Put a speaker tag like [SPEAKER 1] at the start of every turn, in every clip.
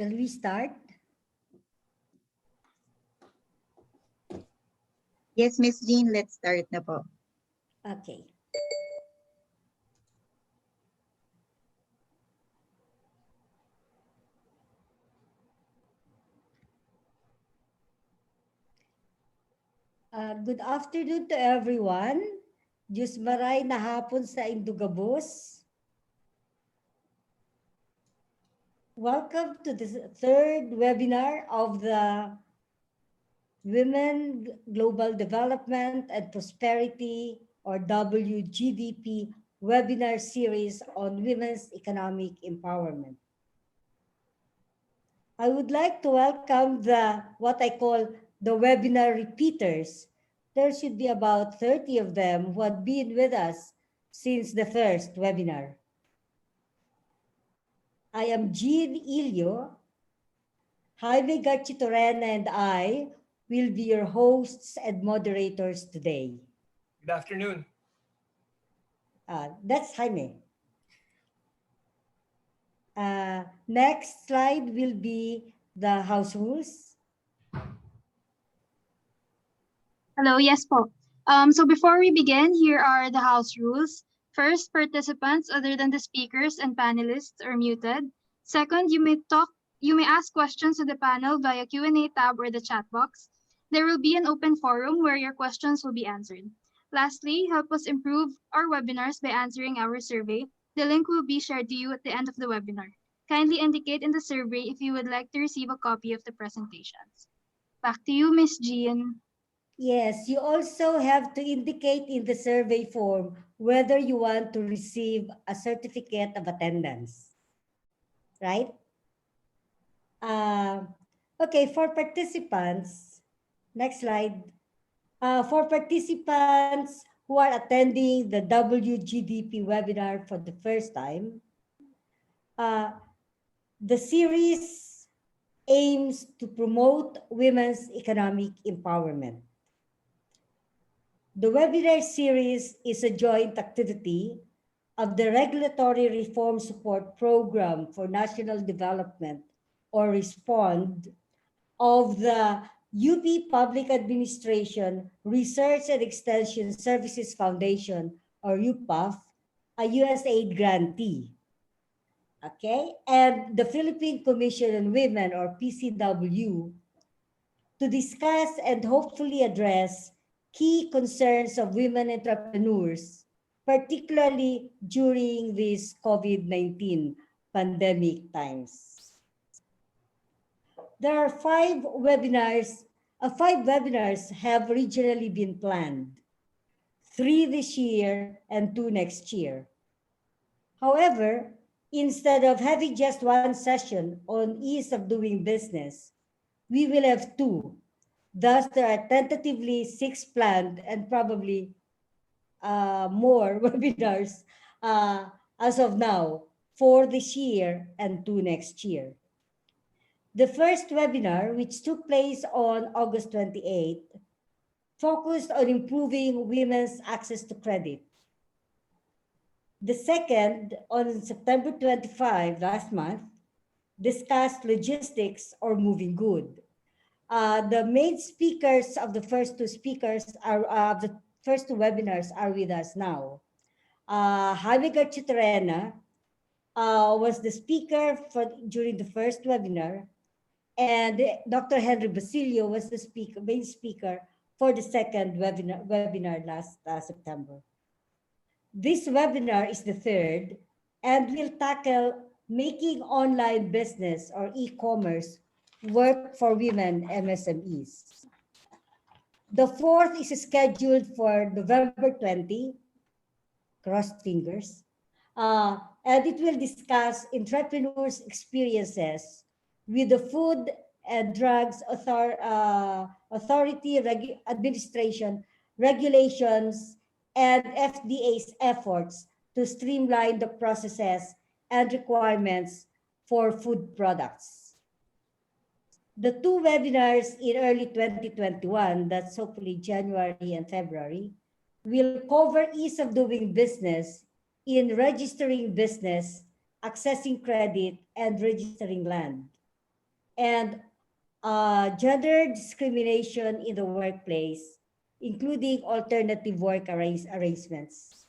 [SPEAKER 1] Shall we start?
[SPEAKER 2] Yes, Miss Jean, let's start na po.
[SPEAKER 1] Okay. Good afternoon to everyone. Diyos maray na hapon sa Indugabos. Welcome to the third webinar of the Women Global Development and Prosperity, or WGDP, webinar series on women's economic empowerment. I would like to welcome what I call the webinar repeaters. There should be about 30 of them who have been with us since the first webinar. I am Jeanne Illo. Jaime Garchitorena and I will be your hosts and moderators today.
[SPEAKER 3] Good afternoon.
[SPEAKER 1] That's Jaime. Next slide will be the house rules.
[SPEAKER 4] Hello, yes po. So before we begin, here are the house rules. First, participants other than the speakers and panelists are muted. Second, you may ask questions to the panel via Q&A tab or the chat box. There will be an open forum where your questions will be answered. Lastly, help us improve our webinars by answering our survey. The link will be shared to you at the end of the webinar. Kindly indicate in the survey if you would like to receive a copy of the presentations. Back to you, Ms. Jean.
[SPEAKER 1] Yes, you also have to indicate in the survey form whether you want to receive a certificate of attendance, right? Okay, for participants, next slide. For participants who are attending the WGDP webinar for the first time, the series aims to promote women's economic empowerment. The webinar series is a joint activity of the Regulatory Reform Support Program for National Development, or RESPOND, of the UP Public Administration Research and Extension Services Foundation, or UPPAF, a USAID grantee. Okay, and the Philippine Commission on Women, or PCW, to discuss and hopefully address key concerns of women entrepreneurs, particularly during these COVID-19 pandemic times. There are five webinars have originally been planned, 3 this year and 2 next year. However, instead of having just one session on ease of doing business, we will have 2. Thus, there are tentatively 6 planned and probably more webinars as of now, 4 this year and 2 next year. The first webinar, which took place on August 28th, focused on improving women's access to credit. The second, on September 25, last month, discussed logistics or moving good. The main speakers of the first 2 webinars are with us now. Jaime Garchitorena was the speaker during the first webinar, and Dr. Henry Basilio was the main speaker for the second webinar last September. This webinar is the third, and will tackle making online business, or e-commerce, work for women MSMEs. The fourth is scheduled for November 20, crossed fingers, and it will discuss entrepreneurs' experiences with the Food and Drugs Authority Administration regulations and FDA's efforts to streamline the processes and requirements for food products. The 2 webinars in early 2021, that's hopefully January and February, will cover ease of doing business in registering business, accessing credit, and registering land. and gender discrimination in the workplace, including alternative work arrangements.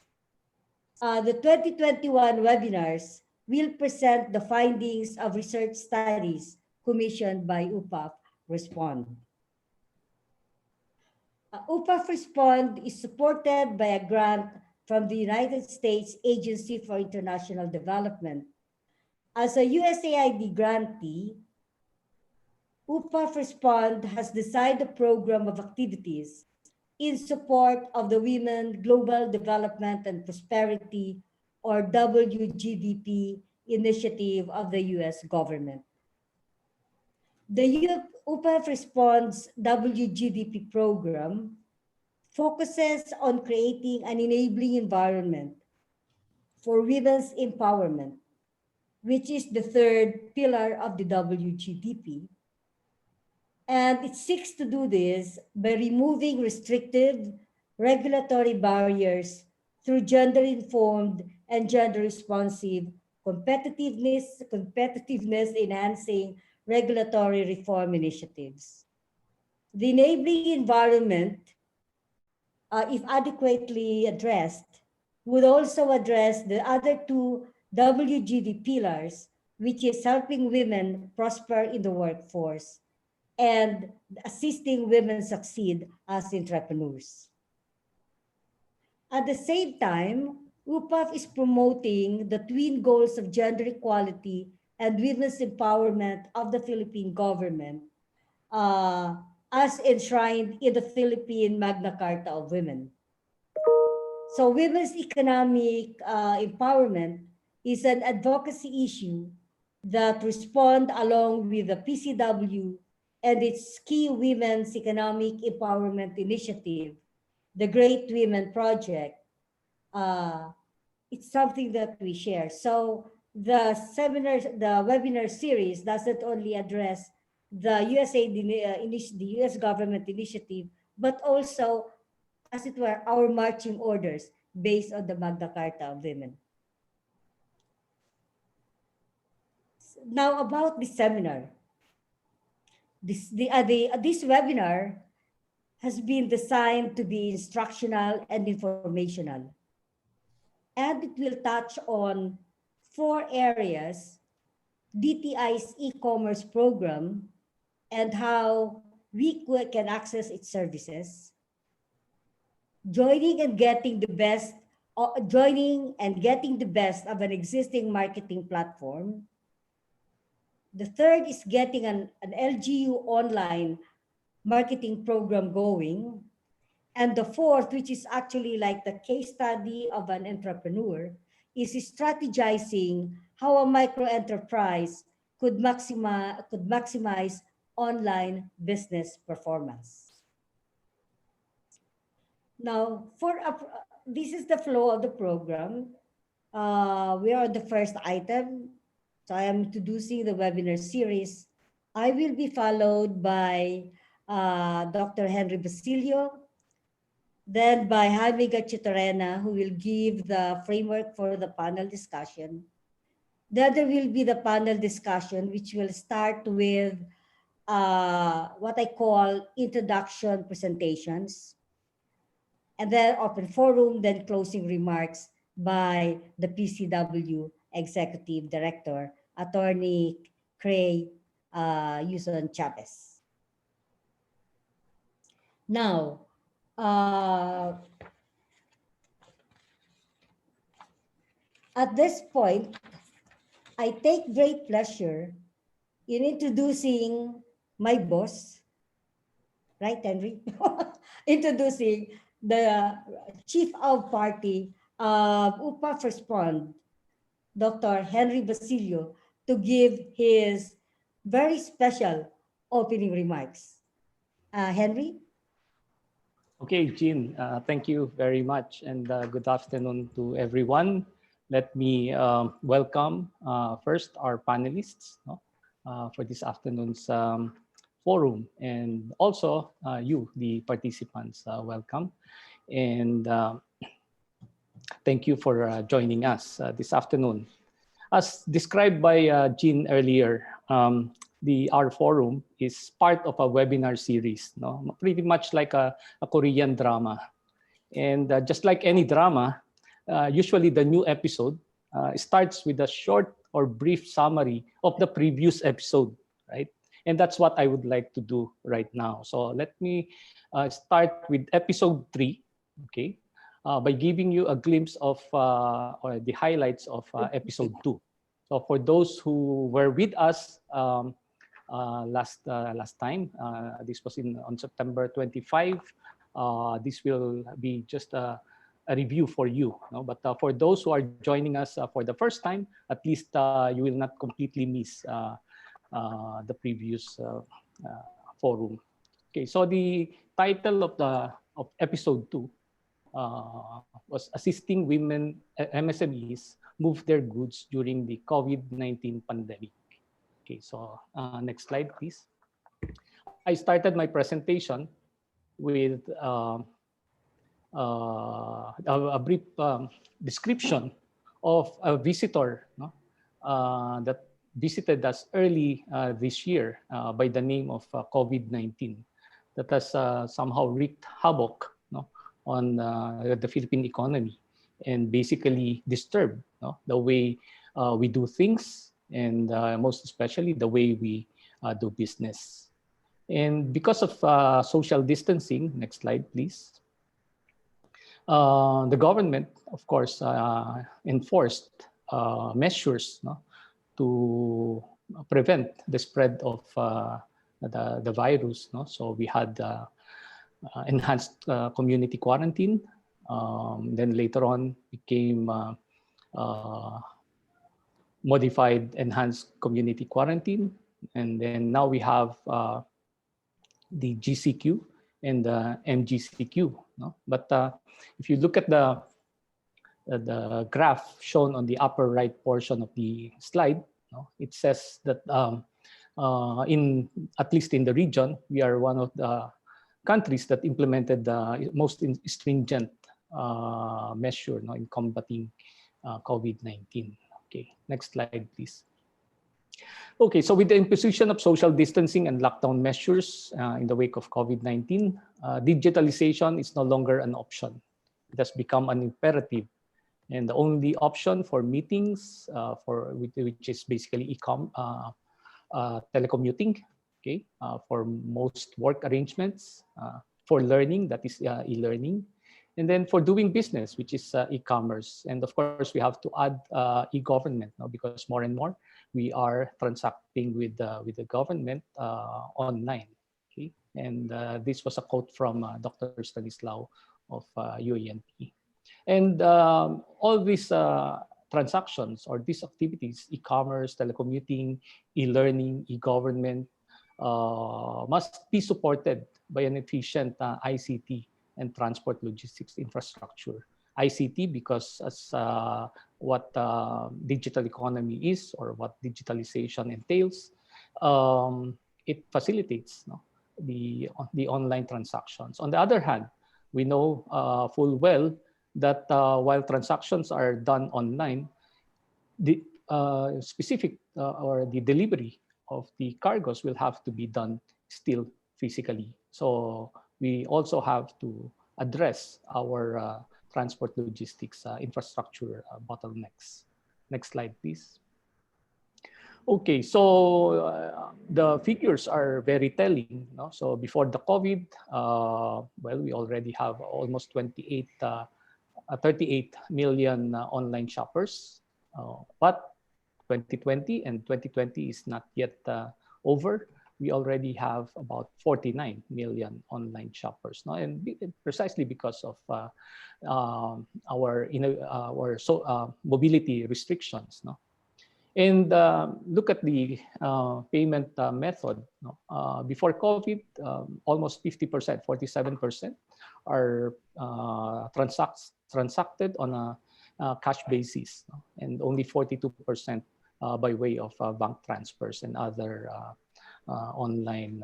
[SPEAKER 1] The 2021 webinars will present the findings of research studies commissioned by UPPAF RESPOND. UPPAF RESPOND is supported by a grant from the United States Agency for International Development. As a USAID grantee, UPPAF RESPOND has designed a program of activities in support of the Women Global Development and Prosperity, or WGDP, initiative of the US government. The UPPAF RESPOND's WGDP program focuses on creating an enabling environment for women's empowerment, which is the third pillar of the WGDP. And it seeks to do this by removing restrictive regulatory barriers through gender-informed and gender-responsive competitiveness enhancing regulatory reform initiatives. The enabling environment, if adequately addressed, would also address the other two WGD pillars, which is helping women prosper in the workforce and assisting women succeed as entrepreneurs. At the same time, UPPAF is promoting the twin goals of gender equality and women's empowerment of the Philippine government, as enshrined in the Philippine Magna Carta of Women. So women's economic empowerment is an advocacy issue that responds along with the PCW and its key women's economic empowerment initiative, the Great Women Project. It's something that we share. So the webinar series doesn't only address the the US government initiative, but also, as it were, our marching orders based on the Magna Carta of Women. Now about this seminar. This webinar has been designed to be instructional and informational. And it will touch on 4 areas: DTI's e-commerce program and how we can access its services, joining and getting the best of an existing marketing platform. The third is getting an LGU online marketing program going. And the fourth, which is actually like the case study of an entrepreneur, is strategizing how a micro enterprise could maximize online business performance. Now, this is the flow of the program. We are on the first item. So I am introducing the webinar series. I will be followed by Dr. Henry Basilio, then by Jaime Garchitorena, who will give the framework for the panel discussion. Then there will be the panel discussion, which will start with what I call introduction presentations, and then open forum, then closing remarks by the PCW Executive Director, Attorney Cray Yuson Chavez. Now, at this point, I take great pleasure in introducing my boss, right, Henry? Introducing the Chief of Party of UPPAF RESPOND, Dr. Henry Basilio, to give his very special opening remarks. Henry?
[SPEAKER 3] Okay, Jeanne, thank you very much, and good afternoon to everyone. Let me welcome first our panelists for this afternoon's forum, and also you, the participants, welcome. And thank you for joining us this afternoon. As described by Jeanne earlier, our forum is part of a webinar series, no? Pretty much like a Korean drama. And just like any drama, usually the new episode starts with a short or brief summary of the previous episode, right? And that's what I would like to do right now. So let me start with episode 3, okay, by giving you a glimpse of or the highlights of episode 2. So for those who were with us last time, this was on September 25. This will be just a review for you, no? But for those who are joining us for the first time, at least you will not completely miss the previous forum. Okay, so the title of episode 2 was assisting women MSMEs move their goods during the COVID-19 pandemic. Okay, so next slide, please. I started my presentation with a brief description of a visitor, no? That visited us early this year by the name of COVID-19 that has somehow wreaked havoc, no, on the Philippine economy and basically disturbed, no, the way we do things and most especially the way we do business. And because of social distancing, next slide, please. The government, of course, enforced measures, no, to prevent the spread of the virus, no? So we had enhanced community quarantine. Then later on became modified enhanced community quarantine. And then now we have the GCQ and the MGCQ. No? But if you look at the graph shown on the upper right portion of the slide, no, it says that in at least in the region, we are one of the countries that implemented the most stringent measure, no, in combating COVID-19. Okay, next slide, please. Okay, so with the imposition of social distancing and lockdown measures in the wake of COVID-19, digitalization is no longer an option. It has become an imperative. And the only option for meetings, which is basically telecommuting, okay, for most work arrangements, for learning, that is e-learning, and then for doing business, which is e-commerce. And of course, we have to add e-government, no, because more and more we are transacting with the government online. Okay, and this was a quote from Dr. Stanislao of UANP. And all these transactions or these activities, e-commerce, telecommuting, e-learning, e-government, must be supported by an efficient ICT and transport logistics infrastructure. ICT because as what digital economy is or what digitalization entails, it facilitates, no, the online transactions. On the other hand, we know full well that while transactions are done online, the specific or the delivery of the cargos will have to be done still physically. So we also have to address our transport logistics infrastructure bottlenecks. Next slide, please. Okay, so the figures are very telling. No? So before the COVID, well, we already have almost 38 million online shoppers. But 2020 and 2020 is not yet over. We already have about 49 million online shoppers, no? And precisely because of our mobility restrictions, no? And look at the payment method. No? Before COVID, almost 50%, 47% are transacted on a cash basis, no? And only 42% by way of bank transfers and other online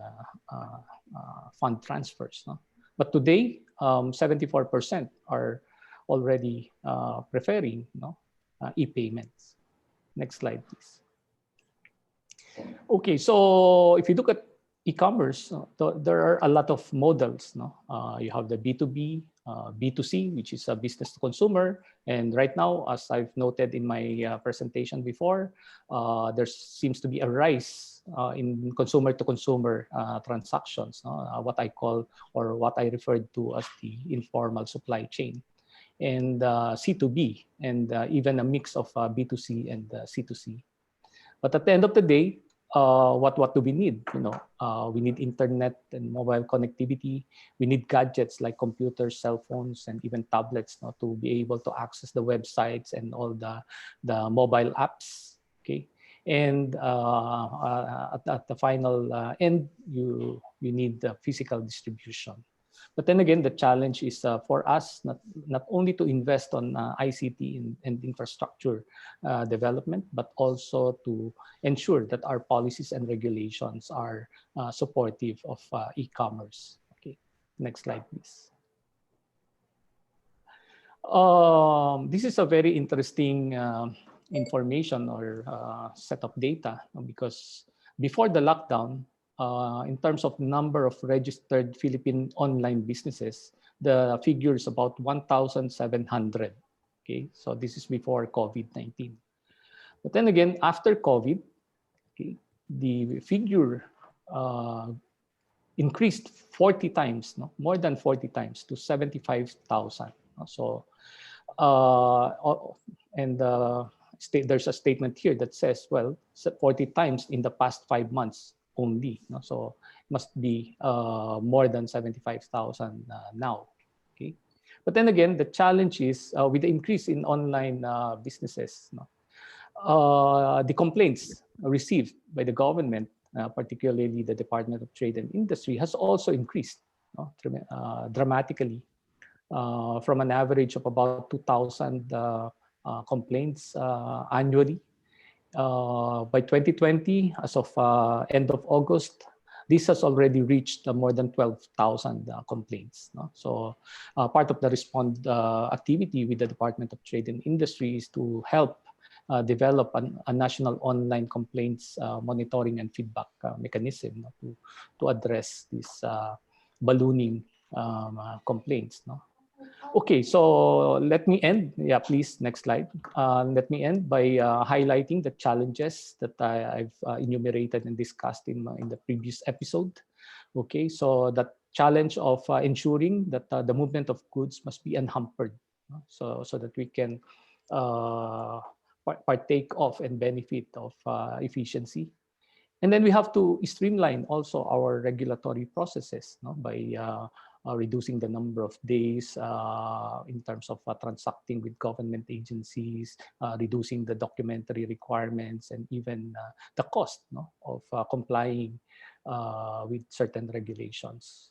[SPEAKER 3] fund transfers. No? But today, 74% are already preferring, no, e-payments. Next slide, please. Okay, so if you look at e-commerce, there are a lot of models. No, you have the B2B, B2C, which is a business to consumer, and right now, as I've noted in my presentation before, there seems to be a rise in consumer to consumer transactions. No? What I call, or what I referred to as the informal supply chain, and C2B, and even a mix of B2C and C2C. But at the end of the day, what do we need? We need internet and mobile connectivity. We need gadgets like computers, cell phones, and even tablets, to be able to access the websites and all the mobile apps. Okay, and at the final end, you need the physical distribution. But then again, the challenge is for us not only to invest on ICT and infrastructure development, but also to ensure that our policies and regulations are supportive of e-commerce. Okay, next slide, please. This is a very interesting information or set of data, because before the lockdown, in terms of number of registered Philippine online businesses, the figure is about 1,700. Okay, so this is before COVID-19. But then again, after COVID, okay, the figure increased 40 times, more than 40 times, to 75,000. So, there's a statement here that says, well, 40 times in the past 5 months only. So it must be more than 75,000 now. Okay, but then again, the challenge is with the increase in online businesses, the complaints received by the government, particularly the Department of Trade and Industry, has also increased dramatically, from an average of about 2,000 complaints annually. By 2020, as of end of August, this has already reached more than 12,000 complaints. So part of the RESPOND activity with the Department of Trade and Industry is to help develop a national online complaints monitoring and feedback mechanism to address these ballooning complaints. Okay, so let me end. Yeah, please, next slide. Let me end by highlighting the challenges that I've enumerated and discussed in the previous episode. Okay, so the challenge of ensuring that the movement of goods must be unhampered, so that we can partake of and benefit of efficiency. And then we have to streamline also our regulatory processes, by reducing the number of days in terms of transacting with government agencies, reducing the documentary requirements, and even the cost of complying with certain regulations.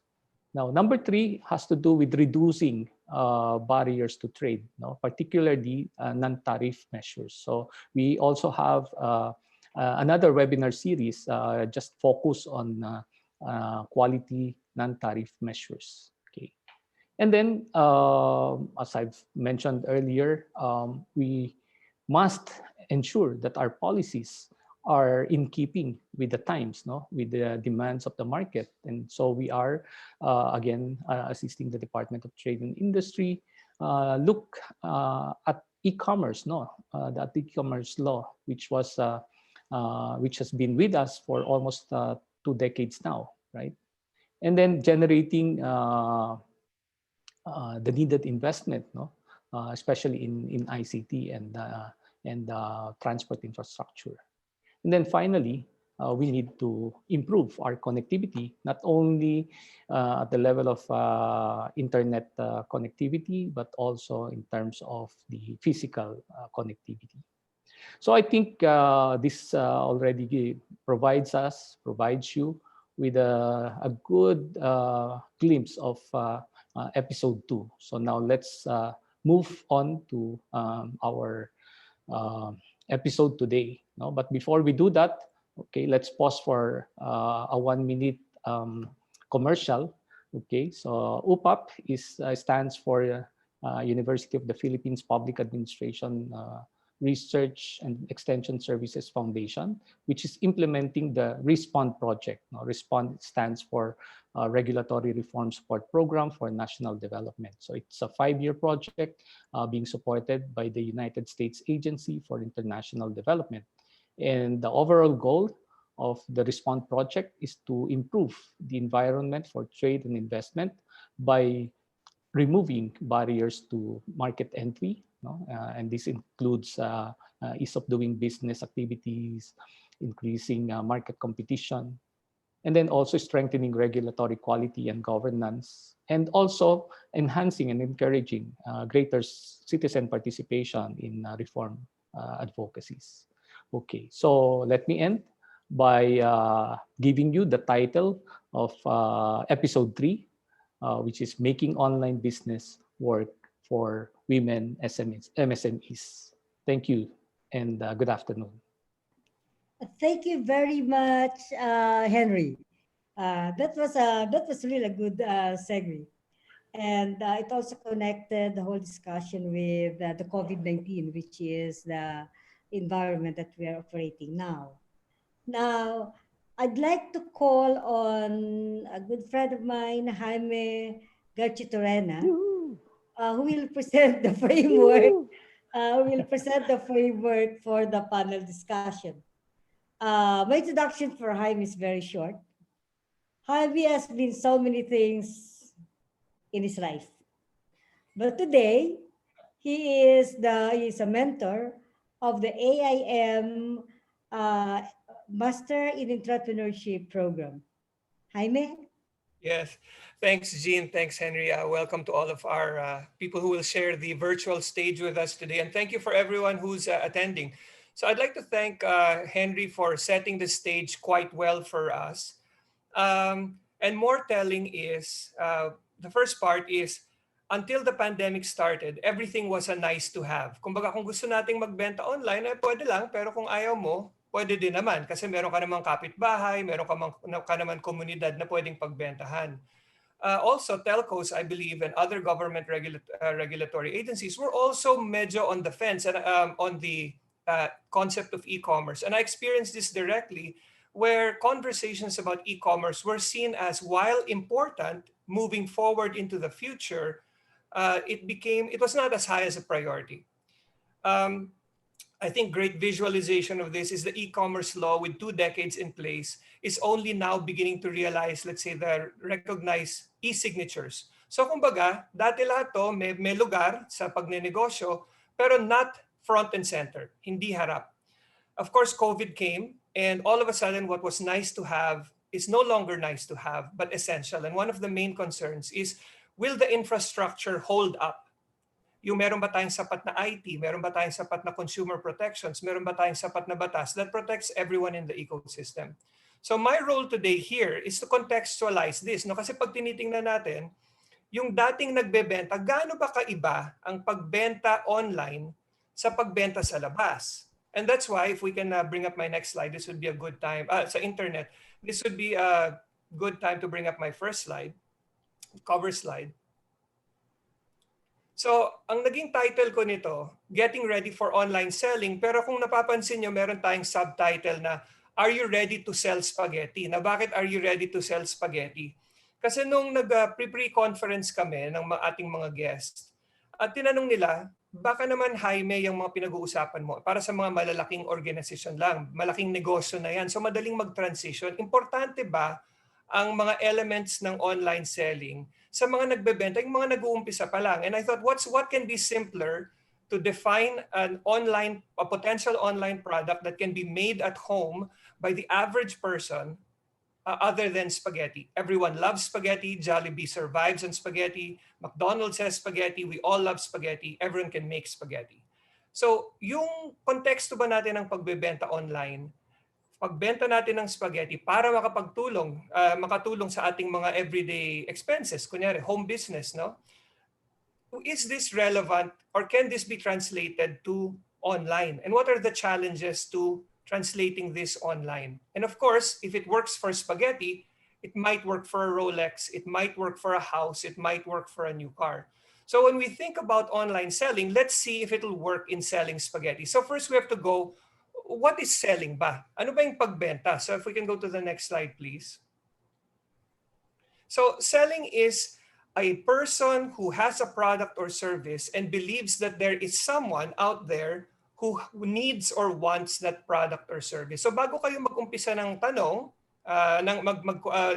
[SPEAKER 3] Now, number 3 has to do with reducing barriers to trade, particularly non-tariff measures. So we also have another webinar series just focused on quality non-tariff measures. Okay, and then as I've mentioned earlier, we must ensure that our policies are in keeping with the times, with the demands of the market. And so we are again assisting the Department of Trade and Industry look at e-commerce, the e-commerce law, which has been with us for almost 2 decades now, right? And then generating the needed investment, especially in ICT and transport infrastructure. And then finally, we need to improve our connectivity, not only at the level of internet connectivity, but also in terms of the physical connectivity. So I think this already provides you with a good glimpse of episode 2. So now let's move on to our episode today. But before we do that, okay, let's pause for a 1-minute commercial. Okay, so UPPAF stands for University of the Philippines Public Administration Research and Extension Services Foundation, which is implementing the RESPOND project. Now, RESPOND stands for Regulatory Reform Support Program for National Development. So it's a 5-year project being supported by the United States Agency for International Development. And the overall goal of the RESPOND project is to improve the environment for trade and investment by removing barriers to market entry, and this includes ease of doing business activities, increasing market competition, and then also strengthening regulatory quality and governance, and also enhancing and encouraging greater citizen participation in reform advocacies. Okay, so let me end by giving you the title of episode 3, which is Making Online Business Work for Women MSMEs. Thank you, and good afternoon.
[SPEAKER 1] Thank you very much, Henry. That was really a good segue. And it also connected the whole discussion with the COVID-19, which is the environment that we are operating now. Now, I'd like to call on a good friend of mine, Jaime Garchitorena, who will present the framework. For the panel discussion. My introduction for Jaime is very short. Jaime has been so many things in his life, but today he is a mentor of the AIM Master in Entrepreneurship program. Jaime?
[SPEAKER 5] Yes, thanks, Jeanne. Thanks, Henry. Welcome to all of our people who will share the virtual stage with us today. And thank you for everyone who's attending. So I'd like to thank Henry for setting the stage quite well for us. And more telling is, the first part is, until the pandemic started, everything was a nice to have. Kumbaga, kung gusto nating magbenta online, pwede lang. Pero kung ayaw mo, pwede din naman. Kasi meron ka namang kapitbahay, meron ka naman komunidad na pwedeng pagbentahan. Also, telcos, I believe, and other government regulatory agencies were also medyo on the fence and on the concept of e-commerce. And I experienced this directly, where conversations about e-commerce were seen as, while important, moving forward into the future, it was not as high as a priority. I think great visualization of this is the e-commerce law with 2 decades in place is only now beginning to realize, let's say, the recognized e-signatures. So kumbaga, dati lahat to may lugar sa pagnenegosyo, pero not front and center, hindi harap. Of course, COVID came, and all of a sudden what was nice to have is no longer nice to have, but essential. And one of the main concerns is, will the infrastructure hold up? Yung meron ba tayong sapat na IT, meron ba tayong sapat na consumer protections, meron ba tayong sapat na batas that protects everyone in the ecosystem. So my role today here is to contextualize this. No? Kasi pag tinitingnan natin, yung dating nagbebenta, gaano ba kaiba ang pagbenta online sa pagbenta sa labas? And that's why, if we can bring up my next slide, this would be a good time, sa internet, this would be a good time to bring up my first slide, cover slide. So, ang naging title ko nito, Getting Ready for Online Selling. Pero kung napapansin nyo, meron tayong subtitle na, Are you ready to sell spaghetti? Na bakit are you ready to sell spaghetti? Kasi nung nag-pre-conference kami ng ating mga guests, at tinanong nila, baka naman, Jaime, yung mga pinag-uusapan mo, para sa mga malalaking organisasyon lang, malaking negosyo na yan, so madaling mag-transition. Importante ba ang mga elements ng online selling sa mga nagbebenta, yung mga nag-uumpisa pa lang? And I thought, what can be simpler to define a potential online product that can be made at home by the average person other than spaghetti? Everyone loves spaghetti. Jollibee survives on spaghetti. McDonald's has spaghetti. We all love spaghetti. Everyone can make spaghetti. So yung konteksto ba natin ng pagbebenta online, pagbenta natin ng spaghetti para makatulong sa ating mga everyday expenses, kunyari home business, no? Is this relevant, or can this be translated to online? And what are the challenges to translating this online? And of course, if it works for spaghetti, it might work for a Rolex, it might work for a house, it might work for a new car. So when we think about online selling, let's see if it'll work in selling spaghetti. So first we have to go, what is selling ba? Ano ba yung pagbenta? So if we can go to the next slide, please. So selling is a person who has a product or service and believes that there is someone out there who needs or wants that product or service. So bago kayo mag-umpisa ng tanong,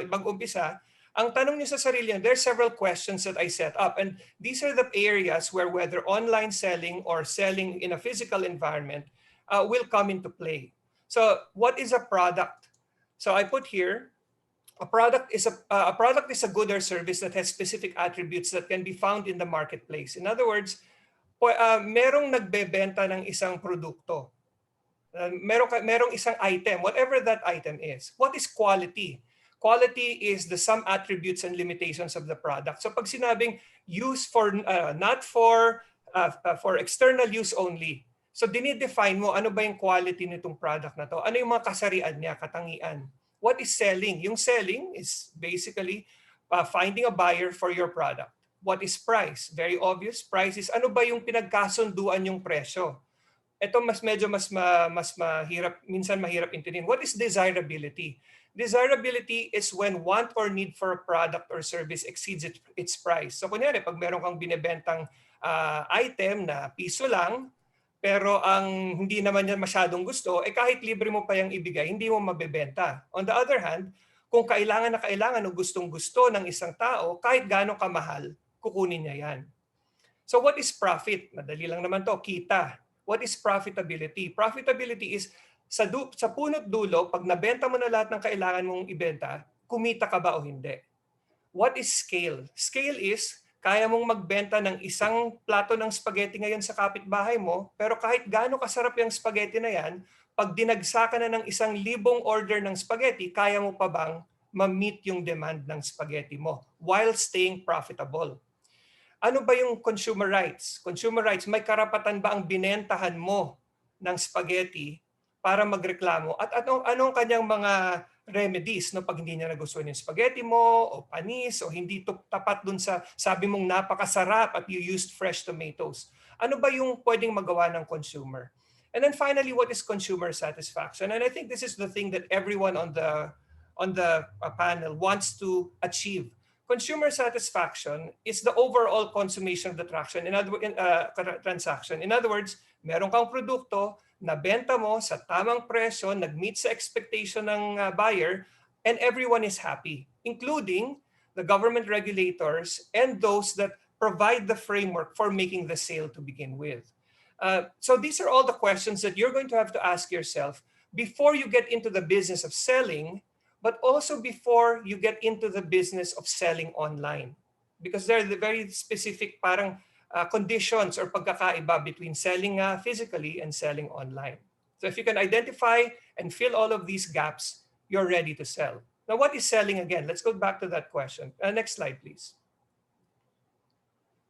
[SPEAKER 5] mag-umpisa, ang tanong niyo sa sarili niyo, there are several questions that I set up. And these are the areas where whether online selling or selling in a physical environment will come into play. So what is a product? So I put here, a product is a good or service that has specific attributes that can be found in the marketplace. In other words, merong nagbebenta ng isang produkto. Merong isang item, whatever that item is. What is quality? Quality is the some attributes and limitations of the product. So pag sinabing use for not for external use only. So dinidefine mo ano ba yung quality nitong product na to? Ano yung mga kasarian niya, katangian? What is selling? Yung selling is basically finding a buyer for your product. What is price? Very obvious. Price is ano ba yung pinagkasunduan yung presyo? Ito medyo mas mahirap, minsan mahirap intindihin. What is desirability? Desirability is when want or need for a product or service exceeds its price. So kunyari, pag meron kang binebentang item na piso lang, pero ang hindi naman yan masyadong gusto, kahit libre mo pa yung ibigay, hindi mo mabebenta. On the other hand, kung kailangan na kailangan o gustong-gusto ng isang tao, kahit gaano kamahal, kukunin niya yan. So what is profit? Madali lang naman to, kita. What is profitability? Profitability is sa punot dulo, pag nabenta mo na lahat ng kailangan mong ibenta, kumita ka ba o hindi? What is scale? Scale is kaya mong magbenta ng isang plato ng spaghetti ngayon sa kapitbahay mo, pero kahit gaano kasarap yung spaghetti na yan, pag dinagsakan na ng 1,000 order ng spaghetti, kaya mo pa bang ma-meet yung demand ng spaghetti mo while staying profitable? Ano ba yung consumer rights? Consumer rights, may karapatan ba ang binentahan mo ng spaghetti para magreklamo? At anong kanyang mga remedies no, pag hindi niya nagustuhan yung spaghetti mo o panis o hindi tapat dun sa sabi mong napakasarap at you used fresh tomatoes. Ano ba yung pwedeng magawa ng consumer? And then finally, what is consumer satisfaction? And I think this is the thing that everyone on the panel wants to achieve. Consumer satisfaction is the overall consummation of the transaction. In other words, meron kang produkto, nabenta mo sa tamang presyo, nag-meet sa expectation ng buyer, and everyone is happy, including the government regulators and those that provide the framework for making the sale to begin with. So these are all the questions that you're going to have to ask yourself before you get into the business of selling, but also before you get into the business of selling online. Because there are the very specific parang conditions or pagkakaiba between selling physically and selling online. So if you can identify and fill all of these gaps, you're ready to sell. Now, what is selling again? Let's go back to that question. Next slide, please.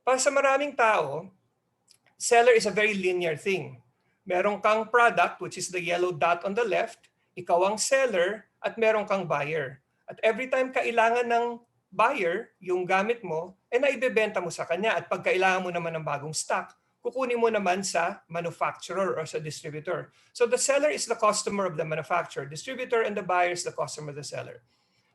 [SPEAKER 5] Para sa maraming tao, seller is a very linear thing. Meron kang product, which is the yellow dot on the left, ikaw ang seller, at meron kang buyer. At every time kailangan ng buyer, yung gamit mo, naibebenta mo sa kanya. At pag kailangan mo naman ng bagong stock, kukunin mo naman sa manufacturer or sa distributor. So the seller is the customer of the manufacturer, distributor, and the buyer is the customer of the seller.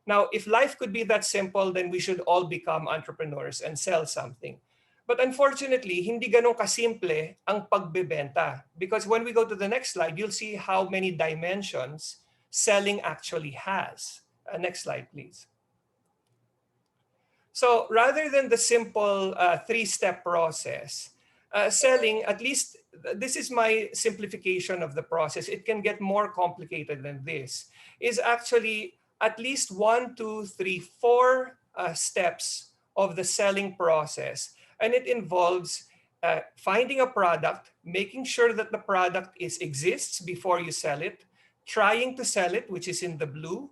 [SPEAKER 5] Now, if life could be that simple, then we should all become entrepreneurs and sell something. But unfortunately, hindi ganun kasimple ang pagbebenta. Because when we go to the next slide, you'll see how many dimensions selling actually has. Next slide, please. So rather than the simple three-step process, selling, at least this is my simplification of the process. It can get more complicated than this. Is actually at least 1, 2, 3, 4 steps of the selling process. And it involves finding a product, making sure that the product exists before you sell it, trying to sell it, which is in the blue,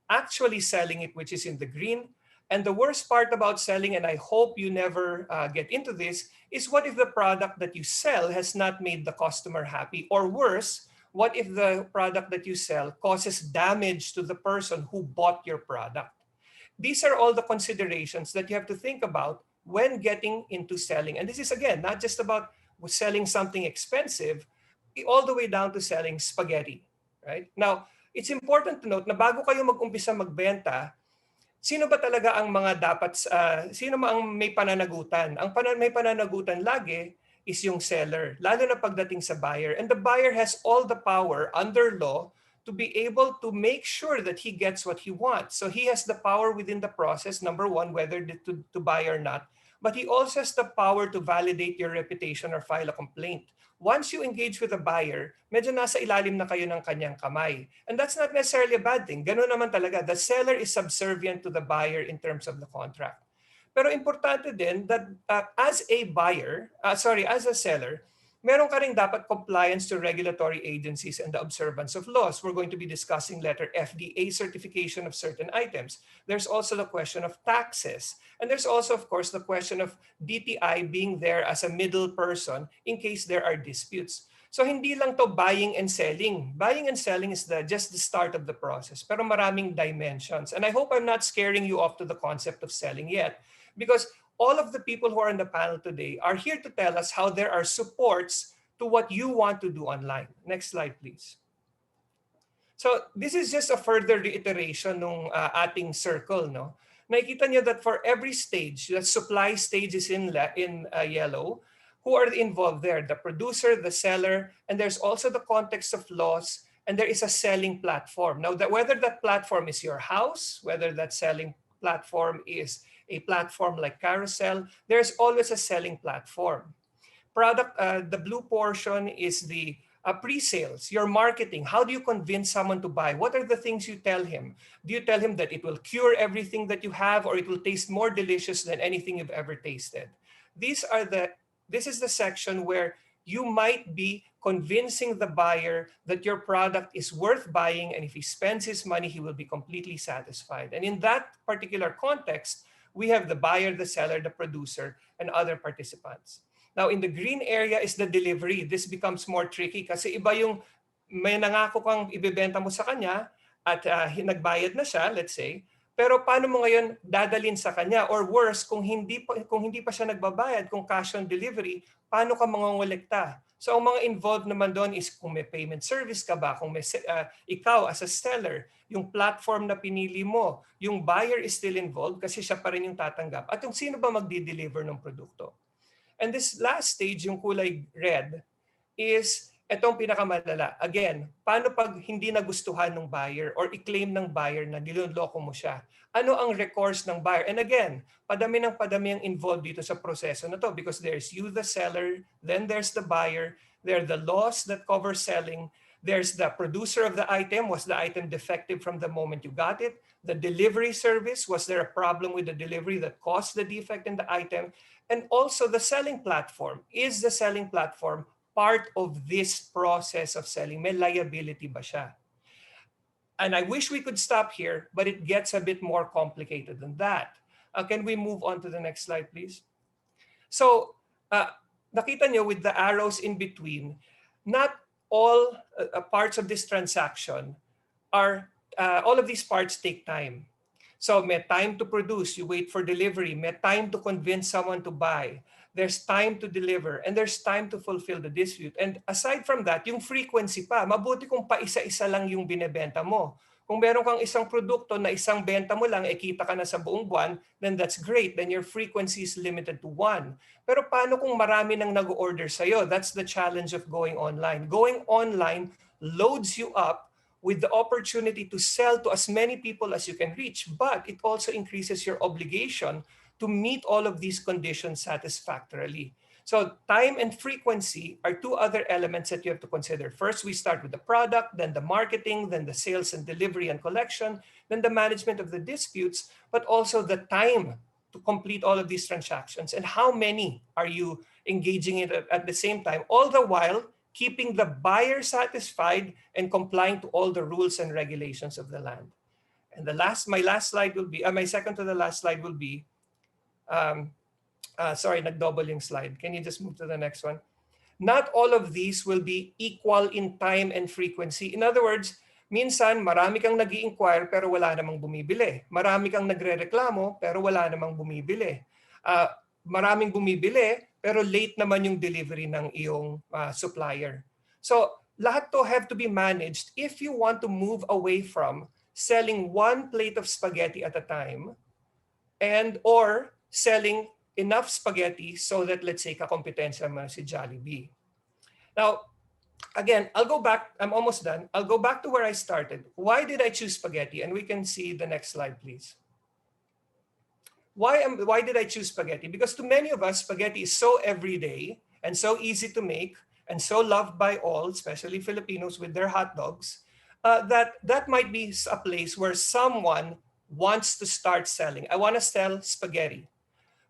[SPEAKER 5] actually selling it, which is in the green. And the worst part about selling, and I hope you never get into this, is what if the product that you sell has not made the customer happy? Or worse, what if the product that you sell causes damage to the person who bought your product? These are all the considerations that you have to think about when getting into selling. And this is, again, not just about selling something expensive, all the way down to selling spaghetti, right? Now, it's important to note na bago kayo mag-umpisa magbenta, sino ba talaga ang mga dapat, sino ang may pananagutan? May pananagutan lagi is yung seller, lalo na pagdating sa buyer. And the buyer has all the power under law to be able to make sure that he gets what he wants. So he has the power within the process, number one, whether to buy or not. But he also has the power to validate your reputation or file a complaint. Once you engage with a buyer, medyo nasa ilalim na kayo ng kanyang kamay. And that's not necessarily a bad thing. Ganun naman talaga. The seller is subservient to the buyer in terms of the contract. Pero importante din that as a seller, meron ka rin dapat compliance to regulatory agencies and the observance of laws. We're going to be discussing letter FDA certification of certain items. There's also the question of taxes. And there's also, of course, the question of DTI being there as a middle person in case there are disputes. So hindi lang to buying and selling. Buying and selling is just the start of the process. Pero maraming dimensions. And I hope I'm not scaring you off to the concept of selling yet. Because all of the people who are on the panel today are here to tell us how there are supports to what you want to do online. Next slide, please. So this is just a further reiteration ng ating circle. No? Nakikita niyo that for every stage, the supply stage is in yellow, who are involved there? The producer, the seller, and there's also the context of laws, and there is a selling platform. Now, whether that platform is your house, whether that selling platform is a platform like Carousell, there's always a selling platform. The blue portion is the pre-sales, your marketing. How do you convince someone to buy? What are the things you tell him? Do you tell him that it will cure everything that you have, or it will taste more delicious than anything you've ever tasted? This is the section where you might be convincing the buyer that your product is worth buying, and if he spends his money, he will be completely satisfied. And in that particular context, we have the buyer, the seller, the producer, and other participants. Now, in the green area is the delivery. This becomes more tricky kasi iba yung may nangako kang ibebenta mo sa kanya at nagbayad na siya, let's say, pero paano mo ngayon dadalin sa kanya? Or worse, kung hindi pa siya nagbabayad, kung cash on delivery, paano ka mangongolekta? So ang mga involved naman doon is kung may payment service ka ba, kung may, ikaw as a seller, yung platform na pinili mo, yung buyer is still involved kasi siya pa rin yung tatanggap. At yung sino ba magdi-deliver ng produkto? And this last stage, yung kulay red, is itong pinakamalala. Again, paano pag hindi nagustuhan ng buyer or i-claim ng buyer na niloloko mo siya? Ano ang recourse ng buyer? And again, padami ang involved dito sa proseso na to because there's you, the seller, then there's the buyer, there are the laws that cover selling, there's the producer of the item. Was the item defective from the moment you got it? The delivery service. Was there a problem with the delivery that caused the defect in the item? And also the selling platform. Is the selling platform part of this process of selling? May liability ba siya? And I wish we could stop here, but it gets a bit more complicated than that. Can we move on to the next slide, please? So, nakita nyo with the arrows in between, not all parts of this transaction are, all of these parts take time. So may time to produce, you wait for delivery, may time to convince someone to buy, there's time to deliver, and there's time to fulfill the dispute. And aside from that, yung frequency pa, mabuti kung paisa-isa lang yung binebenta mo. Kung meron kang isang produkto na isang benta mo lang, kita ka na sa buong buwan, then that's great. Then your frequency is limited to one. Pero paano kung marami nang nag-order sa'yo? That's the challenge of going online. Going online loads you up with the opportunity to sell to as many people as you can reach, but it also increases your obligation to meet all of these conditions satisfactorily. So time and frequency are two other elements that you have to consider. First, we start with the product, then the marketing, then the sales and delivery and collection, then the management of the disputes, but also the time to complete all of these transactions and how many are you engaging in at the same time, all the while keeping the buyer satisfied and complying to all the rules and regulations of the land. And my last slide will be, my second to the last slide will be, sorry, nag-double yung slide. Can you just move to the next one? Not all of these will be equal in time and frequency. In other words, minsan marami kang nag-i-inquire pero wala namang bumibili. Marami kang nagre-reklamo pero wala namang bumibili. maraming bumibili, pero late naman yung delivery ng iyong supplier. So lahat to have to be managed if you want to move away from selling one plate of spaghetti at a time and or selling enough spaghetti so that, let's say, kakompetensya mo si Jollibee. Now, again, I'll go back. I'm almost done. I'll go back to where I started. Why did I choose spaghetti? And we can see the next slide, please. Why did I choose spaghetti? Because to many of us, spaghetti is so everyday and so easy to make and so loved by all, especially Filipinos with their hot dogs, that might be a place where someone wants to start selling. I want to sell spaghetti.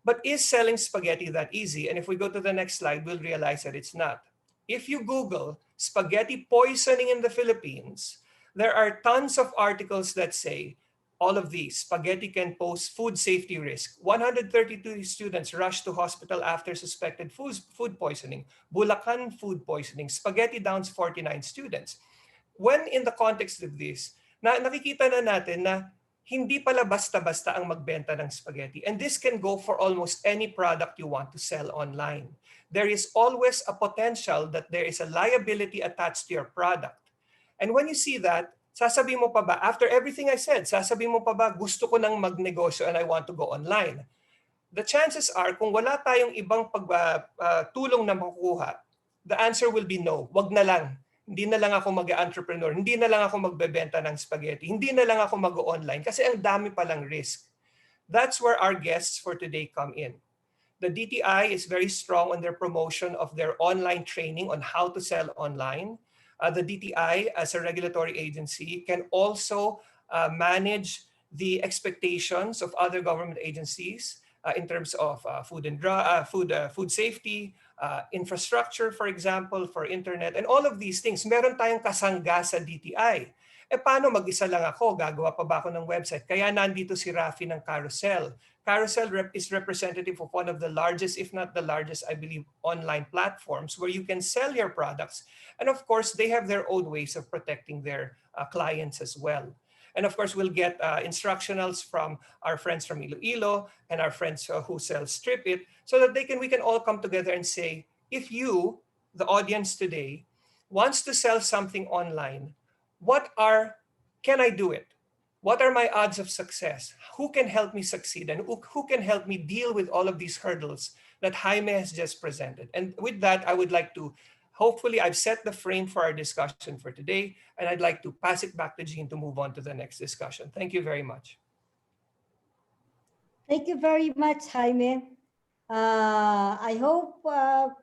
[SPEAKER 5] But is selling spaghetti that easy? And if we go to the next slide, we'll realize that it's not. If you Google spaghetti poisoning in the Philippines, there are tons of articles that say all of these. Spaghetti can pose food safety risk. 132 students rushed to hospital after suspected food poisoning. Bulacan food poisoning. Spaghetti downs 49 students. When in the context of this, nakikita na natin na hindi pala basta-basta ang magbenta ng spaghetti. And this can go for almost any product you want to sell online. There is always a potential that there is a liability attached to your product. And when you see that, sasabihin mo pa ba, after everything I said, sasabihin mo pa ba, gusto ko nang magnegosyo and I want to go online? The chances are, kung wala tayong ibang tulong na makukuha, the answer will be no. Wag na lang. Hindi na lang ako mag-entrepreneur. Hindi na lang ako magbebenta ng spaghetti. Hindi na lang ako mag-online kasi ang dami palang risk. That's where our guests for today come in. The DTI is very strong on their promotion of their online training on how to sell online. The DTI, as a regulatory agency, can also manage the expectations of other government agencies in terms of food safety, infrastructure, for example, for internet, and all of these things. Meron tayong kasangga sa DTI. Paano mag-isa lang ako? Gagawa pa ba ako ng website? Kaya nandito si Raffy ng Carousell. Carousell is representative of one of the largest, if not the largest, I believe, online platforms where you can sell your products. And of course, they have their own ways of protecting their clients as well. And of course, we'll get instructionals from our friends from Iloilo and our friends who sell Strip It, so that we can all come together and say, if you, the audience today, wants to sell something online, can I do it? What are my odds of success? Who can help me succeed? And who can help me deal with all of these hurdles that Jaime has just presented? And with that, I would like to, hopefully I've set the frame for our discussion for today, and I'd like to pass it back to Jeanne to move on to the next discussion. Thank you very much.
[SPEAKER 1] Thank you very much, Jaime. I hope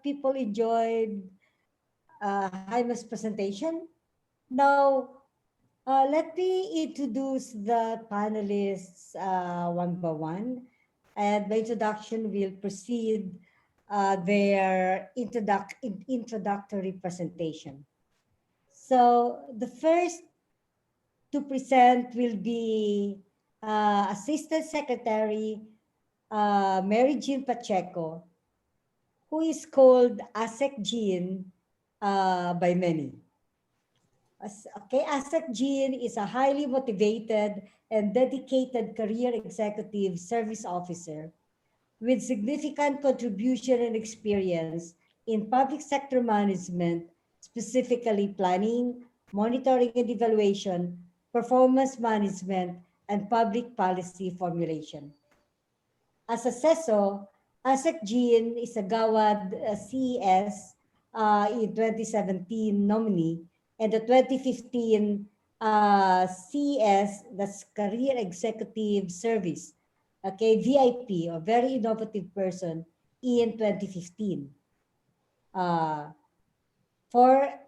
[SPEAKER 1] people enjoyed Jaime's presentation. Now, let me introduce the panelists one by one. And my introduction will precede their introductory presentation. So the first to present will be Assistant Secretary Mary Jeanne Pacheco, who is called ASEC Jeanne by many. Okay, ASEC Jeanne is a highly motivated and dedicated career executive service officer with significant contribution and experience in public sector management, specifically planning, monitoring and evaluation, performance management, and public policy formulation. As a CESO, ASEC Jeanne is a GAWAD CES in 2017 nominee and the 2015 CES, that's Career Executive Service, okay, VIP, a very innovative person, in 2015.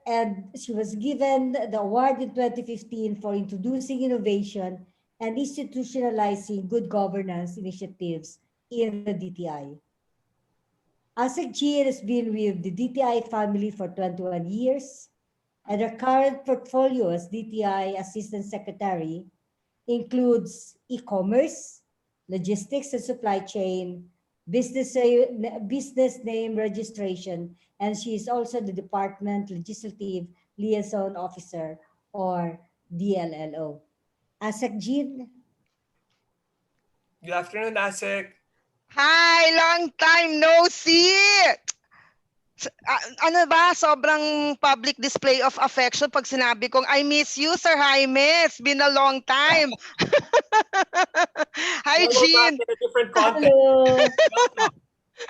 [SPEAKER 1] And she was given the award in 2015 for introducing innovation and institutionalizing good governance initiatives in the DTI. ASEC Jeanne has been with the DTI family for 21 years, and her current portfolio as DTI Assistant Secretary includes e-commerce, logistics and supply chain, business name registration, and she is also the Department Legislative Liaison Officer, or DLLO. ASEC Jeanne.
[SPEAKER 5] Good afternoon, ASEC.
[SPEAKER 6] Hi, long time no see. Ano ba, sobrang public display of affection pag sinabi kong I miss you, Sir Jaime. It's been a long time. Hi,
[SPEAKER 5] Now we're back
[SPEAKER 6] Jean.
[SPEAKER 5] in a different context.
[SPEAKER 1] Hello.
[SPEAKER 5] Welcome.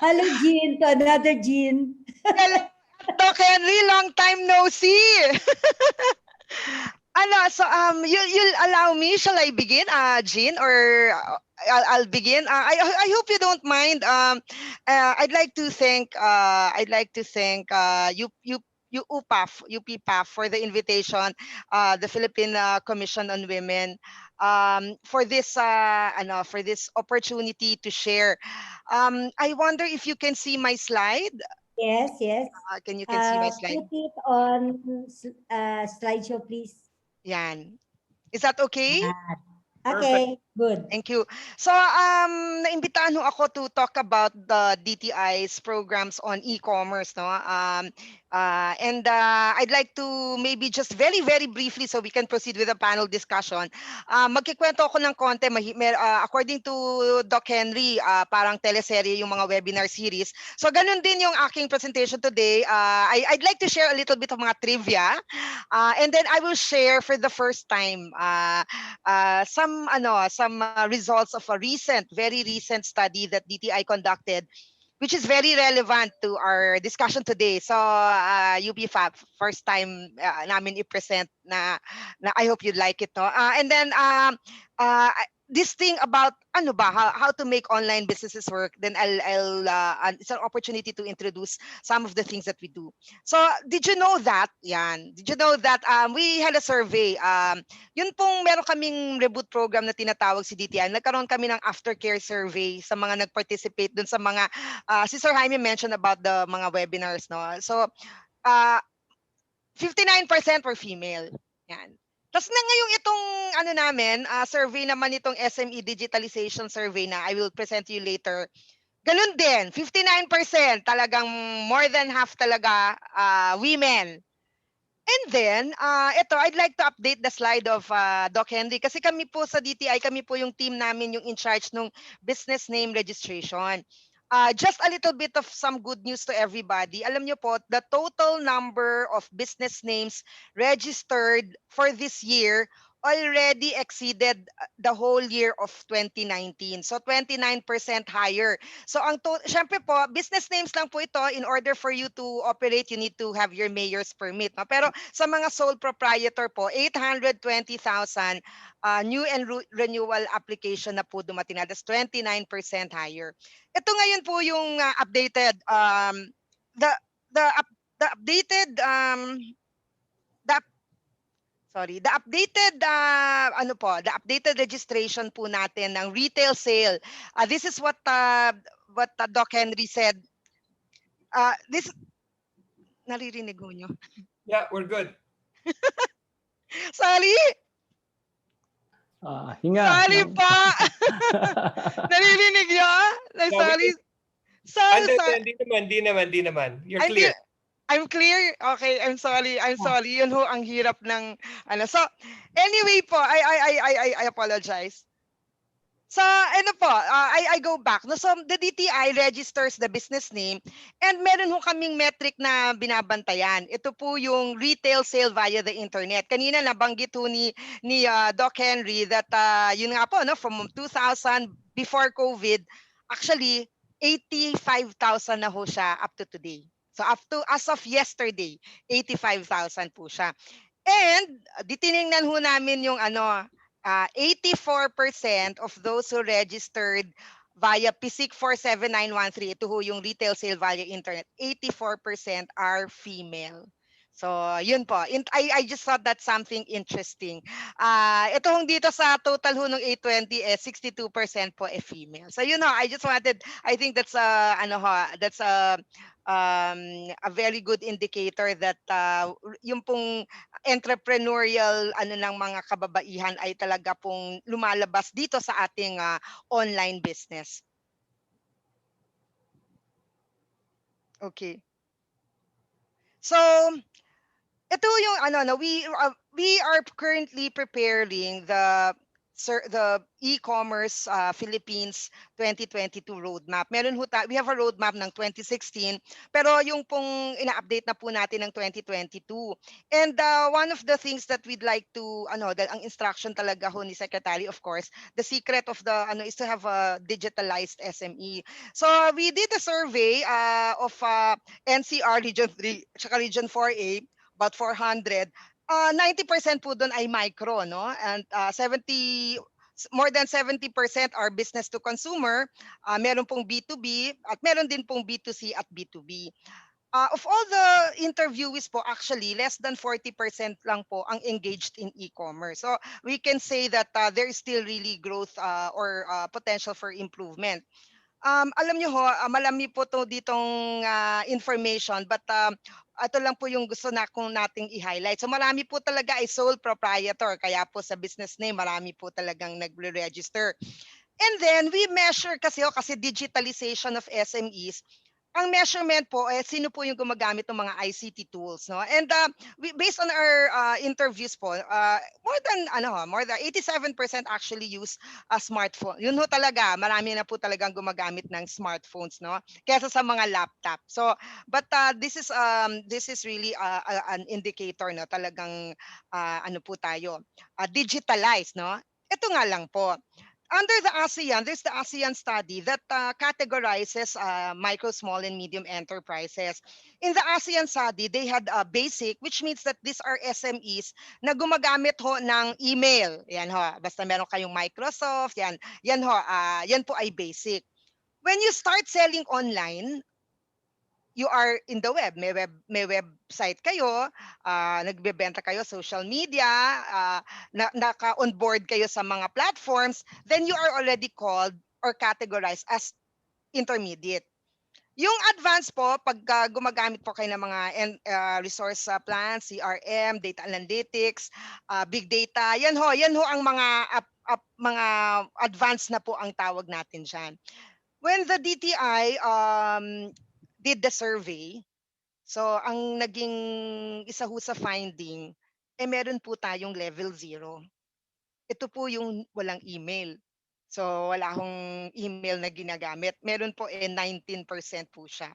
[SPEAKER 1] Hello, Jean, to another Jean.
[SPEAKER 6] Hello, Doc Henry, long time no see. So you'll allow me, shall I begin, Jean, or I'll begin. I hope you don't mind. I'd like to thank you UPPAF for the invitation, the Philippine Commission on Women, for this opportunity to share. I wonder if you can see my slide.
[SPEAKER 1] Yes, yes.
[SPEAKER 6] Can see my slide?
[SPEAKER 1] Put it on slideshow, please.
[SPEAKER 6] Yan. Is that okay?
[SPEAKER 1] Okay, good.
[SPEAKER 6] Thank you. So, naimbitahan ho ako to talk about the DTI's programs on e-commerce, no? I'd like to maybe just very, very briefly so we can proceed with the panel discussion. Magkikwento ako ng konti. According to Doc Henry, parang teleserye yung mga webinar series. So, ganun din yung aking presentation today. I'd like to share a little bit of mga trivia. And then I will share for the first time some results of a very recent study that DTI conducted, which is very relevant to our discussion today. So UPFAB, first time namin i-present na I hope you'd like it. No? And then this thing about how to make online businesses work, then it's an opportunity to introduce some of the things that we do. So did you know that we had a survey, yun pong meron kaming reboot program na tinatawag si DTI, nagkaroon kami ng aftercare survey sa mga nag-participate dun sa mga si Sir Jaime mentioned about the mga webinars, no? So 59% were female. Yan. Tapos na ngayong itong survey naman itong SME digitalization survey na I will present to you later. Ganun din, 59%, talagang more than half talaga women. And then, I'd like to update the slide of Doc Henry kasi kami po sa DTI, kami po yung team namin yung in charge ng business name registration. Just a little bit of some good news to everybody. Alam nyo po, the total number of business names registered for this year already exceeded the whole year of 2019. So 29% higher. So syempre po, business names lang po ito. In order for you to operate, you need to have your mayor's permit. No? Pero sa mga sole proprietor po, 820,000 new and renewal application na po dumating na. That's 29% higher. Ito ngayon po yung updated the updated the updated registration po natin ng retail sale. This is what Doc Henry said. This naririnig mo nyo?
[SPEAKER 5] Yeah, we're good.
[SPEAKER 6] Sorry.
[SPEAKER 3] Hinga.
[SPEAKER 6] Sorry pa. Naririnig nyo? Sorry.
[SPEAKER 5] Hindi naman. You're clear.
[SPEAKER 6] I'm clear? Okay, I'm sorry. Yun ho ang hirap ng So, anyway po, I apologize. So, I go back. No, so, the DTI registers the business name and meron ho kaming metric na binabantayan. Ito po yung retail sale via the internet. Kanina nabanggit ho ni Doc Henry that yun nga po, no, from 2000 before COVID, actually 85,000 na ho siya up to today. So as of yesterday, 85,000 po siya. And ditiningnan ho namin yung 84% of those who registered via PSIC 47913, ito ho yung retail sale via internet, 84% are female. So, yun po. I just thought that's something interesting. Ito hong dito sa total ho ng 820, 62% po female. So, I think that's a very good indicator that yung pong entrepreneurial ng mga kababaihan ay talaga pong lumalabas dito sa ating online business. Okay. So, ito yung we are currently preparing the the e-commerce Philippines 2022 roadmap. We have a roadmap ng 2016, pero yung pong ina-update na po natin ng 2022. And one of the things that we'd like to dahil ang instruction talaga ho ni Secretary, of course, the secret of the is to have a digitalized SME. So we did a survey of NCR Region 3 at Region 4A, about 400. 90% po doon ay micro, no? And more than 70% are business to consumer. Meron pong B2B at meron din pong B2C at B2B. Of all the interviewees po, actually, less than 40% lang po ang engaged in e-commerce. So we can say that there is still really growth or potential for improvement. Alam niyo ho, malami po to ditong information, but ito lang po yung gusto nating i-highlight. So marami po talaga ay sole proprietor, kaya po sa business name marami po talagang nagre-register. And then we measure kasi digitalization of SMEs. Ang measurement po sino po yung gumagamit ng mga ICT tools, no? And based on our interviews po, more than 87% actually use a smartphone. Yun ho talaga, marami na po talagang gumagamit ng smartphones, no? Kaysa sa mga laptop. So, but this is really an indicator, no? Talagang po tayo, digitalized, no? Ito nga lang po. Under the ASEAN, there's the ASEAN study that categorizes micro, small, and medium enterprises. In the ASEAN study, they had a basic, which means that these are SMEs na gumagamit ho ng email. Yan ho, basta meron kayong Microsoft, yan ho, yan po ay basic. When you start selling online, you are in the web. May website kayo, nagbebenta kayo social media, naka-onboard kayo sa mga platforms, then you are already called or categorized as intermediate. Yung advanced po, pag gumagamit po kayo ng mga resource plans, CRM, data analytics, big data, yan ho ang mga advanced na po ang tawag natin dyan. When the DTI did the survey, so ang naging isa ho sa finding, meron po tayong level 0. Ito po yung walang email. So wala akong email na ginagamit. Meron po 19% po siya.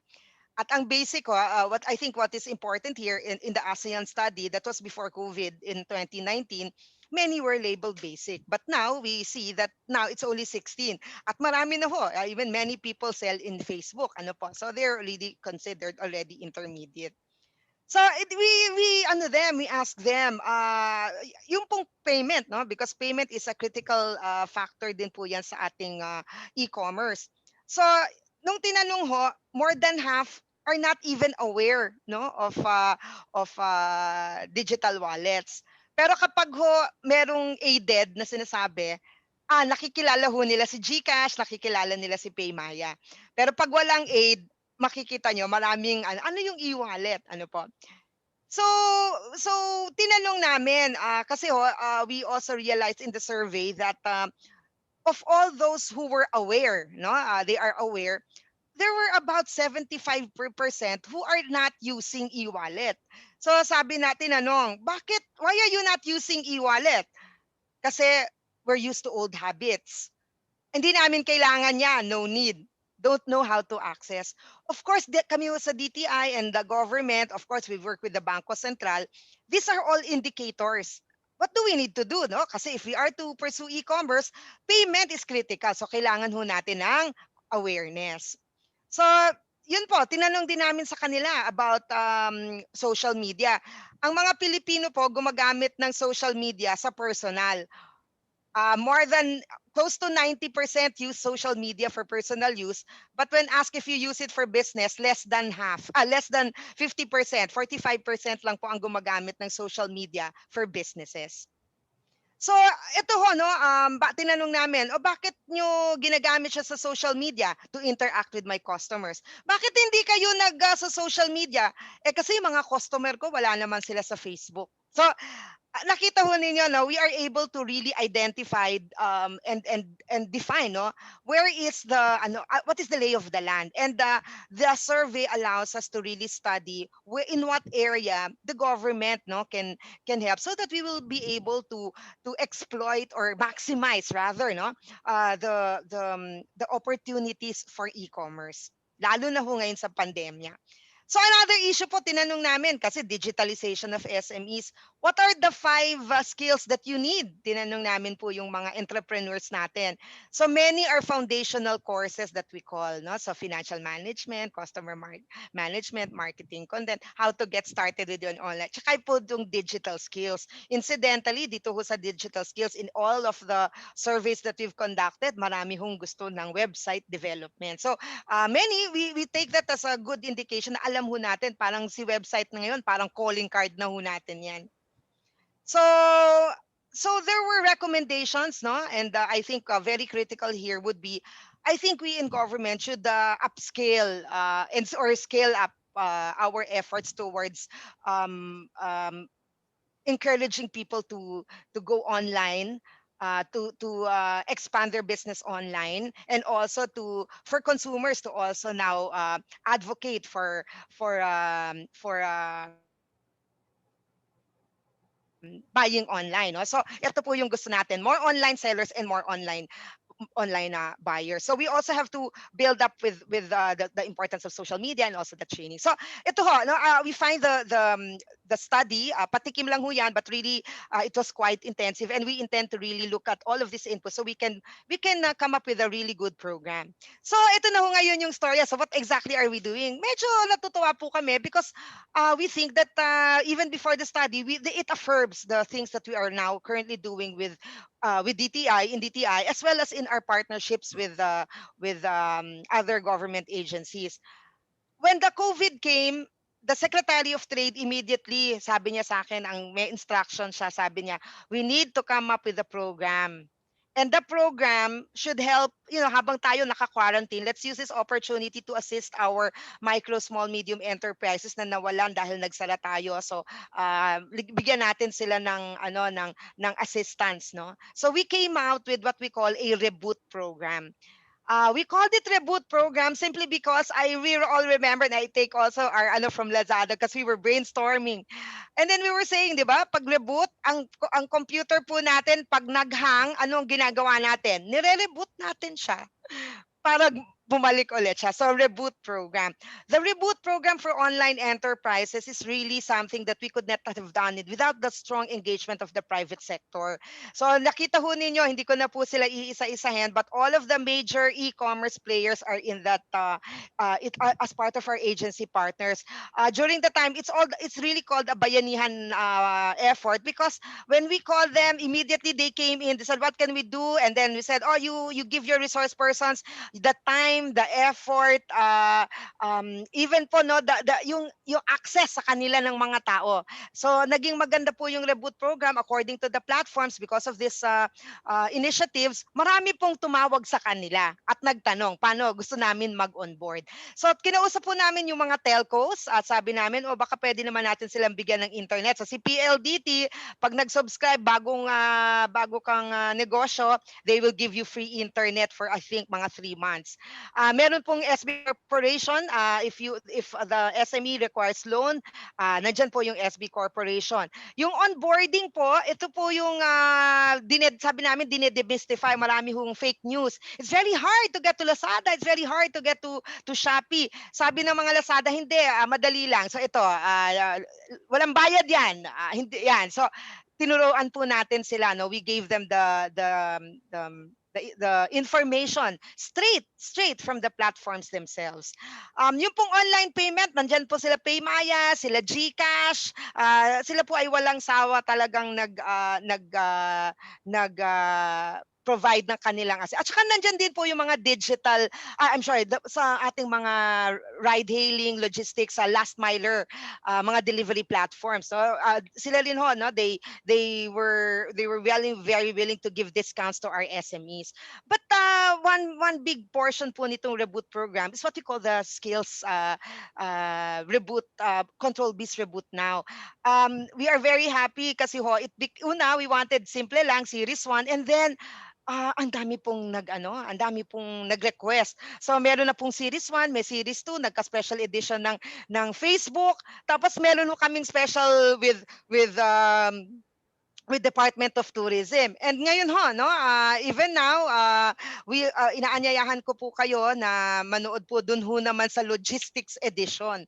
[SPEAKER 6] At ang basic, what is important here in the ASEAN study, that was before COVID in 2019, many were labeled basic. But now we see that now it's only 16. At marami na ho, even many people sell in Facebook. So they're already considered already intermediate. So we ask them, yung pong payment, no? Because payment is a critical factor din po yan sa ating e-commerce. So nung tinanong ho, more than half are not even aware, no, of digital wallets. Pero kapag ho merong aided na sinasabi, nakikilala ho nila si GCash, nakikilala nila si Paymaya. Pero pag walang aid, makikita nyo maraming ano yung e-wallet, po. So tinanong namin kasi we also realized in the survey that of all those who were aware, no, they are aware, there were about 75% who are not using e-wallet. So sabi natin, why are you not using e-wallet? Kasi we're used to old habits. Hindi namin kailangan yan, no need. Don't know how to access. Of course, kami sa DTI and the government, of course, we work with the Bangko Sentral. These are all indicators. What do we need to do? No? Kasi if we are to pursue e-commerce, payment is critical. So kailangan ho natin ng awareness. So yun po, tinanong din namin sa kanila about social media. Ang mga Pilipino po gumagamit ng social media sa personal. More than close to 90% use social media for personal use, but when asked if you use it for business, less than 50%, 45% lang po ang gumagamit ng social media for businesses. So ito ho, no, tinanong namin, bakit nyo ginagamit siya sa social media to interact with my customers? Bakit hindi kayo sa social media? Kasi yung mga customer ko, wala naman sila sa Facebook. So nakita ho ninyo, no, we are able to really identify and define, no, where is the what is the lay of the land, and the survey allows us to really study where, in what area the government, no, can help, so that we will be able to exploit or maximize rather, no, the opportunities for e-commerce, lalo na ho ngayon sa pandemya. So another issue po, tinanong namin, kasi digitalization of SMEs, what are the 5 skills that you need? Tinanong namin po yung mga entrepreneurs natin. So many are foundational courses that we call, no? So financial management, customer management, marketing content, how to get started with your online. Tsaka po yung digital skills. Incidentally, dito ho sa digital skills, in all of the surveys that we've conducted, marami hong gusto ng website development. So many, we take that as a good indication na alam ho natin, parang si website na ngayon, parang calling card na ho natin yan. So there were recommendations, no? And I think very critical here would be, I think we in government should upscale or scale up our efforts towards encouraging people to go online, to expand their business online, and also for consumers to also now advocate for buying online, no? So ito po yung gusto natin, more online sellers and more online buyers. So we also have to build up with the importance of social media and also the training. So ito ho, no, we find the study, patikim lang ho yan, but really it was quite intensive, and we intend to really look at all of this input so we can come up with a really good program. So ito na ho ngayon yung story. So what exactly are we doing? Medyo natutuwa po kami because we think that even before the study, it affirms the things that we are now currently doing with DTI, as well as in our partnerships with other government agencies. When the COVID came, the Secretary of Trade immediately, sabi niya sa akin, may instruction siya, sabi niya, we need to come up with a program. And the program should help, habang tayo naka-quarantine, let's use this opportunity to assist our micro, small, medium enterprises na nawalan dahil nagsara tayo. So, bigyan natin sila ng assistance, no? So, we came out with what we call a reboot program. We called it reboot program simply because we all remember, and I take also our from Lazada because we were brainstorming. And then we were saying, di ba, pag reboot, ang computer po natin, pag naghang, anong ginagawa natin? Nire-reboot natin siya para bumalik ulit siya. So, reboot program. The reboot program for online enterprises is really something that we could not have done it without the strong engagement of the private sector. So, nakita ho ninyo, hindi ko na po sila iisa-isahin, but all of the major e-commerce players are in that as part of our agency partners. During the time, it's really called a bayanihan effort, because when we called them, immediately they came in, they said, what can we do? And then we said, oh, you give your resource persons the time, the effort, even po yung access sa kanila ng mga tao. So naging maganda po yung reboot program according to the platforms because of this initiatives. Marami pong tumawag sa kanila at nagtanong, paano gusto namin mag-onboard. So kinausap po namin yung mga telcos at sabi namin, baka pwede naman natin silang bigyan ng internet. So si PLDT, pag nag-subscribe bago kang negosyo, they will give you free internet for I think mga 3 months. Meron pong SB Corporation, if the SME requires loan, nandyan po yung SB Corporation. Yung onboarding po, ito po yung sabi namin, dinedemystify, marami hong fake news. It's very hard to get to Lazada, it's very hard to get to Shopee. Sabi ng mga Lazada, hindi, madali lang. So ito, walang bayad yan. Hindi yan. So tinuruan po natin sila, no? We gave them the information straight from the platforms themselves. Yung pong online payment, nandyan po sila Paymaya, sila GCash, sila po ay walang sawa talagang provide ng kanilang asset. At saka nandyan din po yung mga digital, sa ating mga ride-hailing, logistics, last miler, mga delivery platforms. So sila rin ho, no? They were very willing to give discounts to our SMEs. But one big portion po nitong reboot program is what we call the skills reboot, control biz reboot now. We are very happy kasi una we wanted simple lang series 1, and then ang dami pong ang dami pong nag-request. So meron na pong series 1, may series 2, nagka-special edition ng Facebook. Tapos meron ho kaming special with Department of Tourism. And ngayon ho, no, even now, inaanyayahan ko po kayo na manood po dun ho naman sa logistics edition.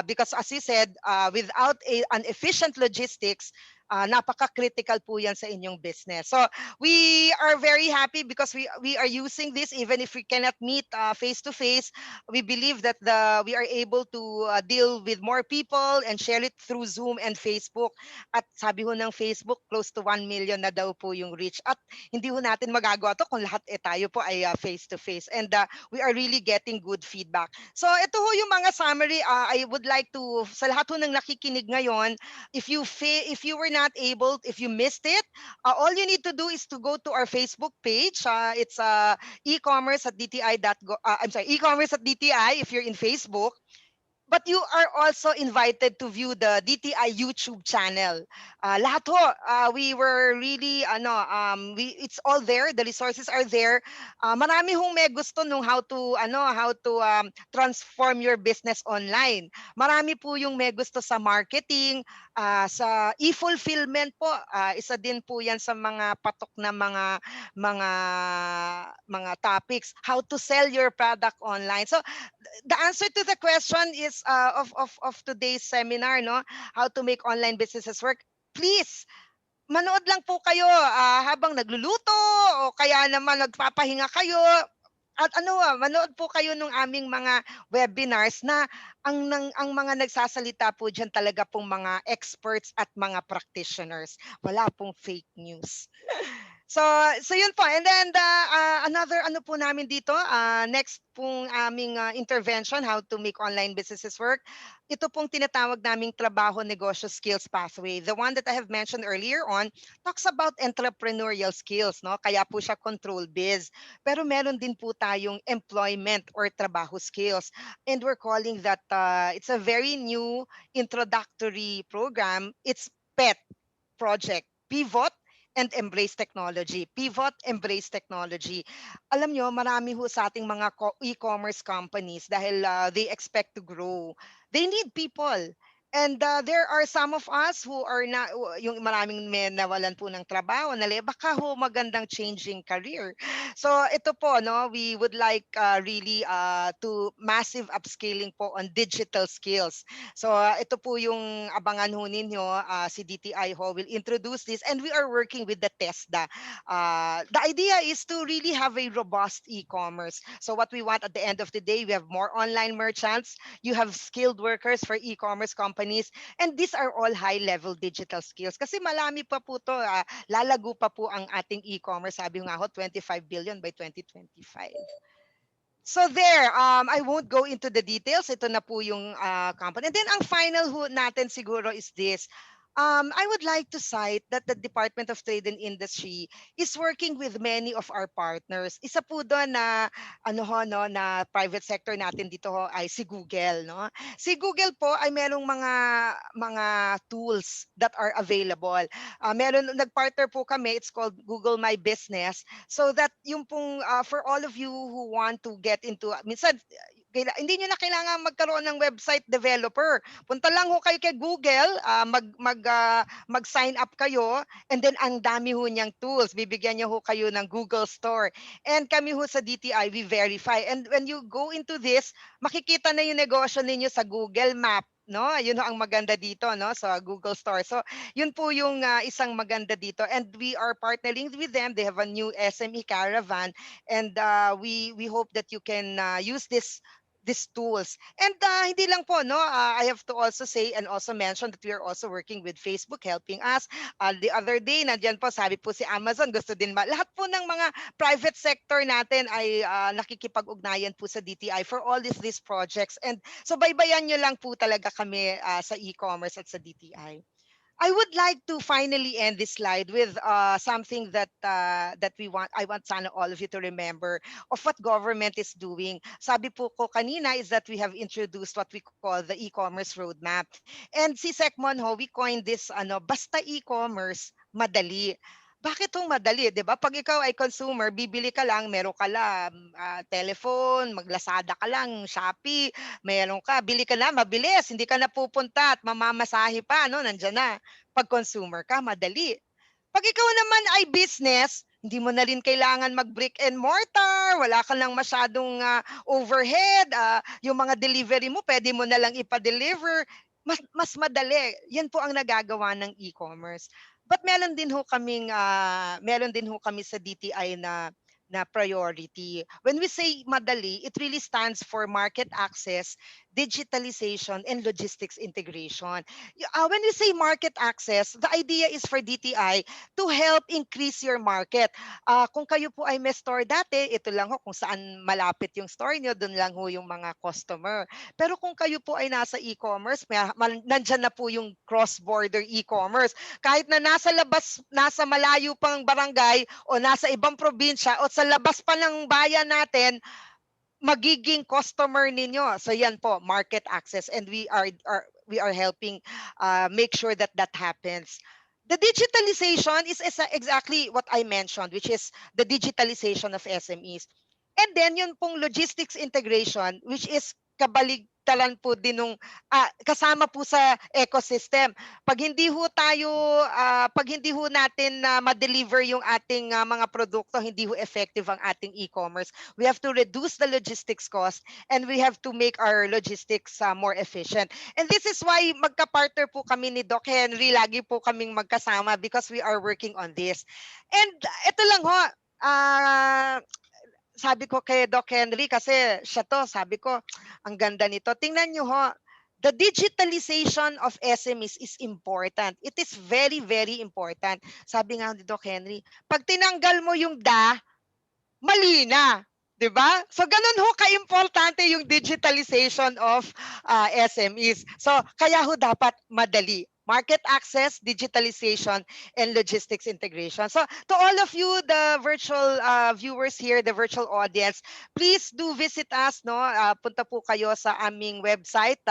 [SPEAKER 6] Because as you said, without an efficient logistics, napaka-critical po yan sa inyong business. So we are very happy because we are using this even if we cannot meet face-to-face. We believe that we are able to deal with more people and share it through Zoom and Facebook. At sabi ho ng Facebook, close to 1 million na daw po yung reach. At hindi ho natin magagawa to kung lahat tayo po ay face-to-face. And we are really getting good feedback. So ito ho yung mga summary. I would like to, sa lahat ho ng nakikinig ngayon, if you were not able, if you missed it, all you need to do is to go to our Facebook page. It's e-commerce at DTI.go. E-commerce at DTI if you're in Facebook. But you are also invited to view the DTI YouTube channel. Lahat ho, we were really, it's all there. The resources are there. Marami hong may gusto nung how to transform your business online. Marami po yung may gusto sa marketing, sa e-fulfillment po. Isa din po yan sa mga patok na mga topics. How to sell your product online. So the answer to the question is of today's seminar, no, how to make online businesses work. Please manood lang po kayo habang nagluluto o kaya naman nagpapahinga kayo. At manood po kayo ng aming mga webinars na ang mga nagsasalita po diyan talaga pong mga experts at mga practitioners. Wala pong fake news. So yun po. And then another po namin dito, next pong aming intervention, how to make online businesses work. Ito pong tinatawag naming trabaho, negosyo, skills pathway. The one that I have mentioned earlier on talks about entrepreneurial skills, no? Kaya po siya control biz. Pero meron din po tayong employment or trabaho skills. And we're calling that, it's a very new introductory program. It's PET project, Pivot and Embrace Technology. Pivot, Embrace Technology. Alam nyo, marami ho sa ating mga e-commerce companies dahil they expect to grow. They need people. And there are some of us who are not, yung maraming men nawalan po ng trabaho, baka ho magandang changing career. So ito po, no, we would like really to massive upscaling po on digital skills. So ito po yung abangan ho ninyo, si DTI ho will introduce this, and we are working with the TESDA. The idea is to really have a robust e-commerce. So what we want at the end of the day, we have more online merchants, you have skilled workers for e-commerce companies, and these are all high-level digital skills. Kasi malami pa po to, lalago pa po ang ating e-commerce. Sabi nga ho, 25 billion by 2025. So there, I won't go into the details. Ito na po yung company. And then ang final ho natin siguro is this. I would like to cite that the Department of Trade and Industry is working with many of our partners. Isa po doon na na private sector natin dito ho ay si Google, no. Si Google po ay merong mga tools that are available. Meron nagpartner po kami, it's called Google My Business, so that yung pong for all of you who want to get into, minsan hindi nyo na kailangan magkaroon ng website developer. Punta lang ho kayo kay Google, mag-sign up kayo, and then ang dami ho niyang tools. Bibigyan niyo ho kayo ng Google Store. And kami ho sa DTI, we verify. And when you go into this, makikita na yung negosyo ninyo sa Google Map. No, yun ho ang maganda dito, no, sa Google Store. So yun po yung isang maganda dito, and we are partnering with them. They have a new SME caravan, and we hope that you can use these tools. And hindi lang po, no, I have to also say and also mention that we are also working with Facebook helping us. The other day, nandiyan po, sabi po si Amazon, gusto din lahat po ng mga private sector natin ay nakikipag-ugnayan po sa DTI for all these projects. And so baybayan nyo lang po talaga kami sa e-commerce at sa DTI. I would like to finally end this slide with something that I want sana all of you to remember of what government is doing. Sabi po ko kanina is that we have introduced what we call the e-commerce roadmap. And si Secmon ho, we coined this basta e-commerce, madali. Bakit hong madali, 'di ba? Pag ikaw ay consumer, bibili ka lang, meron ka lang telephone, maglasada ka lang, Shopee, meron ka, bili ka na, mabilis, hindi ka na pupunta at mamamasahe pa, no? Nandiyan na. Pag consumer ka, madali. Pag ikaw naman ay business, hindi mo na rin kailangan mag-brick and mortar, wala ka lang masyadong overhead, yung mga delivery mo, pwede mo na lang ipa-deliver. Mas madali. Yan po ang nagagawa ng e-commerce. But meron din ho kami sa DTI na priority. When we say madali, it really stands for market access, digitalization, and logistics integration. When we say market access, the idea is for DTI to help increase your market. Kung kayo po ay may store dati, ito lang ho kung saan malapit yung store nyo, doon lang ho yung mga customer. Pero kung kayo po ay nasa e-commerce, nandyan na po yung cross-border e-commerce. Kahit na nasa malayo pang barangay o nasa ibang probinsya o sa labas pa ng bayan natin, magiging customer ninyo. So yan po, market access, and we are helping make sure that happens. The digitalization is exactly what I mentioned, which is the digitalization of SMEs. And then yun pong logistics integration, which is kabaligtaran po din nung kasama po sa ecosystem. Pag hindi ho natin ma-deliver yung ating mga produkto, hindi ho effective ang ating e-commerce. We have to reduce the logistics cost, and we have to make our logistics more efficient. And this is why magka-partner po kami ni Doc Henry, lagi po kaming magkasama because we are working on this. And ito lang ho, sabi ko kay Doc Henry, kasi siya to, sabi ko, ang ganda nito. Tingnan nyo ho, the digitalization of SMEs is important. It is very, very important. Sabi nga ni Doc Henry, pag tinanggal mo yung mali na. Diba? So, ganun ho ka-importante yung digitalization of SMEs. So, kaya ho dapat madali. Market access, digitalization, and logistics integration. So to all of you, the virtual viewers here, the virtual audience, please do visit us. No? Punta po kayo sa aming website,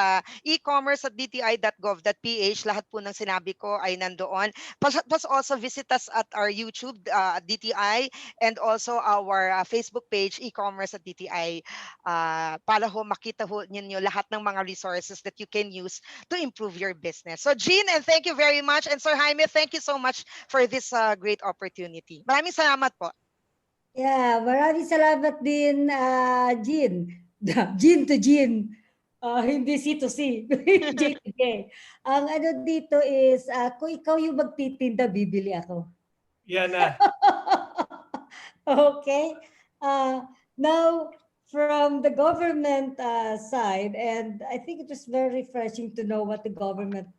[SPEAKER 6] ecommerce.dti.gov.ph. Lahat po ng sinabi ko ay nandoon. Plus also visit us at our YouTube, DTI, and also our Facebook page, e-commerce.dti, para ho makita ho ninyo lahat ng mga resources that you can use to improve your business. So Jeanne, and thank you very much. And Sir Jaime, thank you so much for this great opportunity. Maraming salamat po.
[SPEAKER 1] Yeah, maraming salamat din, Jeanne. Jeanne to Jeanne. Hindi C to C. J to J. Ang ano dito is, kung ikaw yung magtitinda, bibili ako.
[SPEAKER 5] Yan na.
[SPEAKER 1] Okay. Now, from the government side, and I think it was very refreshing to know what the government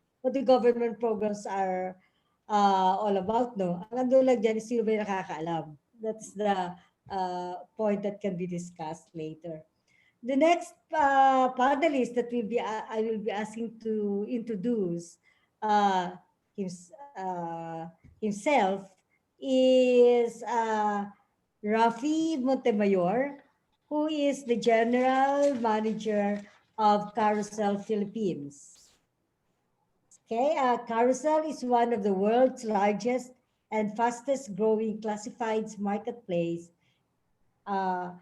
[SPEAKER 1] programs are all about, no? Ang ando lang dyan is sino ba yung nakakaalam. That's the point that can be discussed later. The next panelist that I will be asking to introduce himself is Raffy Montemayor, who is the General Manager of Carousell Philippines. Okay, Carousell is one of the world's largest and fastest growing classifieds marketplace. And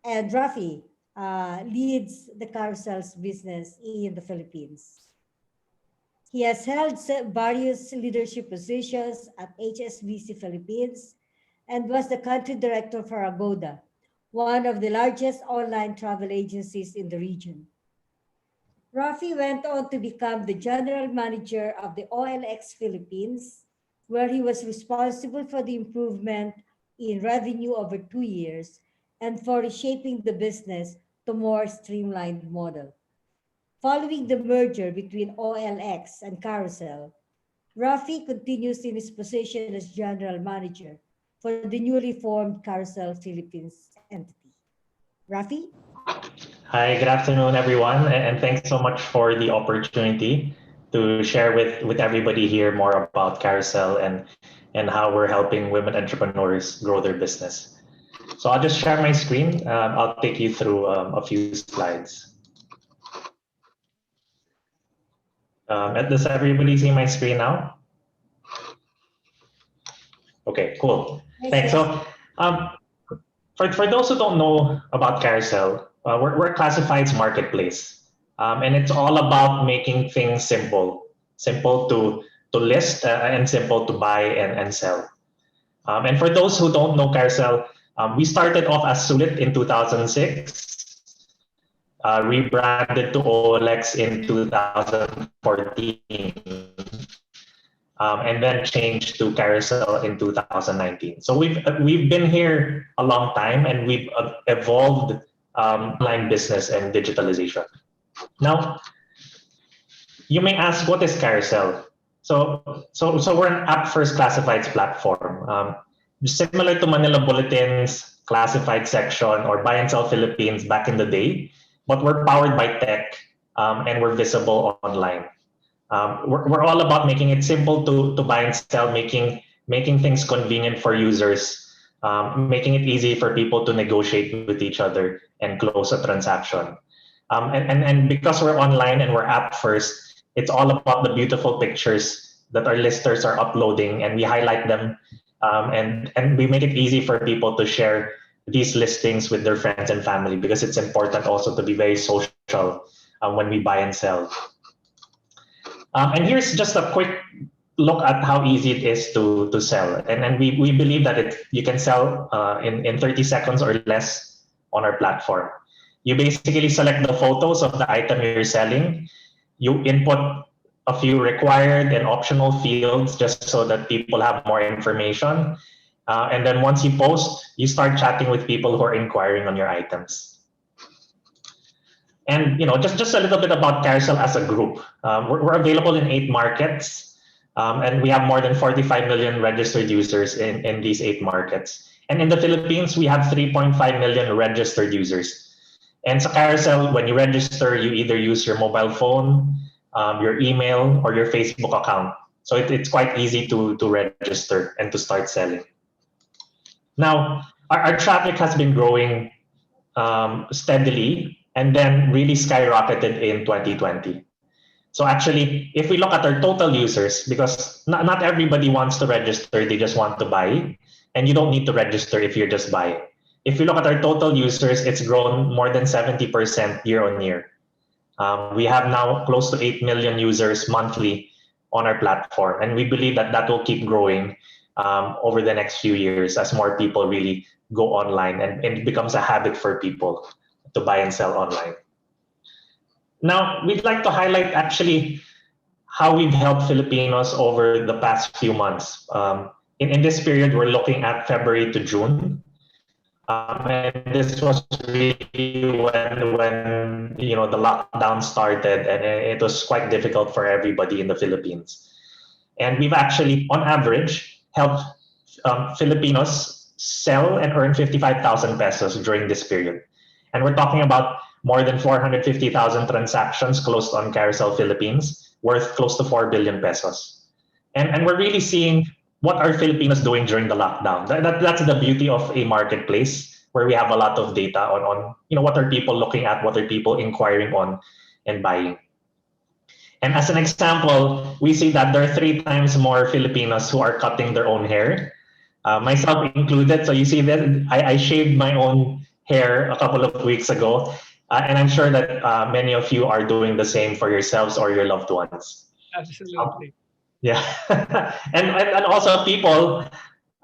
[SPEAKER 1] Raffy leads the Carousell's business in the Philippines. He has held various leadership positions at HSBC Philippines and was the country director for Agoda, one of the largest online travel agencies in the region. Raffy went on to become the general manager of the OLX Philippines, where he was responsible for the improvement in revenue over 2 years and for reshaping the business to more streamlined model. Following the merger between OLX and Carousell, Raffy continues in his position as general manager for the newly formed Carousell Philippines entity. Raffy?
[SPEAKER 7] Hi, good afternoon, everyone, and thanks so much for the opportunity. to share with everybody here more about Carousell and how we're helping women entrepreneurs grow their business. So I'll just share my screen. I'll take you through a few slides. Does everybody see my screen now? Okay, cool.
[SPEAKER 1] Yes,
[SPEAKER 7] Thanks.
[SPEAKER 1] yes.
[SPEAKER 7] So for those who don't know about Carousell, we're a classifieds marketplace. And it's all about making things simple to list and simple to buy and sell. And for those who don't know Carousell, we started off as Sulit in 2006, rebranded to OLX in 2014, and then changed to Carousell in 2019. So we've been here a long time, and we've evolved online business and digitalization. Now, you may ask, what is Carousell? So we're an app-first classifieds platform, similar to Manila Bulletin's classified section or Buy and Sell Philippines back in the day, but we're powered by tech and we're visible online. We're all about making it simple to buy and sell, making things convenient for users, making it easy for people to negotiate with each other and close a transaction. And because we're online and we're app first, it's all about the beautiful pictures that our listers are uploading, and we highlight them, and we make it easy for people to share these listings with their friends and family, because it's important also to be very social when we buy and sell. And here's just a quick look at how easy it is to sell. And we believe that you can sell in 30 seconds or less on our platform. You basically select the photos of the item you're selling. You input a few required and optional fields just so that people have more information. And then once you post, you start chatting with people who are inquiring on your items. And just a little bit about Carousell as a group. We're available in 8 markets, and we have more than 45 million registered users in these 8 markets. And in the Philippines, we have 3.5 million registered users. And so Carousell, when you register, you either use your mobile phone, your email, or your Facebook account. So it's quite easy to register and to start selling. Now, our traffic has been growing steadily, and then really skyrocketed in 2020. So actually, if we look at our total users, because not everybody wants to register, they just want to buy, and you don't need to register if you're just buying. If you look at our total users, it's grown more than 70% year on year. We have now close to 8 million users monthly on our platform, and we believe that will keep growing over the next few years as more people really go online, and it becomes a habit for people to buy and sell online. Now, we'd like to highlight actually how we've helped Filipinos over the past few months. In this period, we're looking at February to June. And this was really when the lockdown started, and it was quite difficult for everybody in the Philippines. And we've actually, on average, helped Filipinos sell and earn 55,000 pesos during this period. And we're talking about more than 450,000 transactions closed on Carousell Philippines, worth close to 4 billion pesos. And we're really seeing what are Filipinos doing during the lockdown. That's the beauty of a marketplace, where we have a lot of data on what are people looking at, what are people inquiring on and buying. And as an example, we see that there are 3 times more Filipinos who are cutting their own hair, myself included. So you see that I shaved my own hair a couple of weeks ago, and I'm sure that many of you are doing the same for yourselves or your loved ones.
[SPEAKER 5] Absolutely.
[SPEAKER 7] Yeah. and also people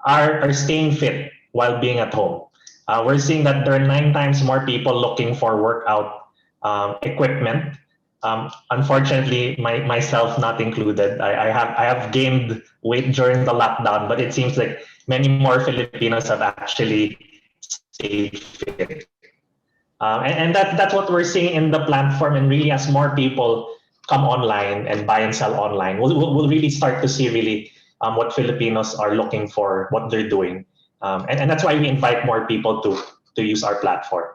[SPEAKER 7] are staying fit while being at home. We're seeing that there are 9 times more people looking for workout equipment. Unfortunately, myself not included. I have gained weight during the lockdown, but it seems like many more Filipinos have actually stayed fit. And that's what we're seeing in the platform. And really, as more people come online and buy and sell online, we'll really start to see really what Filipinos are looking for, what they're doing. And that's why we invite more people to use our platform.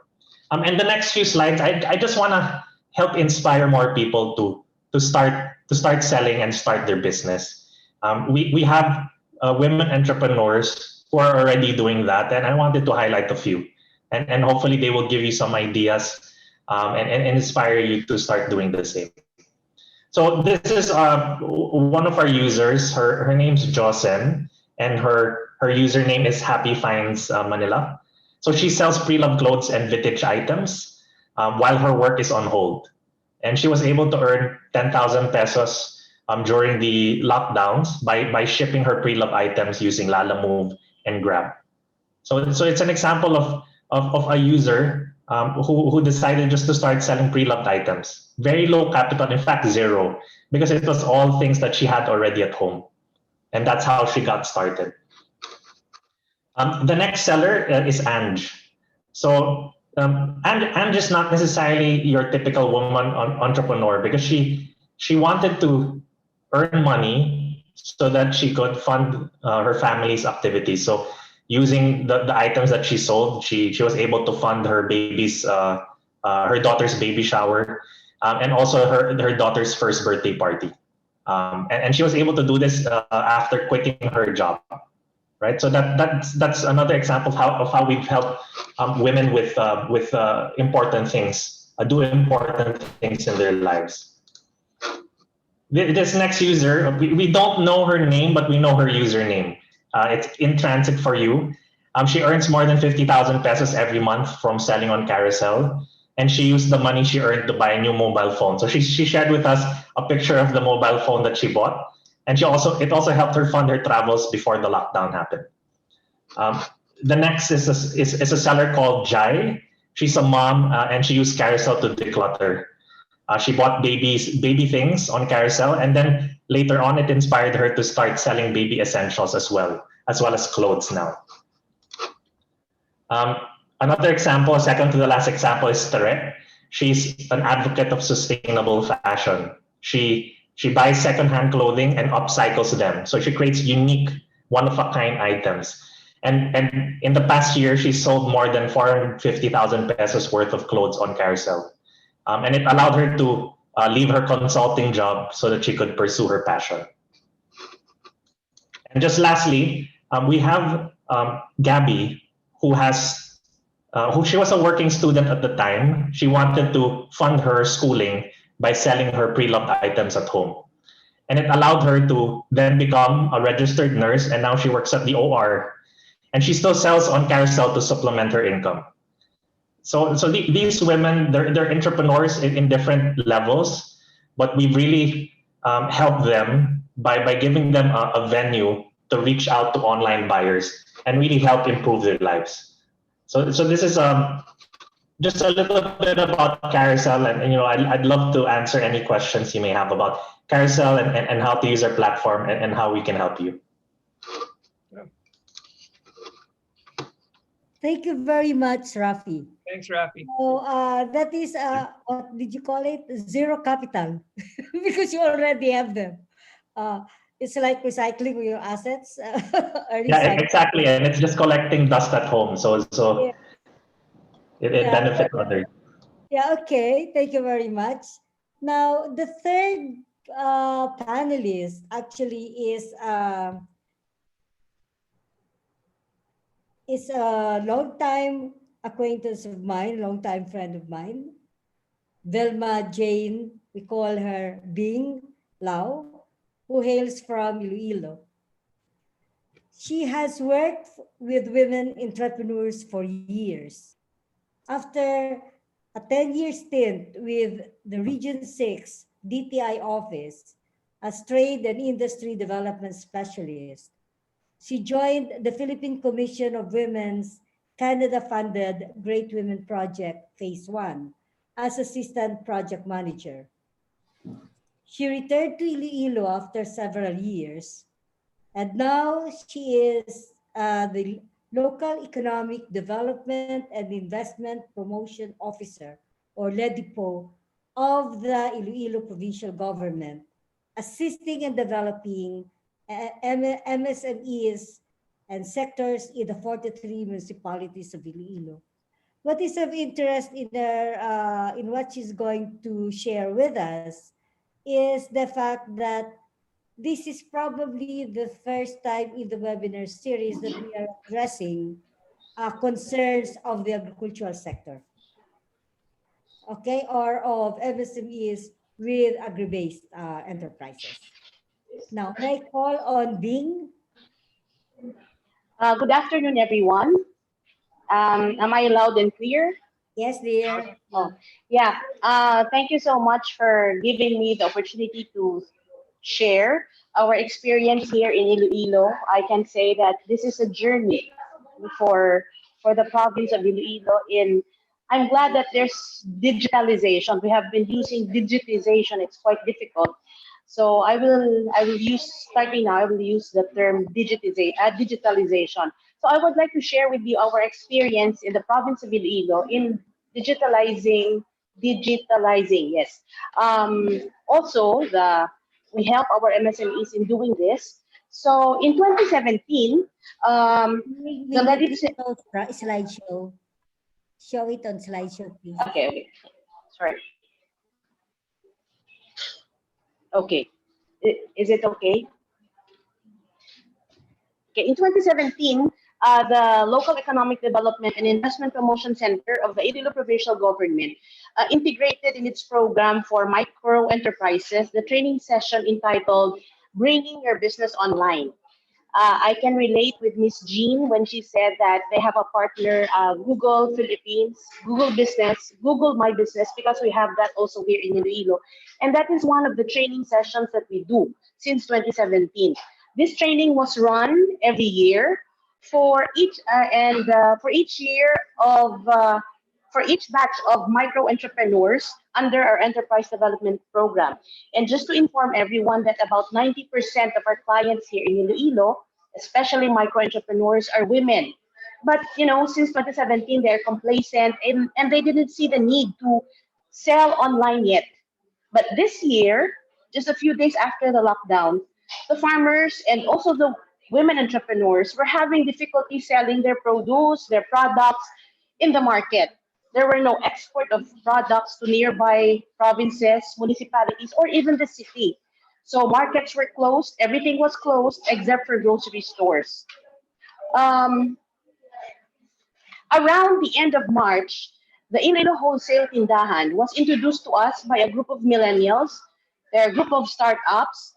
[SPEAKER 7] And the next few slides, I just want to help inspire more people start selling and start their business. We have women entrepreneurs who are already doing that, and I wanted to highlight a few, and hopefully they will give you some ideas and inspire you to start doing the same. So this is one of our users. Her name's Josen, and her username is Happy Finds Manila. So she sells pre-loved clothes and vintage items while her work is on hold. And she was able to earn 10,000 pesos during the lockdowns by shipping her pre-loved items using Lalamove and Grab. So it's an example of a user who decided just to start selling pre-loved items. Very low capital, in fact, zero, because it was all things that she had already at home. And that's how she got started. The next seller is Ange. So Ange is not necessarily your typical woman entrepreneur, because she wanted to earn money so that she could fund her family's activities. So using the items that she sold, she was able to fund her her daughter's baby shower, and also her daughter's first birthday party. And she was able to do this after quitting her job, right? So that's another example of how we've helped women with important things, do important things in their lives. This next user, we don't know her name, but we know her username. It's in transit for you. She earns more than 50,000 pesos every month from selling on Carousell, and she used the money she earned to buy a new mobile phone. So she shared with us a picture of the mobile phone that she bought, and it also helped her fund her travels before the lockdown happened. The next is a seller called Jai. She's a mom, and she used Carousell to declutter. She bought baby things on Carousell, and then later on, it inspired her to start selling baby essentials as well as clothes now. Another example, second to the last example, is Tere. She's an advocate of sustainable fashion. She buys secondhand clothing and upcycles them. So she creates unique, one-of-a-kind items. And in the past year, she sold more than 450,000 pesos worth of clothes on Carousell. And it allowed her to leave her consulting job so that she could pursue her passion. And just lastly, we have Gabby, who she was a working student at the time. She wanted to fund her schooling by selling her pre-loved items at home. And it allowed her to then become a registered nurse, and now she works at the OR. And she still sells on Carousell to supplement her income. So these women, they're entrepreneurs in different levels, but we really help them by giving them a venue to reach out to online buyers and really help improve their lives. So this is just a little bit about Carousell, and I'd love to answer any questions you may have about Carousell and how to use our platform and how we can help you.
[SPEAKER 1] Thank you very much, Raffy.
[SPEAKER 5] Thanks, Raffy.
[SPEAKER 1] So that is, what did you call it? Zero capital, because you already have them. It's like recycling your assets.
[SPEAKER 7] Yeah, exactly. And it's just collecting dust at home. So
[SPEAKER 1] Yeah.
[SPEAKER 7] it benefits others.
[SPEAKER 1] Yeah, okay. Thank you very much. Now, the third panelist actually is a long-time acquaintance of mine, long-time friend of mine, Velma Jane. We call her Bing Lau, who hails from Iloilo. She has worked with women entrepreneurs for years. After a 10-year stint with the Region 6 DTI office as Trade and Industry Development Specialist, she joined the Philippine Commission of Women's Canada-funded Great Women Project Phase 1 as Assistant Project Manager. She returned to Iloilo after several years, and now she is the Local Economic Development and Investment Promotion Officer, or LEDIPO, of the Iloilo Provincial Government, assisting and developing MSMEs and sectors in the 43 municipalities of Iloilo. What is of interest in what she's going to share with us is the fact that this is probably the first time in the webinar series that we are addressing concerns of the agricultural sector, okay, or of MSMEs with agri-based enterprises. Now, may I call on Bing?
[SPEAKER 8] Good afternoon, everyone. Am I loud and clear?
[SPEAKER 1] Yes, dear.
[SPEAKER 8] Oh, yeah. Thank you so much for giving me the opportunity to share our experience here in Iloilo. I can say that this is a journey for for the province of Iloilo. I'm glad that there's digitalization. We have been using digitization. It's quite difficult. So I will use starting now. I will use the term digitalization. So I would like to share with you our experience in the province of Iloilo in digitalizing. Yes. Also, we help our MSMEs in doing this. So in 2017,
[SPEAKER 1] We
[SPEAKER 8] the
[SPEAKER 1] need
[SPEAKER 8] legislation.
[SPEAKER 1] slideshow. Show it on slideshow, please.
[SPEAKER 8] Okay. Sorry. Okay. Is it okay? Okay. In 2017, the Local Economic Development and Investment Promotion Center of the Iloilo Provincial Government integrated in its program for micro enterprises the training session entitled Bringing Your Business Online. I can relate with Miss Jean when she said that they have a partner, Google Philippines, Google Business, Google My Business, because we have that also here in Iloilo. And that is one of the training sessions that we do since 2017. This training was run every year for each year of for each batch of micro entrepreneurs under our enterprise development program. And just to inform everyone that about 90% of our clients here in Iloilo, especially micro entrepreneurs, are women. But since 2017, they're complacent and they didn't see the need to sell online yet. But this year, just a few days after the lockdown, the farmers and also the women entrepreneurs were having difficulty selling their produce, their products in the market. There were no export of products to nearby provinces, municipalities, or even the city. So markets were closed, everything was closed except for grocery stores. Um, Around the end of March, the Iloilo Wholesale Tindahan was introduced to us by a group of millennials. They're a group of startups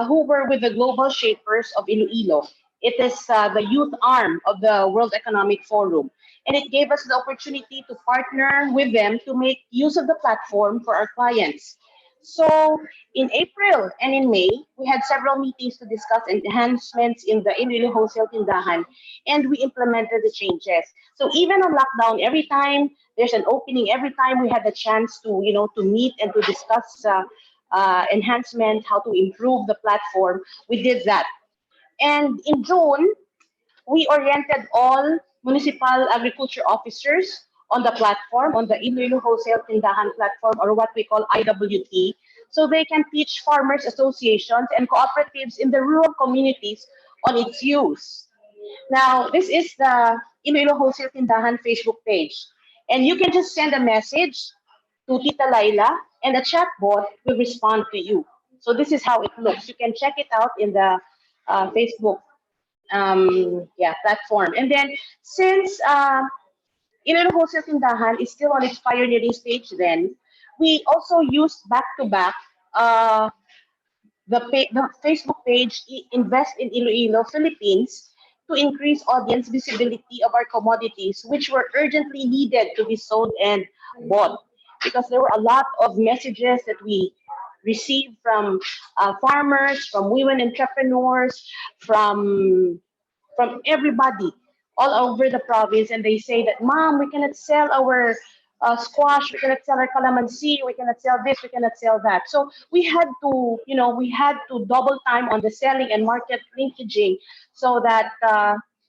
[SPEAKER 8] who were with the global shapers of Iloilo. It is the youth arm of the World Economic Forum. And it gave us the opportunity to partner with them to make use of the platform for our clients. So in April and in May, we had several meetings to discuss enhancements in the Iloilo Wholesale Tindahan, and we implemented the changes. So even on lockdown, every time there's an opening, every time we had the chance to meet and to discuss enhancement, how to improve the platform, we did that. And in June, we oriented all municipal agriculture officers on the platform, on the Iloilo Wholesale Tindahan platform, or what we call IWT, so they can teach farmers associations and cooperatives in the rural communities on its use. Now, this is the Iloilo Wholesale Tindahan Facebook page. And you can just send a message to Tita Laila, and the chatbot will respond to you. So this is how it looks. You can check it out in the Facebook platform. And then since Iloilo Wholesale Tindahan is still on its pioneering stage, then we also used back-to-back the Facebook page Invest in Iloilo Philippines to increase audience visibility of our commodities, which were urgently needed to be sold and bought. Because there were a lot of messages that we received from farmers, from women entrepreneurs, from everybody all over the province, and they say that, Mom, we cannot sell our squash, we cannot sell our calamansi, we cannot sell this, we cannot sell that. So we had to double time on the selling and market linkaging so that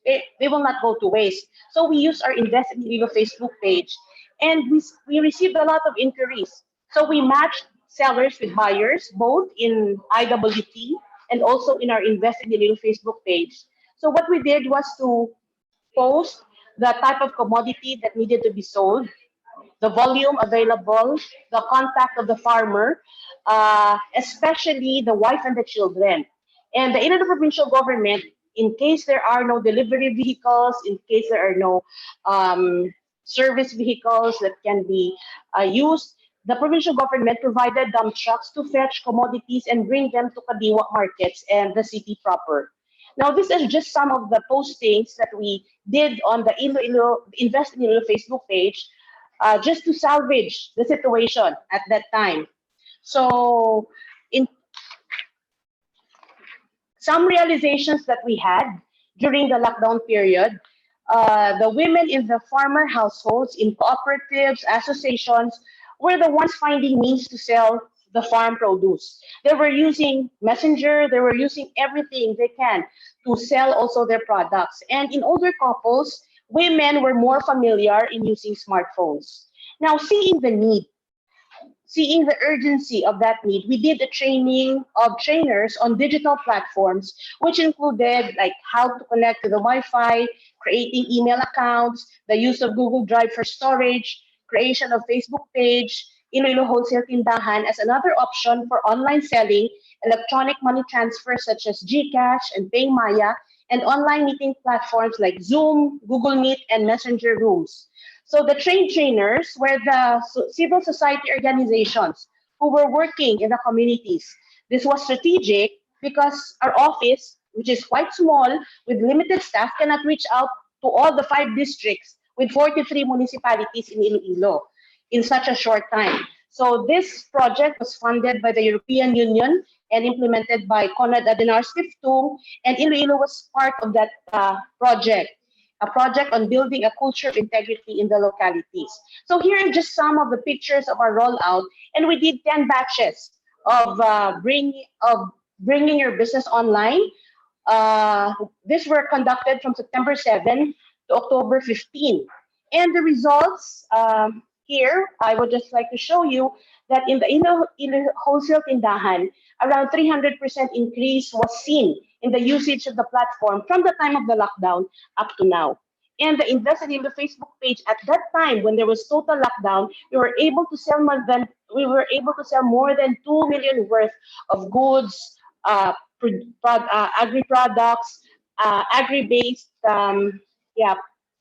[SPEAKER 8] they will not go to waste. So we use our Invest in Iloilo Facebook page, and we received a lot of inquiries. So we matched sellers with buyers, both in IWT and also in our Invest in Iloilo Facebook page. So what we did was to post the type of commodity that needed to be sold, the volume available, the contact of the farmer, especially the wife and the children. And the Iloilo provincial government, in case there are no delivery vehicles, in case there are no service vehicles that can be used, the provincial government provided dump trucks to fetch commodities and bring them to Kadiwa markets and the city proper. Now, this is just some of the postings that we did on the Iloilo Invest in Iloilo Facebook page, just to salvage the situation at that time. So, in some realizations that we had during the lockdown period, the women in the farmer households, in cooperatives, associations, were the ones finding means to sell the farm produce. They were using Messenger, they were using everything they can to sell also their products. And in older couples, women were more familiar in using smartphones. Now, seeing the need, seeing the urgency of that need, we did a training of trainers on digital platforms, which included like how to connect to the Wi-Fi, creating email accounts, the use of Google Drive for storage, creation of Facebook page, Iloilo Wholesale Tindahan as another option for online selling, electronic money transfer such as GCash and PayMaya, and online meeting platforms like Zoom, Google Meet, and Messenger Rooms. So the trainers were the civil society organizations who were working in the communities. This was strategic because our office, which is quite small with limited staff, cannot reach out to all the 5 districts with 43 municipalities in Iloilo in such a short time. So this project was funded by the European Union and implemented by Konrad Adenauer Stiftung, and Iloilo was part of that project, a project on building a culture of integrity in the localities. So here are just some of the pictures of our rollout, and we did 10 batches of bringing your business online. These were conducted from September 7 to October 15. And the results, here, I would just like to show you that in the Iloilo Wholesale Tindahan, around 300% increase was seen in the usage of the platform from the time of the lockdown up to now. And the invested in the Facebook page at that time, when there was total lockdown, we were able to sell more than 2 million worth of goods, agri products, agri-based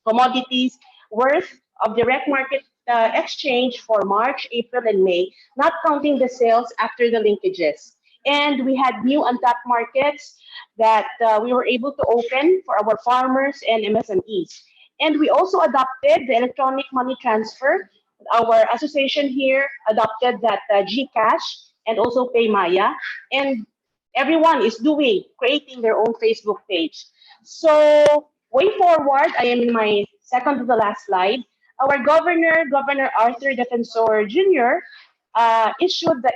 [SPEAKER 8] commodities worth of direct market exchange for March, April, and May, not counting the sales after the linkages. And we had new untapped markets that we were able to open for our farmers and MSMEs. And we also adopted the electronic money transfer. Our association here adopted that GCash and also PayMaya. And everyone is creating their own Facebook page. So way forward, I am in my second to the last slide. Our Governor Arthur Defensor Jr. Issued the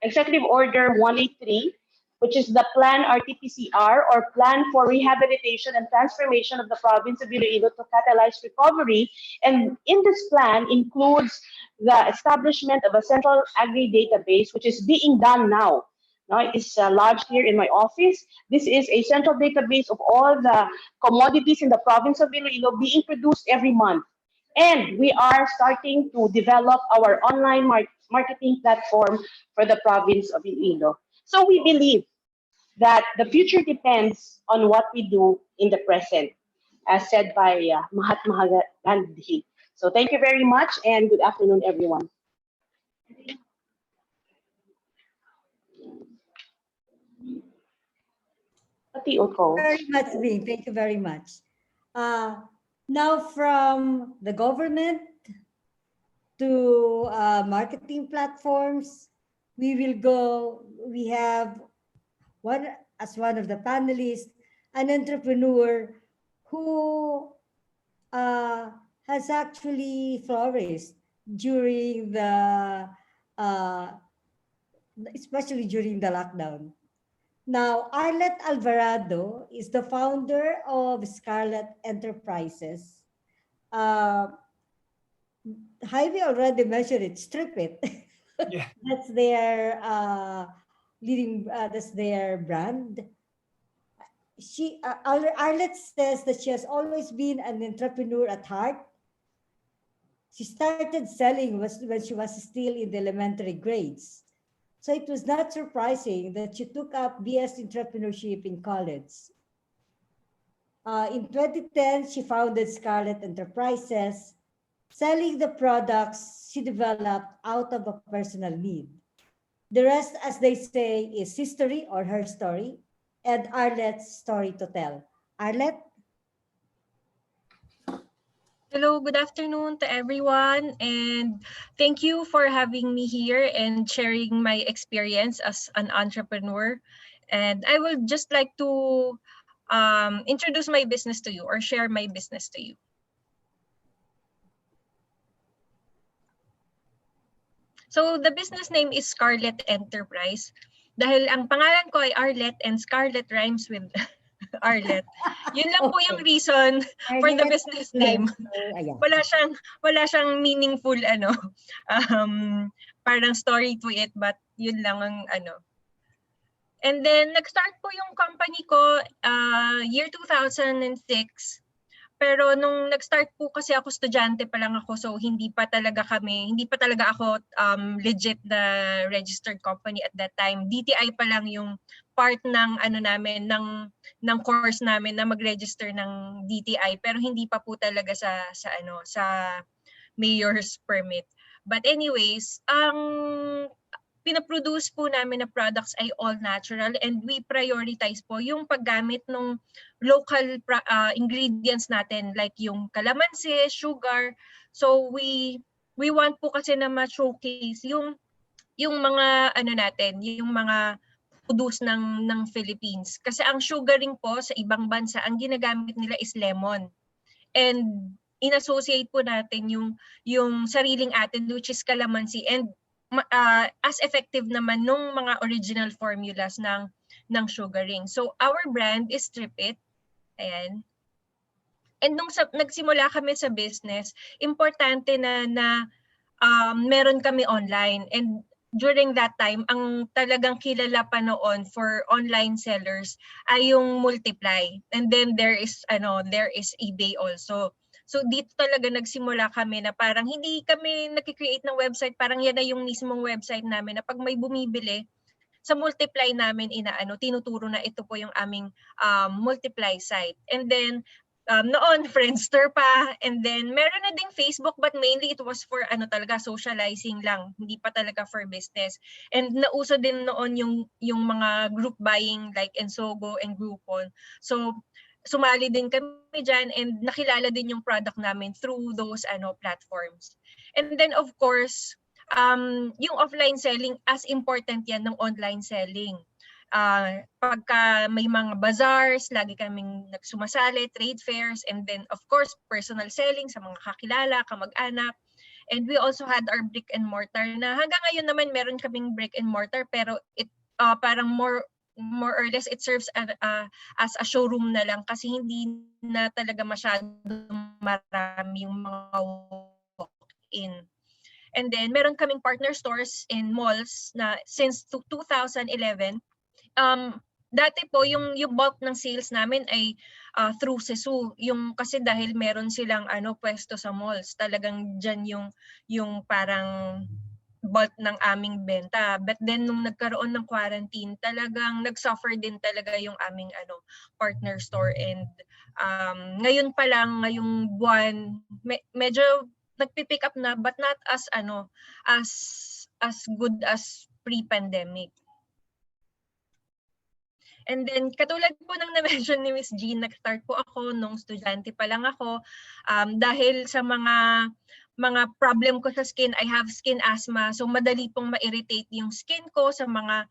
[SPEAKER 8] Executive Order 183, which is the Plan RTPCR, or Plan for Rehabilitation and Transformation of the Province of Iloilo to Catalyze Recovery. And in this plan includes the establishment of a central agri-database, which is being done now. Now it is lodged here in my office. This is a central database of all the commodities in the province of Iloilo being produced every month. And we are starting to develop our online marketing platform for the province of Iloilo. So we believe that the future depends on what we do in the present, as said by Mahatma Gandhi. So thank you very much, and good afternoon, everyone.
[SPEAKER 1] Very much, Bing. Thank you very much. Now from the government to marketing platforms, we have as one of the panelists, an entrepreneur who has actually flourished during especially during the lockdown. Now, Arlette Alvarado is the founder of Scarlet Enterprises. Jaime already mentioned it, Strip It.
[SPEAKER 5] Yeah.
[SPEAKER 1] That's their that's their brand. Arlette says that she has always been an entrepreneur at heart. She started selling when she was still in the elementary grades. So it was not surprising that she took up BS Entrepreneurship in college. In 2010, she founded Scarlet Enterprises, selling the products she developed out of a personal need. The rest, as they say, is history or her story, and Arlette's story to tell. Arlette?
[SPEAKER 9] Hello, good afternoon to everyone, and thank you for having me here and sharing my experience as an entrepreneur. And I would just like to introduce my business to you or share my business to you. So the business name is Scarlet Enterprise. Dahil ang pangalan ko ay Arlette and Scarlet rhymes with Arlette. Yun lang po yung reason for the business name. Wala siyang meaningful parang story to it, but yun lang ang ano. And then nag-start po yung company ko year 2006. Pero nung nag-start po kasi ako, estudyante pa lang ako, so hindi pa talaga ako legit na registered company at that time. DTI pa lang yung part ng namin ng course namin na mag-register ng DTI, pero hindi pa po talaga sa mayor's permit. But anyways, ang pinaproduce po namin na products ay all natural, and we prioritize po yung paggamit ng local ingredients natin, like yung calamansi, sugar. So we want po kasi na ma-showcase yung mga yung mga produce ng Philippines. Kasi ang sugaring po sa ibang bansa, ang ginagamit nila is lemon. And in-associate po natin yung sariling atin, which is calamansi, and as effective naman nung mga original formulas ng sugaring. So our brand is Trip It. Ayan. And nung nagsimula kami sa business, importante na meron kami online. And during that time, ang talagang kilala pa noon for online sellers ay yung Multiply. And then there is eBay also. So dito talaga nagsimula kami na parang hindi kami nag-create ng website, parang yan na yung mismong website namin na pag may bumibili sa Multiply namin tinuturo na ito po yung aming Multiply site. And then noon Friendster pa, and then meron na ding Facebook, but mainly it was for talaga socializing lang, hindi pa talaga for business. And nauso din noon yung mga group buying like Ensogo and Groupon. So sumali din kami dyan, and nakilala din yung product namin through those platforms. And then of course, yung offline selling, as important yan ng online selling. Pagka may mga bazaars, lagi kaming nagsumasali, trade fairs, and then of course personal selling sa mga kakilala, kamag-anak. And we also had our brick and mortar na hanggang ngayon naman meron kaming brick and mortar, pero it parang more or less it serves as a showroom na lang, kasi hindi na talaga masyadong marami yung mga walk-in. And then meron kaming partner stores in malls na since 2011. Dati po yung bulk ng sales namin ay through Sesu, yung kasi dahil meron silang pwesto sa malls, talagang diyan yung parang bulk ng aming benta. But then nung nagkaroon ng quarantine, talagang nagsuffer din talaga yung aming partner store. And ngayon pa lang, ngayong buwan, medyo nagpipick up na, but not as as good as pre-pandemic. And then katulad po ng na-mention ni Miss Jeanne, nag-start po ako nung estudyante pa lang ako, dahil sa mga problem ko sa skin. I have skin asthma, so madali pong ma-irritate yung skin ko sa mga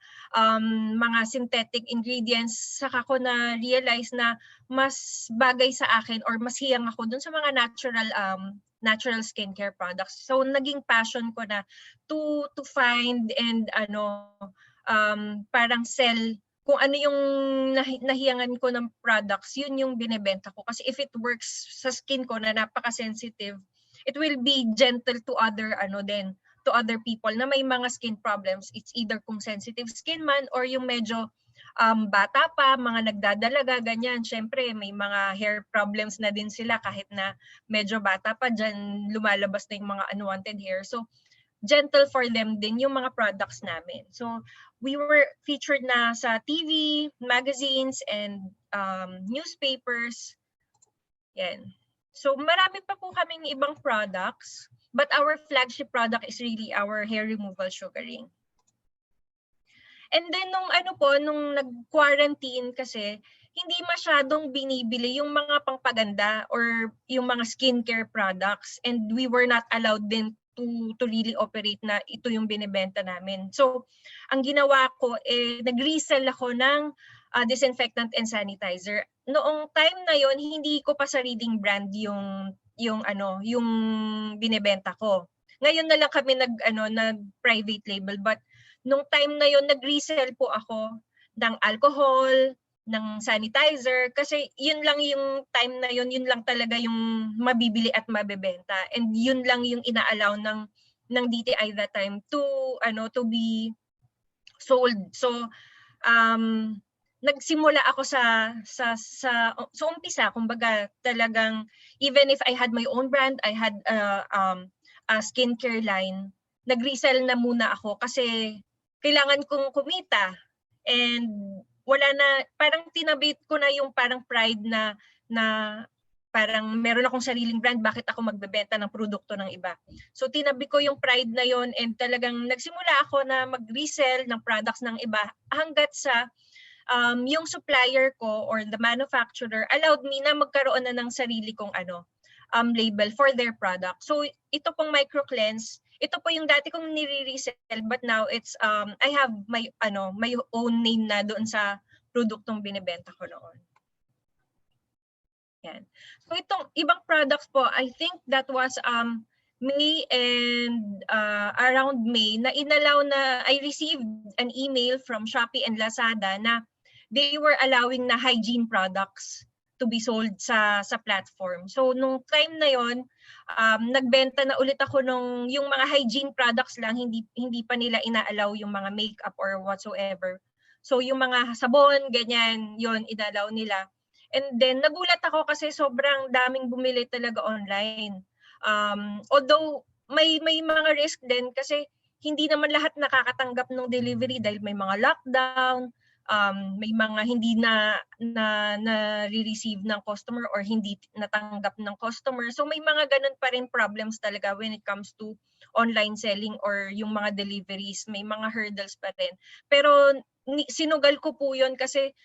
[SPEAKER 9] synthetic ingredients. Saka ko na realize na mas bagay sa akin, or mas hiyang ako dun sa mga natural skincare products. So naging passion ko na to find and parang sell kung ano yung nahiyangan ko ng products, yun yung binebenta ko. Kasi if it works sa skin ko na napaka-sensitive, it will be gentle to other to other people na may mga skin problems. It's either kung sensitive skin man or yung medyo bata pa, mga nagdadalaga, ganyan. Syempre, may mga hair problems na din sila kahit na medyo bata pa, dyan lumalabas na yung mga unwanted hair. So, gentle for them din yung mga products namin. So, we were featured na sa TV, magazines, and newspapers. Yan. So, marami pa po kaming ibang products, but our flagship product is really our hair removal sugaring. And then nung nag-quarantine kasi, hindi masyadong binibili yung mga pangpaganda or yung mga skincare products, and we were not allowed din to really operate na ito yung binibenta namin. So, ang ginawa ko, nag-resell ako ng disinfectant and sanitizer. Noong time na yon, hindi ko pa sariling brand yung binibenta ko. Ngayon na lang kami nag-private label, but nung time na yon, nag-resell po ako ng alcohol, ng sanitizer, kasi yun lang yung time na yun lang talaga yung mabibili at mabebenta, and yun lang yung ina-allow ng DTI that time to be sold. So nagsimula ako sa umpisa, kumbaga talagang even if I had my own brand, I had a skincare line, nag-resell na muna ako kasi kailangan kong kumita, and wala na, parang tinabit ko na yung parang pride na parang meron akong sariling brand, bakit ako magbebenta ng produkto ng iba. So tinabi ko yung pride na yon, and talagang nagsimula ako na mag-resell ng products ng iba hanggat sa yung supplier ko or the manufacturer allowed me na magkaroon na ng sarili kong label for their product. So ito pong micro cleanse, ito po yung dati kong nire-resell, but now it's I have my own name na doon sa produktong binebenta ko noon. Yan. So itong ibang products po, I think that was May, and around May na inalaw na I received an email from Shopee and Lazada na they were allowing na hygiene products to be sold sa platform. So nung time na yon, nagbenta na ulit ako yung mga hygiene products lang, hindi pa nila inaalaw yung mga makeup or whatsoever. So yung mga sabon, ganyan, yon inalaw nila. And then nagulat ako kasi sobrang daming bumili talaga online. Although may mga risk din kasi hindi naman lahat nakakatanggap ng delivery dahil may mga lockdown, may mga hindi na re-receive ng customer or hindi natanggap ng customer. So may mga ganun pa rin problems talaga when it comes to online selling or yung mga deliveries, may mga hurdles pa rin. Pero sinugal ko po yun kasi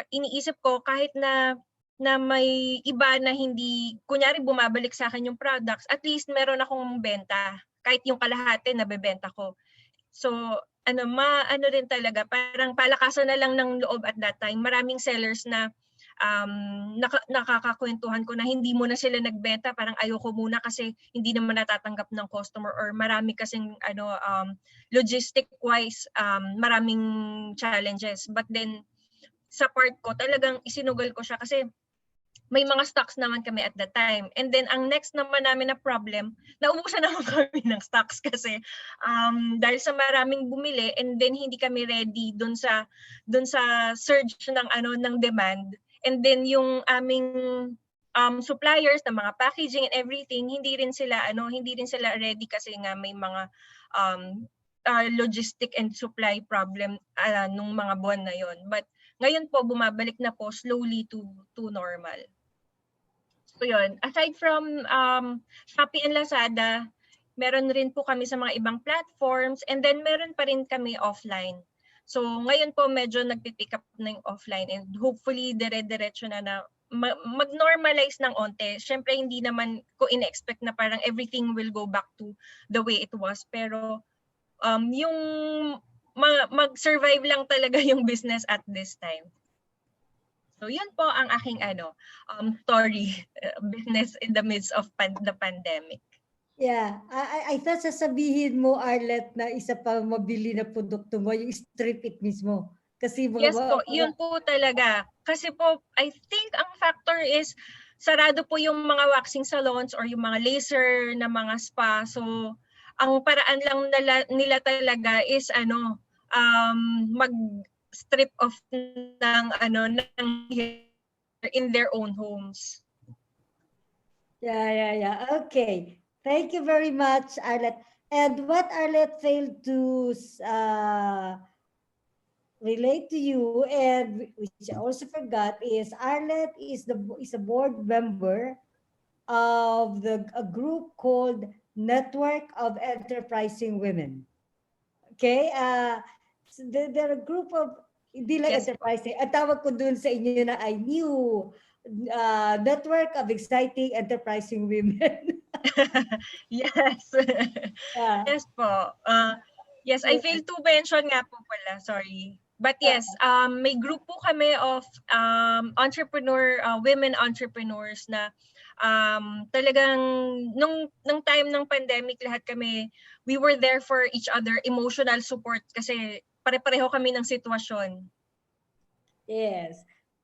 [SPEAKER 9] iniisip ko kahit na may iba na hindi, kunyari bumabalik sa akin yung products, at least meron akong benta. Kahit yung kalahati nabebenta ko. So, rin talaga, parang palakasan na lang ng loob at that time. Maraming sellers na nakakakwentuhan ko na hindi mo na sila nagbenta, parang ayoko muna kasi hindi naman natatanggap ng customer, or marami kasing logistic wise maraming challenges. But then sa part ko talagang isinugal ko siya kasi may mga stocks naman kami at that time. And then ang next naman namin na problem, naubusan naman kami ng stocks kasi dahil sa maraming bumili, and then hindi kami ready dun sa surge ng demand. And then yung aming suppliers ng mga packaging and everything, hindi rin sila ready kasi nga may mga logistic and supply problem nung mga buwan na yon. But ngayon po bumabalik na po slowly to normal. So yun, aside from Shopee and Lazada, meron rin po kami sa mga ibang platforms, and then meron pa rin kami offline. So ngayon po medyo nagpipick up na yung offline, and hopefully dire-diretso na mag-normalize ng onte. Syempre hindi naman ko in-expect na parang everything will go back to the way it was, pero yung mag-survive lang talaga yung business at this time. So yun po ang aking story, business in the midst of the pandemic.
[SPEAKER 1] Yeah, I thought sasabihin mo, Arlette, na isa pa mabili na produkto mo, yung strip it mismo. Kasi
[SPEAKER 9] yes po, yun po talaga. Kasi po, I think ang factor is sarado po yung mga waxing salons or yung mga laser na mga spa. So ang paraan lang nila talaga is strip off ng in their own homes.
[SPEAKER 1] Yeah. Okay. Thank you very much, Arlette. And what Arlette failed to relate to you, and which I also forgot, is Arlette is a board member of a group called Network of Enterprising Women. Okay? So they're a group of, hindi lang
[SPEAKER 9] Yes po.
[SPEAKER 1] enterprising. Ang tawag ko dun sa inyo na ay new Network of Exciting Enterprising Women.
[SPEAKER 9] Yes.
[SPEAKER 1] Yeah.
[SPEAKER 9] Yes po. Yes, I failed to mention nga po pala, sorry. But yes, may group po kami of women entrepreneurs na talagang nung time ng pandemic, lahat kami, we were there for each other, emotional support kasi pare-pareho kami ng sitwasyon.
[SPEAKER 1] Yes.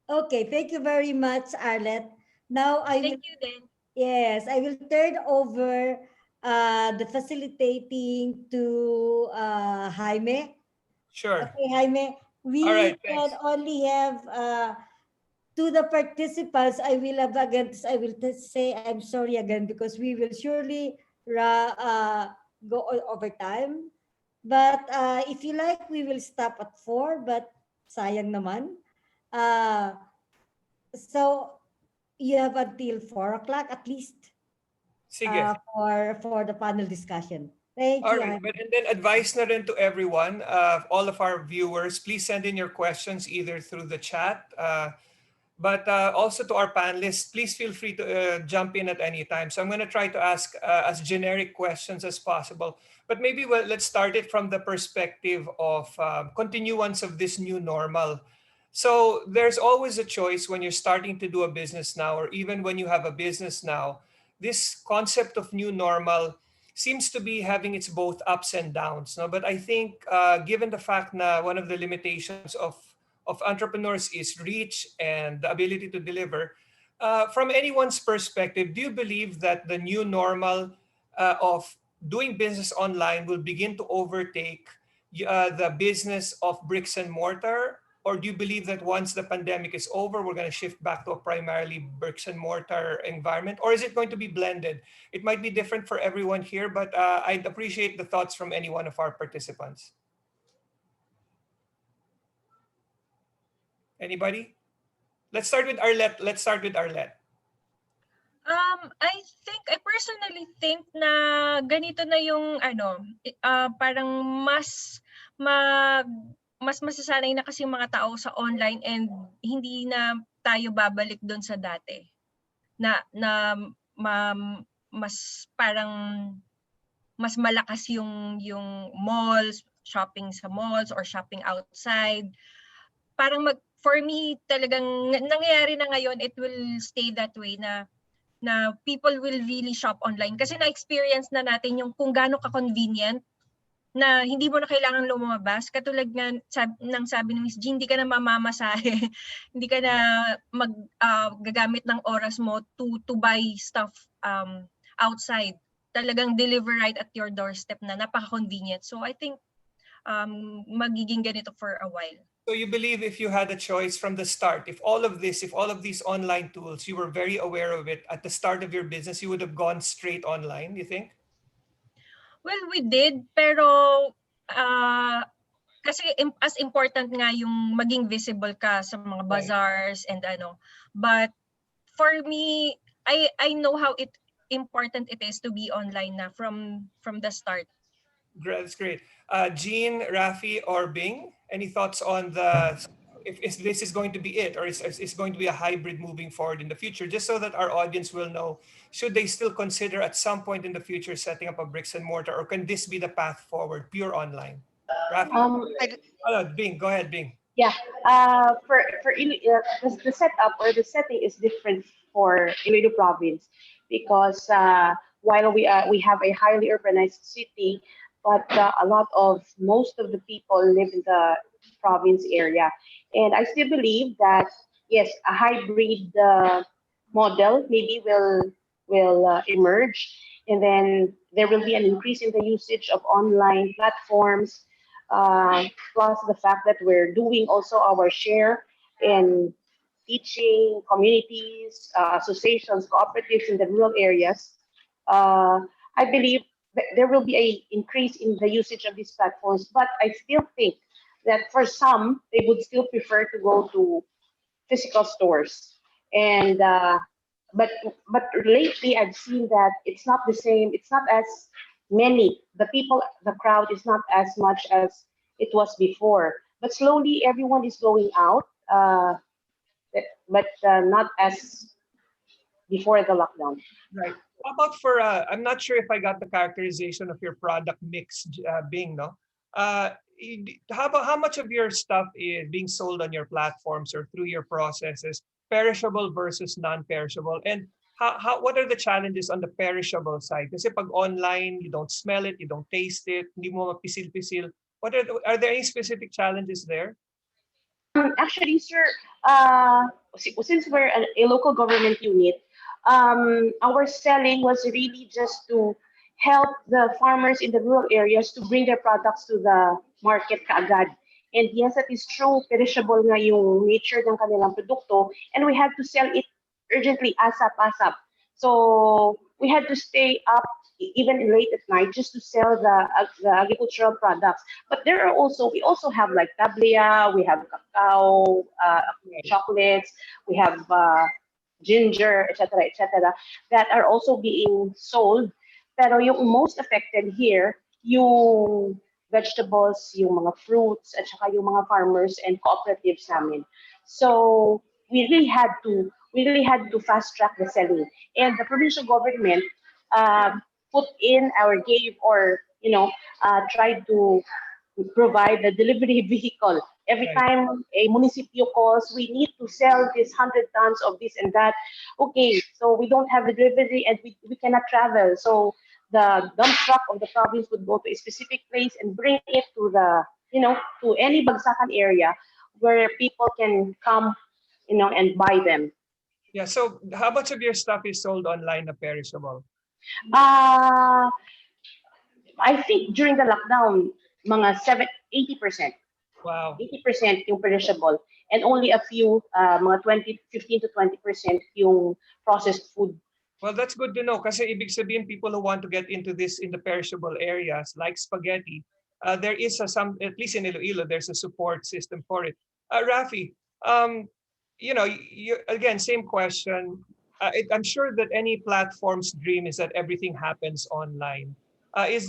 [SPEAKER 1] Okay, thank you very much, Arlette. Now
[SPEAKER 9] Thank you din.
[SPEAKER 1] Yes, I will turn over the facilitating to Jaime.
[SPEAKER 5] Sure.
[SPEAKER 1] Okay, Jaime, we
[SPEAKER 5] All right,
[SPEAKER 1] can
[SPEAKER 5] thanks.
[SPEAKER 1] only have to the participants. I will say I'm sorry again because we will surely go over time. But if you like, we will stop at 4. But sayang naman. So you have until 4 o'clock at least
[SPEAKER 5] Sige.
[SPEAKER 1] for the panel discussion. Thank
[SPEAKER 5] All
[SPEAKER 1] you.
[SPEAKER 5] right, and then advice na rin to everyone, all of our viewers, please send in your questions either through the chat, but also to our panelists, please feel free to jump in at any time. So I'm going to try to ask as generic questions as possible, but maybe let's start it from the perspective of continuance of this new normal. So there's always a choice when you're starting to do a business now, or even when you have a business now. This concept of new normal seems to be having its both ups and downs. No? But I think given the fact that one of the limitations of entrepreneurs is reach and the ability to deliver, from anyone's perspective, do you believe that the new normal of doing business online will begin to overtake the business of bricks and mortar? Or do you believe that once the pandemic is over, we're going to shift back to a primarily bricks and mortar environment? Or is it going to be blended? It might be different for everyone here, but I'd appreciate the thoughts from any one of our participants. Anybody? Let's start with Arlette.
[SPEAKER 9] I personally think na ganito na yung parang mas masasanay na kasi yung mga tao sa online and hindi na tayo babalik doon sa dati. Mas parang mas malakas yung malls, shopping sa malls or shopping outside. Parang for me talagang nangyayari na ngayon, it will stay that way na people will really shop online kasi na-experience na natin yung kung gaano ka-convenient na hindi mo na kailangan lumabas. Katulad nga ng sabi ni Miss Jeanne, hindi ka na mamamasahe, hindi ka na gagamit ng oras mo to buy stuff outside. Talagang deliver right at your doorstep na napaka-convenient. So I think magiging ganito for a while.
[SPEAKER 5] So you believe if you had a choice from the start, if all of these online tools, you were very aware of it at the start of your business, you would have gone straight online, you think?
[SPEAKER 9] Well, we did, pero kasi as important nga yung maging visible ka sa mga bazaars and But for me, I know how important it is to be online na from the start.
[SPEAKER 5] That's great. Jeanne, Raffy, or Bing, any thoughts on if this is going to be it, or is going to be a hybrid moving forward in the future, just so that our audience will know, should they still consider at some point in the future setting up a bricks and mortar, or can this be the path forward, pure online? Raffy? Bing, go ahead, Bing.
[SPEAKER 8] Yeah, for the setup or the setting is different for Iloilo province because while we have a highly urbanized city, but most of the people live in the province area, and I still believe that yes, a hybrid model maybe will emerge, and then there will be an increase in the usage of online platforms. plus the fact that we're doing also our share in teaching communities, associations, cooperatives in the rural areas, I believe that there will be an increase in the usage of these platforms. But I still think that for some, they would still prefer to go to physical stores. And but lately, I've seen that it's not the same. It's not as many. The crowd is not as much as it was before. But slowly, everyone is going out. But not as before the lockdown.
[SPEAKER 5] Right. How about for, I'm not sure if I got the characterization of your product mix, Bing, no? How much of your stuff is being sold on your platforms or through your processes, perishable versus non-perishable? And what are the challenges on the perishable side? Kasi pag online, you don't smell it, you don't taste it, hindi mo mapisil-pisil. Are there any specific challenges there?
[SPEAKER 8] Actually, sir, since we're a local government unit, our selling was really just to help the farmers in the rural areas to bring their products to the market kaagad. And yes, that is true, perishable nga yung nature ng kanilang produkto, and we had to sell it urgently, ASAP. So we had to stay up even late at night just to sell the agricultural products. But we also have like tablia, we have cacao, chocolates, we have ginger, etc., that are also being sold. Pero yung most affected here, yung vegetables, yung mga fruits, at saka yung mga farmers and cooperatives namin. So we really had to fast track the selling, and the provincial government tried to provide the delivery vehicle. Every time a municipio calls, we need to sell this 100 tons of this and that. Okay, so we don't have the delivery and we cannot travel. So the dump truck of the province would go to a specific place and bring it to to any bagsakan area where people can come, and buy them.
[SPEAKER 5] Yeah, so how much of your stuff is sold online na perishable?
[SPEAKER 8] I think during the lockdown, mga 80%.
[SPEAKER 5] Wow.
[SPEAKER 8] 80% yung perishable, and only a few, mga 15 to 20% yung processed food.
[SPEAKER 5] Well, that's good to know kasi ibig sabihin people who want to get into this in the perishable areas like spaghetti, there is at least in Iloilo, there's a support system for it. Raffy, again, same question. I'm sure that any platform's dream is that everything happens online. Do you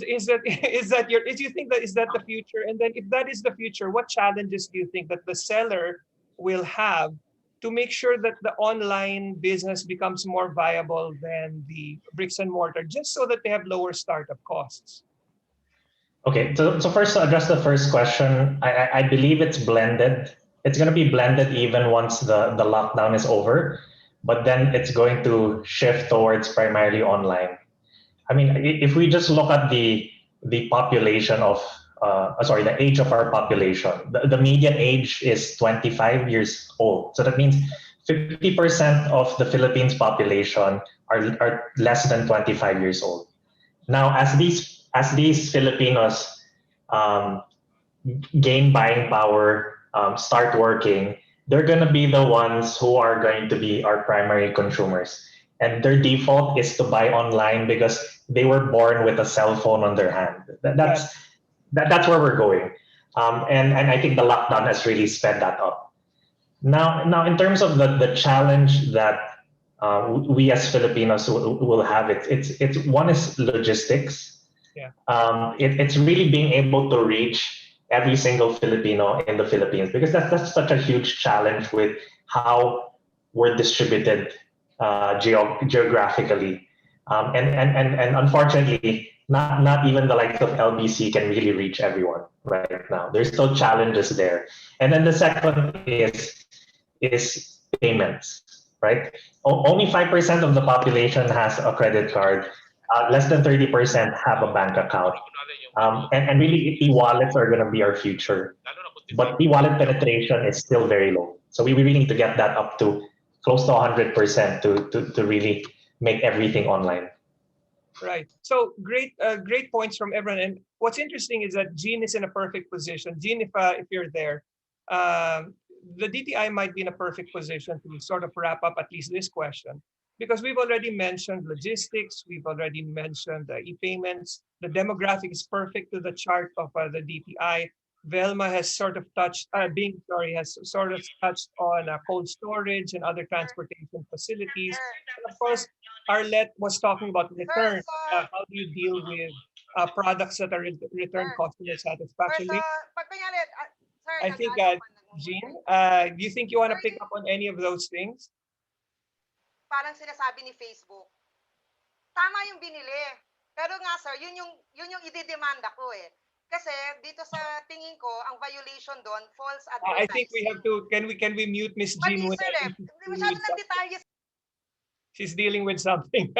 [SPEAKER 5] think that is the future? And then if that is the future, what challenges do you think that the seller will have to make sure that the online business becomes more viable than the bricks and mortar, just so that they have lower startup costs?
[SPEAKER 7] Okay, so first to address the first question, I believe it's blended. It's going to be blended even once the lockdown is over, but then it's going to shift towards primarily online. I mean, if we just look at the population of, the age of our population, the median age is 25 years old. So that means 50% of the Philippines population are less than 25 years old. Now, as these Filipinos gain buying power, start working, they're going to be the ones who are going to be our primary consumers. And their default is to buy online because they were born with a cell phone on their hand. That's where we're going. And I think the lockdown has really sped that up. Now in terms of the challenge that we as Filipinos will have, it's one is logistics.
[SPEAKER 5] Yeah.
[SPEAKER 7] It's really being able to reach every single Filipino in the Philippines, because that's such a huge challenge with how we're distributed geographically, and unfortunately, not even the likes of LBC can really reach everyone right now. There's still challenges there. And then the second is payments, right? Only 5% of the population has a credit card. Less than 30% have a bank account. And really, e-wallets are going to be our future. But e-wallet penetration is still very low. So we really need to get that up to close to 100% to really make everything online.
[SPEAKER 5] Right. So great, great points from everyone. And what's interesting is that Jeanne is in a perfect position. Jeanne, if you're there, the DTI might be in a perfect position to sort of wrap up at least this question, because we've already mentioned logistics, we've already mentioned e-payments. The demographic is perfect to the chart of the DTI. Velma has sort of touched, has sort of touched on cold storage and other transportation facilities. And of course, Arlette was talking about return. How do you deal with products that are return customer satisfactorily? I think, Jeanne, do you think you want to pick up on any of those things?
[SPEAKER 6] Parang sinasabi ni Facebook, tama yung binili. Pero nga sir, yun yung ididemanda ko eh. Kasi dito sa tingin ko, ang violation doon, false advertising.
[SPEAKER 5] I think we have to, can we mute Miss Jeanne?
[SPEAKER 6] Masyado ng detalye.
[SPEAKER 5] She's dealing with something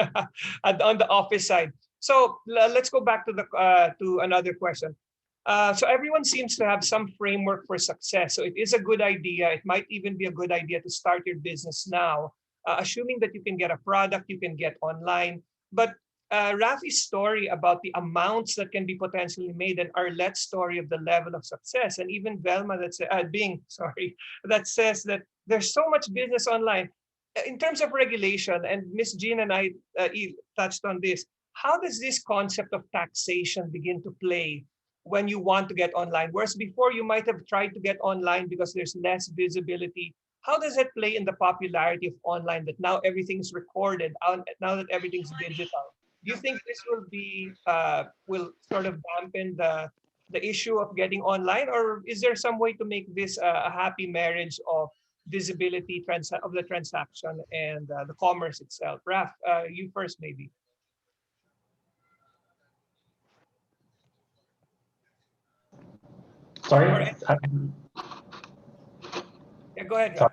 [SPEAKER 5] on the office side. So let's go back to to another question. So everyone seems to have some framework for success. So it is a good idea. It might even be a good idea to start your business now, assuming that you can get a product, you can get online. But Raffy's story about the amounts that can be potentially made, and Arlette's story of the level of success, and even Velma that says that there's so much business online. In terms of regulation, and Ms. Jeanne and I touched on this, how does this concept of taxation begin to play when you want to get online? Whereas before you might have tried to get online because there's less visibility. How does it play in the popularity of online, that now everything's recorded, now that everything's digital? Do you think this will sort of dampen the issue of getting online, or is there some way to make this a happy marriage of visibility of the transaction and the commerce itself? Raff, you first maybe.
[SPEAKER 7] Sorry?
[SPEAKER 5] Yeah, go ahead.
[SPEAKER 7] Sorry.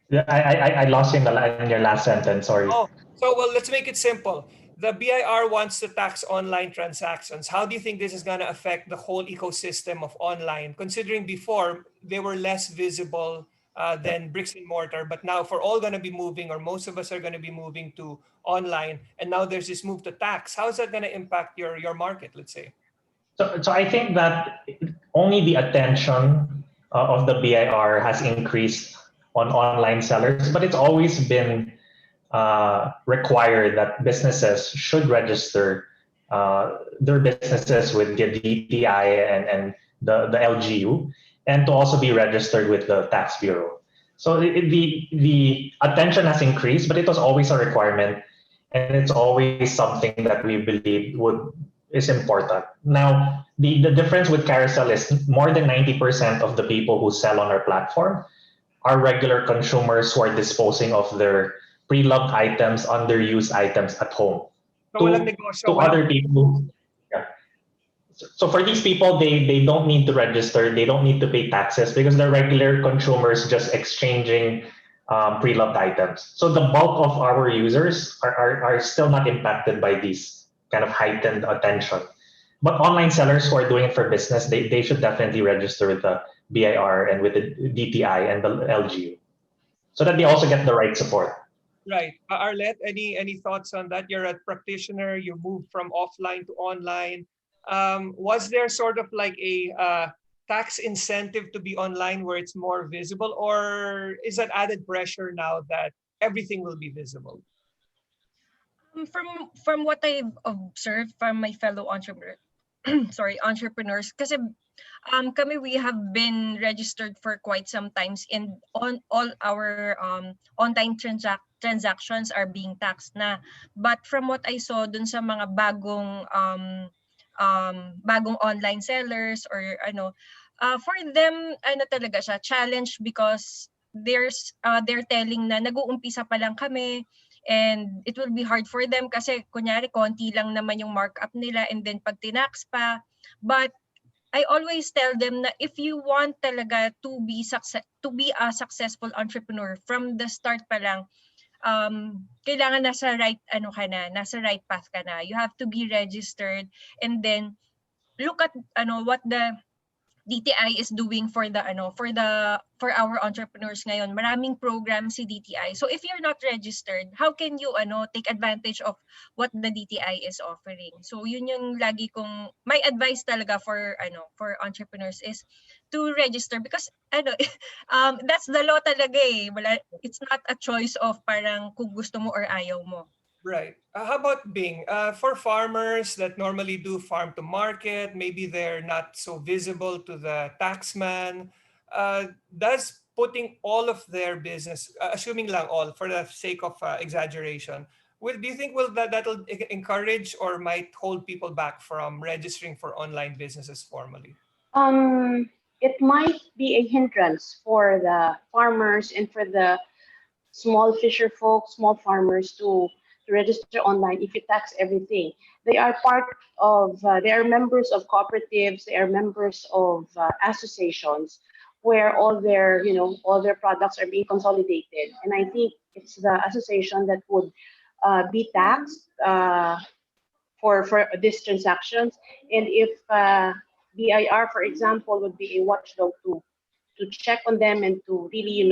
[SPEAKER 7] Yeah, I lost you in your last sentence, sorry.
[SPEAKER 5] Oh, so well, let's make it simple. The BIR wants to tax online transactions. How do you think this is going to affect the whole ecosystem of online, considering before they were less visible than bricks and mortar, but now if we're all going to be moving, or most of us are going to be moving to online, and now there's this move to tax, how is that going to impact your market, let's say?
[SPEAKER 7] So I think that only the attention of the BIR has increased on online sellers, but it's always been required that businesses should register their businesses with the DTI and the LGU, and to also be registered with the Tax Bureau. So the attention has increased, but it was always a requirement, and it's always something that we believe is important. Now, the difference with Carousell is more than 90% of the people who sell on our platform are regular consumers who are disposing of their pre-loved items, underused items at home. To other people. Yeah. So for these people, they don't need to register, they don't need to pay taxes, because they're regular consumers just exchanging pre-loved items. So the bulk of our users are still not impacted by these kind of heightened attention. But online sellers who are doing it for business, they should definitely register with the BIR and with the DTI and the LGU, so that they also get the right support.
[SPEAKER 5] Right. Arlette, any thoughts on that? You're a practitioner, you moved from offline to online. Was there sort of like a tax incentive to be online where it's more visible, or is that added pressure now that everything will be visible?
[SPEAKER 9] From what I've observed from my fellow entrepreneurs, kasi kami, we have been registered for quite some times, and on all our online transactions are being taxed na. But from what I saw dun sa mga bagong online sellers, or for them talaga siya challenge, because they're telling na nag-uumpisa pa lang kami, and it will be hard for them kasi kunyari konti lang naman yung markup nila, and then pag tinax pa. But I always tell them na if you want talaga to be a successful entrepreneur from the start pa lang, kailangan nasa right path ka na. You have to be registered, and then look at what the DTI is doing for our entrepreneurs ngayon. Maraming program si DTI. So if you're not registered, how can you take advantage of what the DTI is offering? So yun yung lagi kong my advice talaga for entrepreneurs is to register because that's the law talaga eh. It's not a choice of parang kung gusto mo or ayaw mo.
[SPEAKER 5] Right. How about Bing? For farmers that normally do farm to market, maybe they're not so visible to the taxman. Does putting all of their business, assuming lang all for the sake of exaggeration, do you think that'll encourage or might hold people back from registering for online businesses formally?
[SPEAKER 8] It might be a hindrance for the farmers and for the small fisher folk, small farmers to register online if you tax everything. They are they are members of cooperatives, they are members of associations where all their products are being consolidated. And I think it's the association that would be taxed for these transactions. And if BIR, for example, would be a watchdog to check on them and to really,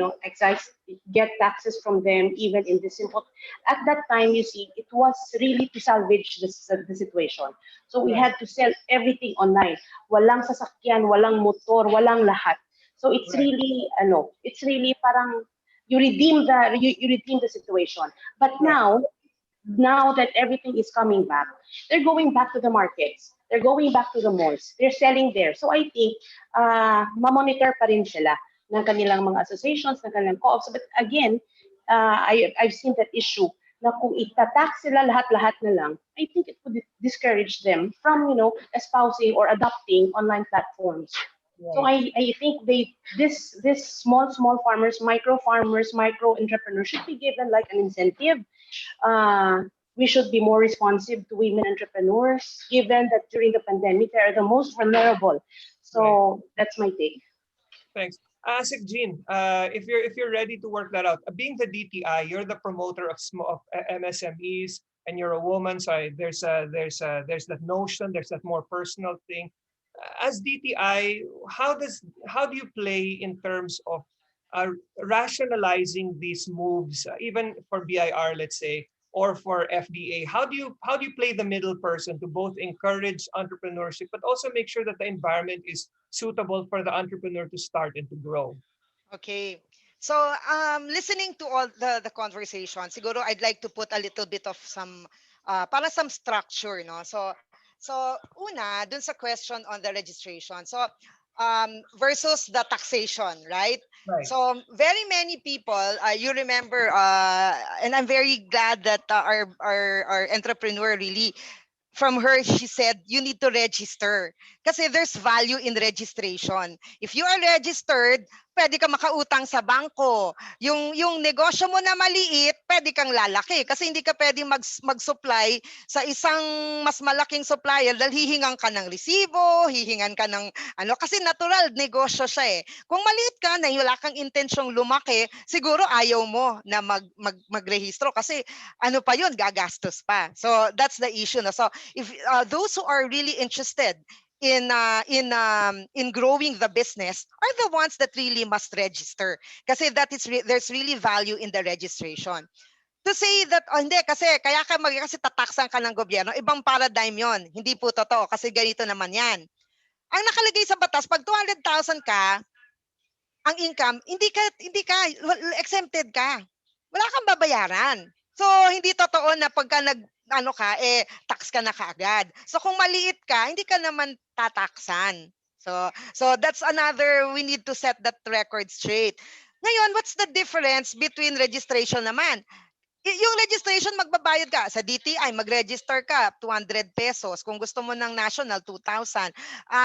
[SPEAKER 8] get taxes from them, even in this simple. At that time, you see, it was really to salvage the situation. So we had to sell everything online. Walang sasakyan, walang motor, walang lahat. So it's really, it's really parang you redeem the situation. But now that everything is coming back, they're going back to the markets. They're going back to the malls. They're selling there. So I think ma-monitor pa rin sila ng kanilang mga associations, ng kanilang co-ops. But again, I've seen that issue na kung itatax sila lahat-lahat na lang, I think it would discourage them from, espousing or adopting online platforms. Right. So I think this small farmers, micro entrepreneurs should be given like an incentive. We should be more responsive to women entrepreneurs, given that during the pandemic they are the most vulnerable. So that's my take.
[SPEAKER 5] Thanks. Jeanne, if you're ready to work that out, being the DTI, you're the promoter of MSMEs, and you're a woman. So there's that notion, there's that more personal thing. As DTI, how do you play in terms of rationalizing these moves, even for BIR, let's say, or for FDA? How do you play the middle person to both encourage entrepreneurship, but also make sure that the environment is suitable for the entrepreneur to start and to grow?
[SPEAKER 6] Okay. So listening to all the conversation, siguro I'd like to put a little bit of some structure, no? So una, dun sa question on the registration. So versus the taxation, right?
[SPEAKER 5] Right.
[SPEAKER 6] So very many people, you remember, and I'm very glad that our entrepreneur really, from her, she said, you need to register. Kasi there's value in registration. If you are registered, pwede ka makautang sa bangko. Yung negosyo mo na maliit, pwede kang lalaki. Kasi hindi ka pwede mag-supply sa isang mas malaking supplier dahil hihingan ka ng resibo, hihingan ka ng kasi natural negosyo siya eh. Kung maliit ka na wala kang intensyong lumaki, siguro ayaw mo na magrehistro kasi pa yun, gagastos pa. So that's the issue. No? So if those who are really interested in growing the business are the ones that really must register kasi there's really value in the registration. To say that hindi kasi kasi tataksan ka ng gobyerno, ibang paradigm yon. Hindi po totoo kasi ganito naman yan. Ang nakalagay sa batas, pag 200,000 ka ang income, hindi ka exempted ka. Wala kang babayaran. So hindi totoo na pagka tax ka na kaagad. So kung maliit ka, hindi ka naman tataksan. So that's another, we need to set that record straight. Ngayon, what's the difference between registration naman? Yung registration, magbabayad ka. Sa DTI, mag-register ka, 200 pesos. Kung gusto mo ng national, 2,000.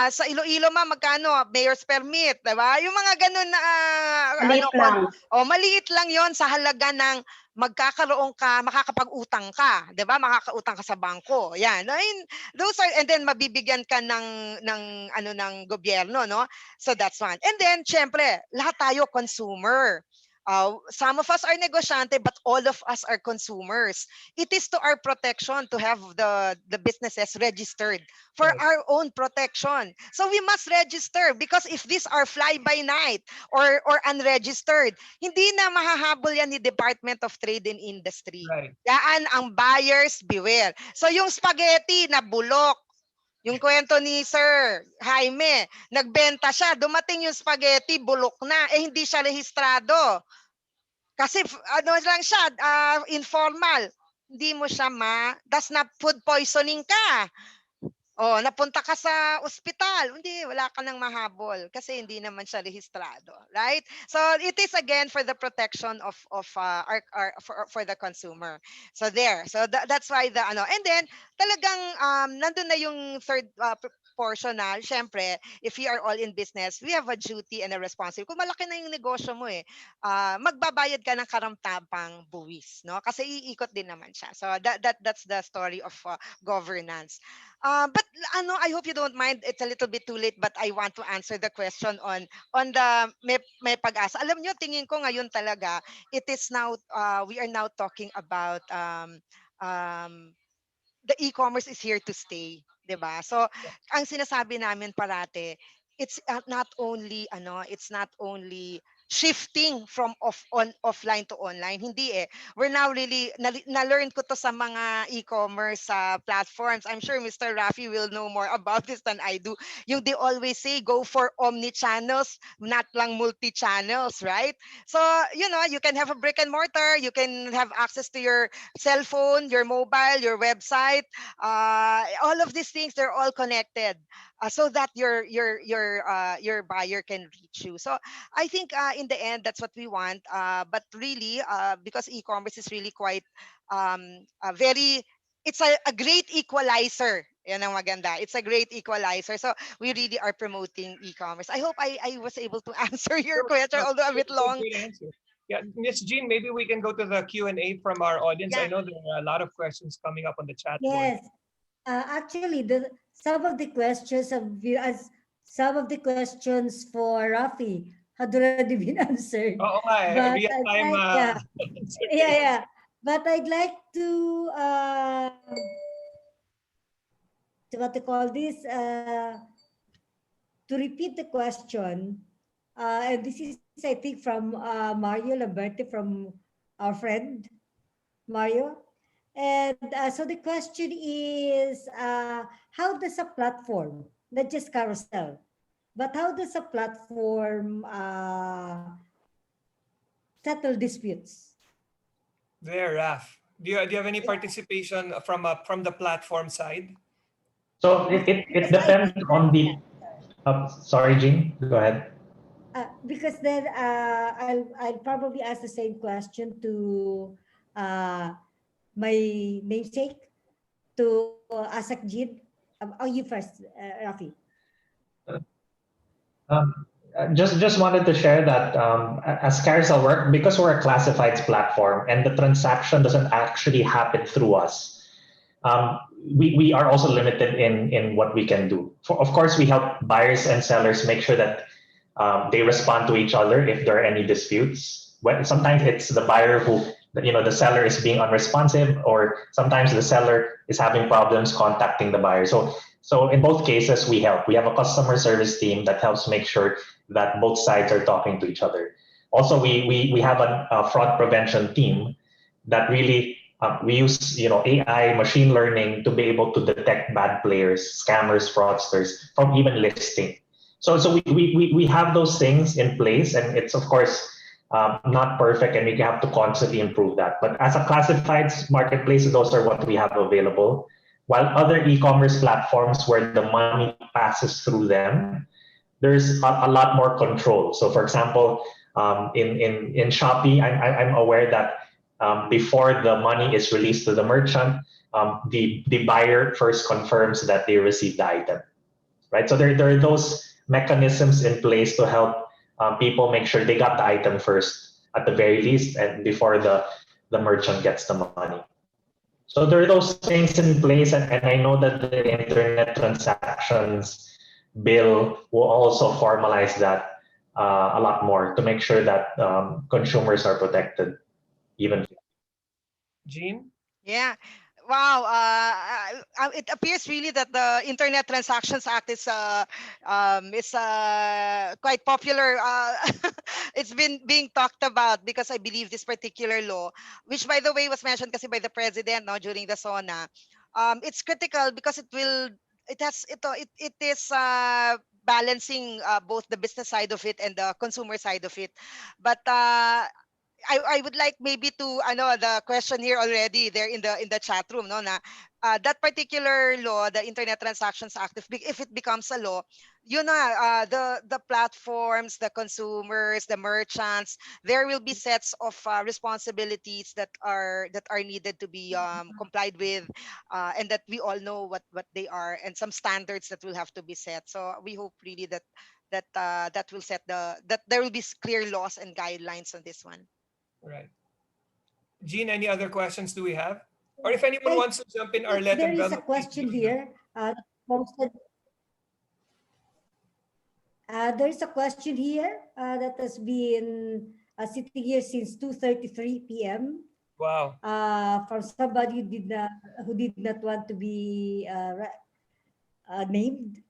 [SPEAKER 6] Sa Iloilo, magkano? Mayor's permit, diba? Yung mga ganun na... maliit lang yon sa halaga ng magkakaroon ka, makakapag-utang ka, 'di ba? Makakautang ka sa bangko. Yan. Those are, and then mabibigyan ka ng gobyerno, no? So that's one. And then syempre, lahat tayo consumer. Some of us are negosyante, but all of us are consumers. It is to our protection to have the businesses registered for
[SPEAKER 5] Right.
[SPEAKER 6] our own protection. So we must register, because if these are fly by night or unregistered, hindi na mahahabol yan ni Department of Trade and Industry.
[SPEAKER 5] Right.
[SPEAKER 6] Yan ang buyers beware. So yung spaghetti na bulok, yung kwento ni Sir Jaime, nagbenta siya, dumating yung spaghetti, bulok na, hindi siya rehistrado. Kasi ano lang siya, informal. Hindi mo siya das na food poisoning ka. Oh, napunta ka sa ospital, hindi, wala ka nang mahabol kasi hindi naman siya rehistrado, right? So it is again for the protection of for the consumer. So there, so that's why the ano, and then talagang nandun na yung third portion na, syempre, if we are all in business, we have a duty and a responsibility. Kung malaki na yung negosyo mo magbabayad ka ng karamtabang buwis, no? Kasi iikot din naman siya. So that's the story of governance. But I hope you don't mind. It's a little bit too late, but I want to answer the question on the may pag-asa. Alam nyo, tingin ko ngayon talaga, it is now we are now talking about the e-commerce is here to stay, 'di ba? So ang sinasabi namin parate, it's not only it's not only shifting from offline to online. Hindi We're now really na-learn ko to sa mga e-commerce platforms. I'm sure Mr. Raffy will know more about this than I do. Yung they always say go for omni-channels, not lang multi-channels, right? So, you can have a brick and mortar, you can have access to your cell phone, your mobile, your website, all of these things, they're all connected, so that your buyer can reach you. So I think in the end, that's what we want. But really, because e-commerce is really quite it's a great equalizer. Yan ang maganda. It's a great equalizer. So we really are promoting e-commerce. I hope I was able to answer your question, although a bit long.
[SPEAKER 5] Great answer. Yeah, Miss Jeanne, maybe we can go to the Q&A from our audience. I
[SPEAKER 6] Yeah.
[SPEAKER 5] know there are a lot of questions coming up on the chat board.
[SPEAKER 1] Yes. Actually, some of the questions some of the questions for Raffy had already been answered.
[SPEAKER 5] Oo nga
[SPEAKER 1] But
[SPEAKER 5] real
[SPEAKER 1] I'd
[SPEAKER 5] time.
[SPEAKER 1] like- yeah. But I'd like to what to call this? To repeat the question. And this is, I think, from Mario Lamberti, from our friend Mario. And so the question is, how does a platform, not just Carousell, but how does a platform settle disputes?
[SPEAKER 5] There, Raf. Do you have any participation from the platform side?
[SPEAKER 7] So it depends on the. Sorry, Jeanne, go ahead.
[SPEAKER 1] Because then I'll probably ask the same question to my namesake, to Asak Jeanne. You first, Raffy.
[SPEAKER 7] Just wanted to share that as Carousell work, because we're a classifieds platform and the transaction doesn't actually happen through us, we are also limited in what we can do. Of course, we help buyers and sellers make sure that they respond to each other if there are any disputes. Sometimes it's the buyer who, the seller is being unresponsive, or sometimes the seller is having problems contacting the buyer. So in both cases, we help. We have a customer service team that helps make sure that both sides are talking to each other. Also, we have a fraud prevention team that really we use AI, machine learning to be able to detect bad players, scammers, fraudsters from even listing. So we have those things in place, and it's of course not perfect, and we have to constantly improve that. But as a classifieds marketplace, those are what we have available. While other e-commerce platforms where the money passes through them, there's a lot more control. So for example, in Shopee, I'm aware that before the money is released to the merchant, the buyer first confirms that they received the item, right? So there are those mechanisms in place to help people make sure they got the item first, at the very least, and before the merchant gets the money. So there are those things in place, and I know that the internet transactions bill will also formalize that a lot more to make sure that consumers are protected even.
[SPEAKER 5] Jeanne?
[SPEAKER 6] Yeah. Wow. It appears really that the Internet Transactions Act is quite popular. It's been being talked about because I believe this particular law, which by the way was mentioned kasi by the president no during the SONA, it's critical because it is balancing both the business side of it and the consumer side of it, but I would like maybe to the question here already there in the chat room no na that particular law, the Internet Transactions Act, if it becomes a law, you know, the platforms, the consumers, the merchants, there will be sets of responsibilities that are needed to be complied with, and that we all know what they are, and some standards that will have to be set. So we hope really that will set that there will be clear laws and guidelines on this one.
[SPEAKER 5] Right. Jeanne, any other questions do we have? Or if anyone wants to jump in, Arlette
[SPEAKER 1] There
[SPEAKER 5] and
[SPEAKER 1] is
[SPEAKER 5] Velma,
[SPEAKER 1] a question here. Posted. There is a question here that has been sitting here since 2:33 p.m.
[SPEAKER 5] Wow.
[SPEAKER 1] From somebody who did not want to be named.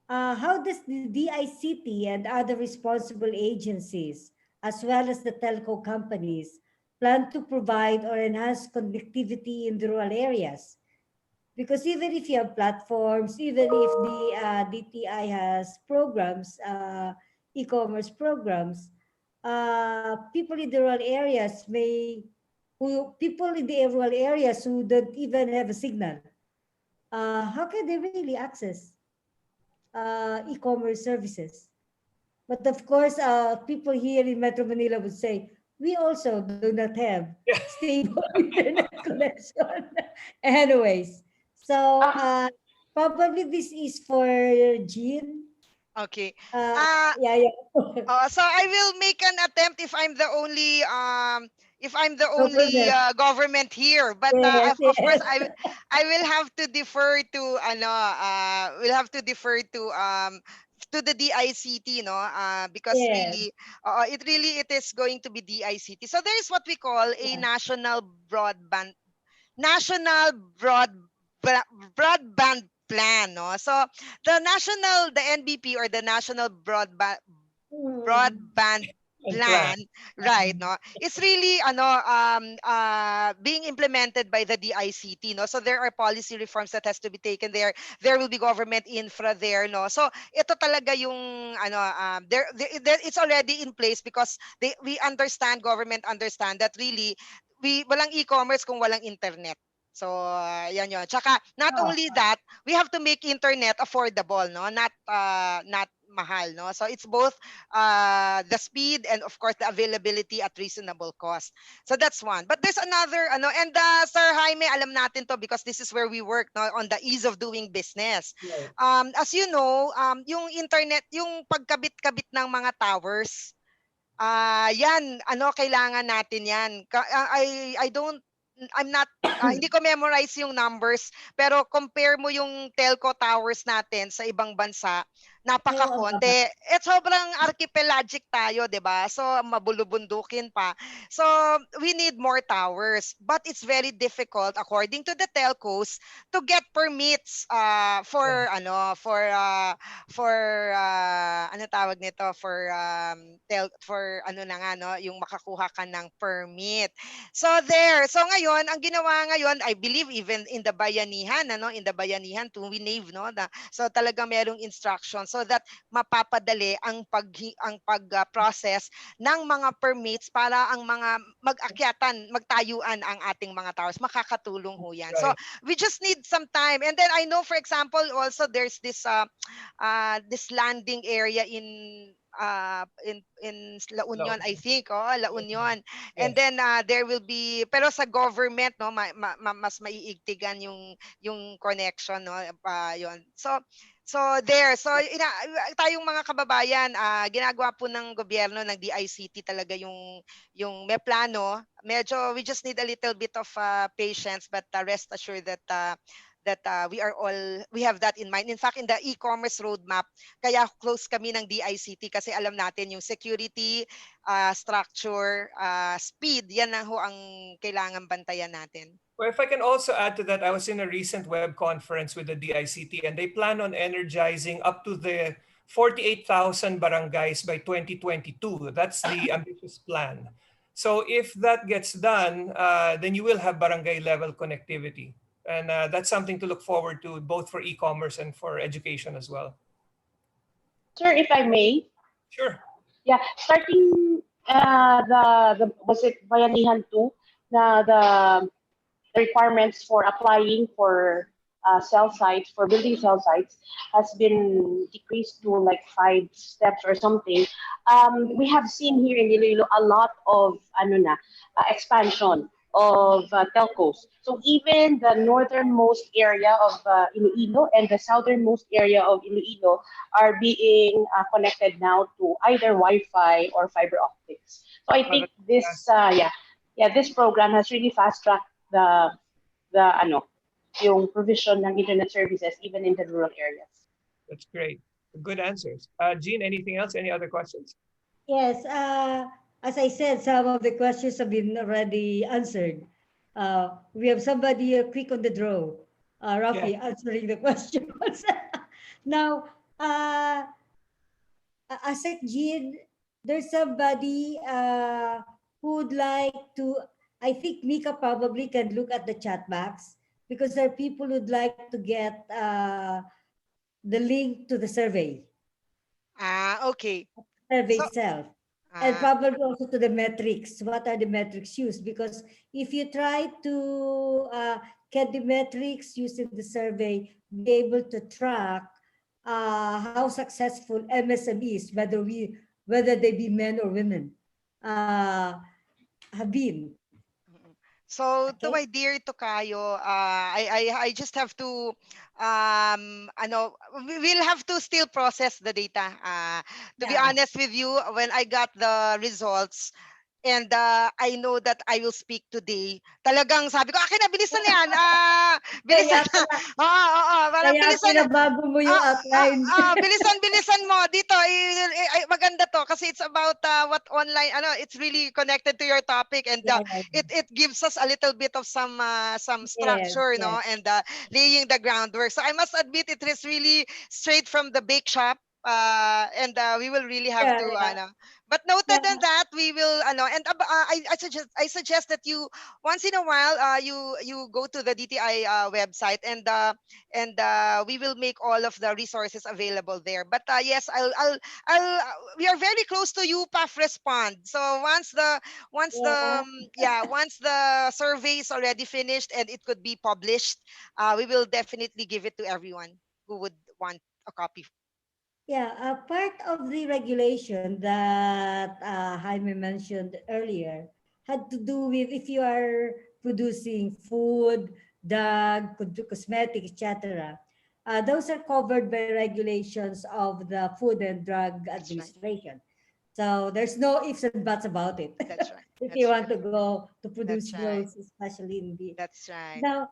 [SPEAKER 1] How does the DICT and other responsible agencies, as well as the telco companies, plan to provide or enhance connectivity in the rural areas? Because even if you have platforms, even if the DTI has programs, e-commerce programs, people in the rural areas people in the rural areas who don't even have a signal, how can they really access e-commerce services? But of course, people here in Metro Manila would say, we also do not have stable internet connection. Anyways, so probably this is for Jeanne.
[SPEAKER 6] Okay.
[SPEAKER 1] Yeah.
[SPEAKER 6] So I will make an attempt if I'm the only
[SPEAKER 1] Government.
[SPEAKER 6] government here, but
[SPEAKER 1] Yes,
[SPEAKER 6] of course
[SPEAKER 1] yes.
[SPEAKER 6] I will have to defer to will have to defer to the DICT, no, because
[SPEAKER 1] Yes.
[SPEAKER 6] really it is going to be DICT. So there is what we call a
[SPEAKER 1] Yeah.
[SPEAKER 6] national broadband plan, no. So the NBP, or the national broadband plan, right, no, it's really being implemented by the DICT, no. So there are policy reforms that has to be taken there. There will be government infra there, no. So ito talaga yung it's already in place because government understand that really walang e-commerce kung walang internet. So yan yun. Tsaka not only that, we have to make internet affordable, no? Not mahal, no? So it's both the speed and of course the availability at reasonable cost. So that's one. But there's another and Sir Jaime, alam natin to because this is where we work, no, on the ease of doing business.
[SPEAKER 5] Right.
[SPEAKER 6] As you know, yung internet, yung pagkabit-kabit ng mga towers, yan, kailangan natin yan. I'm not, hindi ko memorize yung numbers, pero compare mo yung telco towers natin sa ibang bansa, napakakonti. Sobrang archipelagic tayo, di ba? So, mabulubundukin pa. So, we need more towers. But it's very difficult, according to the telcos, to get permits for ano tawag nito, for yung makakuha ka ng permit. So ngayon ang ginawa ngayon, I believe even in the bayanihan, to Winave, no, so talaga merong instruction so that mapapadali ang process ng mga permits para ang mga magtayuan ang ating mga towers. Makakatulong ho yan.
[SPEAKER 5] Right.
[SPEAKER 6] So we just need some time. And then I know, for example, also there's this landing area in La Union, I think, La Union. And then there will be, pero sa government, no, mas maiigtigan yung connection, no, yun. So tayong mga kababayan, ginagawa po ng gobyerno ng DICT talaga yung may plano. Medyo we just need a little bit of patience, but rest assured that we have that in mind. In fact, in the e-commerce roadmap, kaya close kami ng DICT kasi alam natin yung security, structure, speed, yan na ho ang kailangan bantayan natin.
[SPEAKER 5] Well, if I can also add to that, I was in a recent web conference with the DICT, and they plan on energizing up to the 48,000 barangays by 2022. That's the ambitious plan. So if that gets done, then you will have barangay level connectivity. And that's something to look forward to, both for e-commerce and for education as well.
[SPEAKER 8] Sir, if I may.
[SPEAKER 5] Sure.
[SPEAKER 8] Yeah, starting was it Bayanihan 2, the requirements for applying for cell sites, for building cell sites, has been decreased to like 5 steps or something. We have seen here in Iloilo a lot of expansion of telcos. So even the northernmost area of Iloilo and the southernmost area of Iloilo are being connected now to either Wi-Fi or fiber optics. So I think this, this program has really fast-tracked yung provision ng internet services even in the rural areas.
[SPEAKER 5] That's great. Good answers. Jeanne, anything else? Any other questions?
[SPEAKER 1] Yes. As I said, some of the questions have been already answered. We have somebody quick on the draw. Raffy answering the questions. Now, as a Jeanne, there's somebody who would like to, I think Mika probably can look at the chat box, because there are people who'd like to get the link to the survey.
[SPEAKER 6] Okay.
[SPEAKER 1] Survey itself. And probably also to the metrics. What are the metrics used? Because if you try to get the metrics using the survey, be able to track how successful MSMEs, whether they be men or women, have been.
[SPEAKER 6] So to my dear Tokayo, I just have to we'll have to still process the data. To be honest with you, when I got the results, and I know that I will speak today. Talagang sabi ko, akin na, bilisan yan. Bilisan na. Parang bilisan na.
[SPEAKER 1] Bago mo yung outline.
[SPEAKER 6] Bilisan mo. Dito, maganda to kasi it's about what online, it's really connected to your topic, and it gives us a little bit of some structure, no, and laying the groundwork. So I must admit, it is really straight from the bake shop. And we will really have to but noted on that, we will and I suggest that you once in a while you go to the DTI website, and we will make all of the resources available there. But yes, I'll we are very close to UPPAF Respond. So once the survey is already finished and it could be published, we will definitely give it to everyone who would want a copy.
[SPEAKER 1] Yeah, part of the regulation that Jaime mentioned earlier had to do with if you are producing food, drug, cosmetics, etc. Those are covered by regulations of the Food and Drug Administration. So there's no ifs and buts about it.
[SPEAKER 6] That's right.
[SPEAKER 1] If you want to go to produce those, especially in the...
[SPEAKER 6] That's right.
[SPEAKER 1] Now,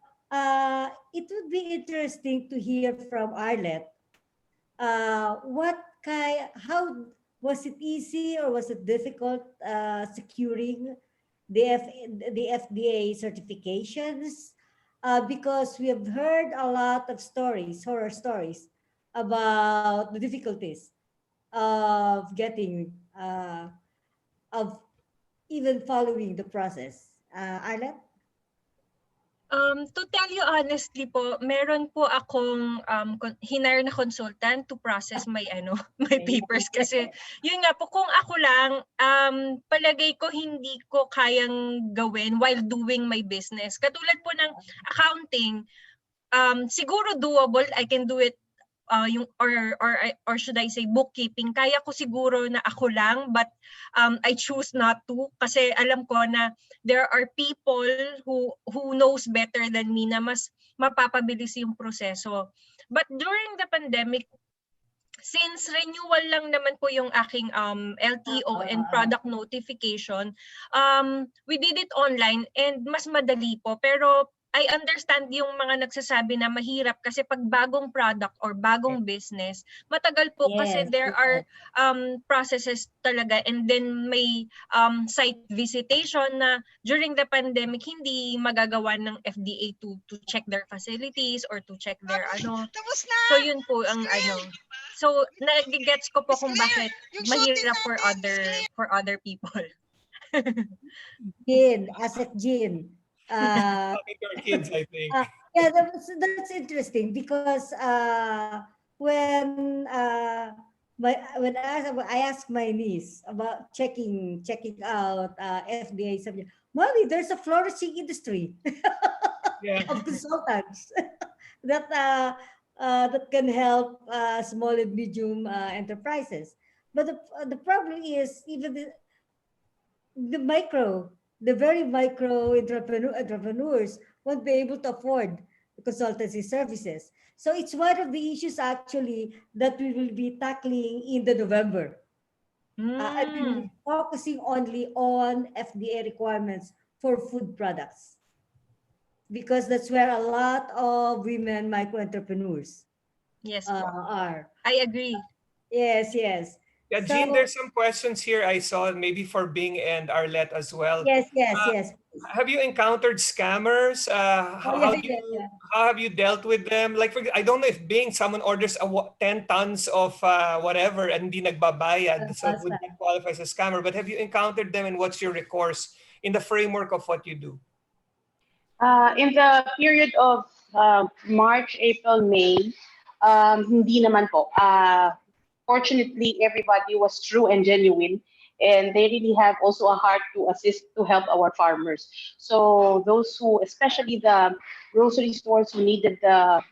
[SPEAKER 1] it would be interesting to hear from Arlette. How was it easy or was it difficult securing the FDA certifications? Because we have heard a lot of stories, horror stories, about the difficulties of getting, of even following the process. Arlette?
[SPEAKER 9] To tell you honestly po, meron po akong hinire na consultant to process my my papers, kasi yun nga po, kung ako lang palagay ko hindi ko kayang gawin while doing my business. Katulad po ng accounting, siguro doable, I can do it or should I say bookkeeping, kaya ko siguro na ako lang, but I choose not to kasi alam ko na there are people who knows better than me na mas mapapabilis yung proseso. But during the pandemic, since renewal lang naman po yung aking LTO and product notification, we did it online and mas madali po. Pero I understand yung mga nagsasabi na mahirap kasi pag bagong product or bagong business, matagal po kasi
[SPEAKER 1] Yes,
[SPEAKER 9] there are processes talaga, and then may site visitation na during the pandemic hindi magagawa ng FDA to check their facilities or to check their ano.
[SPEAKER 6] Tapos na!
[SPEAKER 9] So yun po ang
[SPEAKER 6] Screen!
[SPEAKER 9] ano. So nagigets ko po kung
[SPEAKER 6] Screen!
[SPEAKER 9] bakit
[SPEAKER 6] Yung shooting
[SPEAKER 9] mahirap
[SPEAKER 6] natin!
[SPEAKER 9] for other people.
[SPEAKER 1] Jean, Asset Jean.
[SPEAKER 5] Talking to our kids, I think.
[SPEAKER 1] Yeah, that's interesting because when I asked my niece about checking out FDA, sabi niya, Mommy, there's a flourishing industry
[SPEAKER 5] Yeah.
[SPEAKER 1] of consultants that can help small and medium enterprises. But the problem is even the very micro entrepreneurs won't be able to afford the consultancy services. So it's one of the issues actually that we will be tackling in the November. I will be focusing only on FDA requirements for food products because that's where a lot of women micro entrepreneurs
[SPEAKER 9] Yes po.
[SPEAKER 1] are.
[SPEAKER 9] I agree.
[SPEAKER 1] Yes, yes.
[SPEAKER 5] Yeah,
[SPEAKER 1] So-
[SPEAKER 5] Jean, there's some questions here I saw, maybe for Bing and Arlette as well.
[SPEAKER 1] Yes, yes.
[SPEAKER 5] Have you encountered scammers? How have you dealt with them? Like, I don't know if Bing, someone orders 10 tons of whatever and hindi nagbabayad, so would that qualify as a scammer? But have you encountered them, and what's your recourse in the framework of what you do?
[SPEAKER 8] In the period of March, April, May, hindi naman po. Fortunately, everybody was true and genuine, and they really have also a heart to assist, to help our farmers. So those who, especially the grocery stores who needed the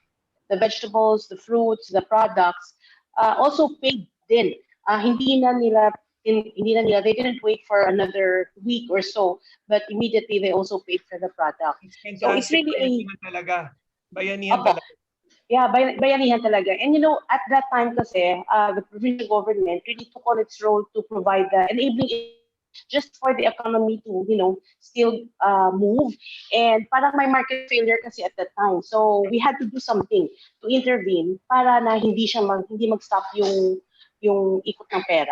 [SPEAKER 8] vegetables, the fruits, the products, also paid din. Hindi na nila, they didn't wait for another week or so, but immediately they also paid for the product. So it's really
[SPEAKER 5] Bayanihan talaga.
[SPEAKER 8] Yeah, bayanihan talaga. And at that time kasi, the provincial government really took on its role to provide the enabling just for the economy to, still move. And parang may market failure kasi at that time. So we had to do something to intervene para na hindi mag-stop yung ikot ng pera.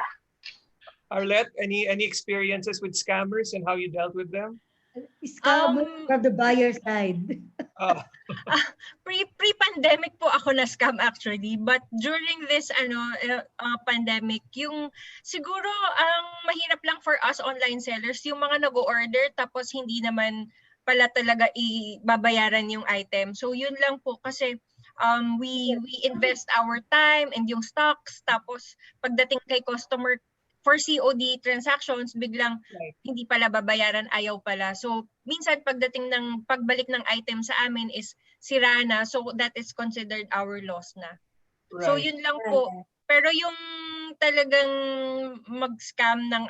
[SPEAKER 5] Arlette, any experiences with scammers and how you dealt with them?
[SPEAKER 1] Scam from the buyer side.
[SPEAKER 9] Pre-pandemic po ako na scam actually, but during this pandemic, yung siguro ang mahirap lang for us online sellers, yung mga nag-order tapos hindi naman pala talaga ibabayaran yung item. So yun lang po kasi we invest our time and yung stocks, tapos pagdating kay customer for COD transactions, biglang hindi pala babayaran, ayaw pala. So, minsan pagbalik ng item sa amin is sira na, so that is considered our loss na. Right. So, yun lang po. Pero yung talagang mag-scam ng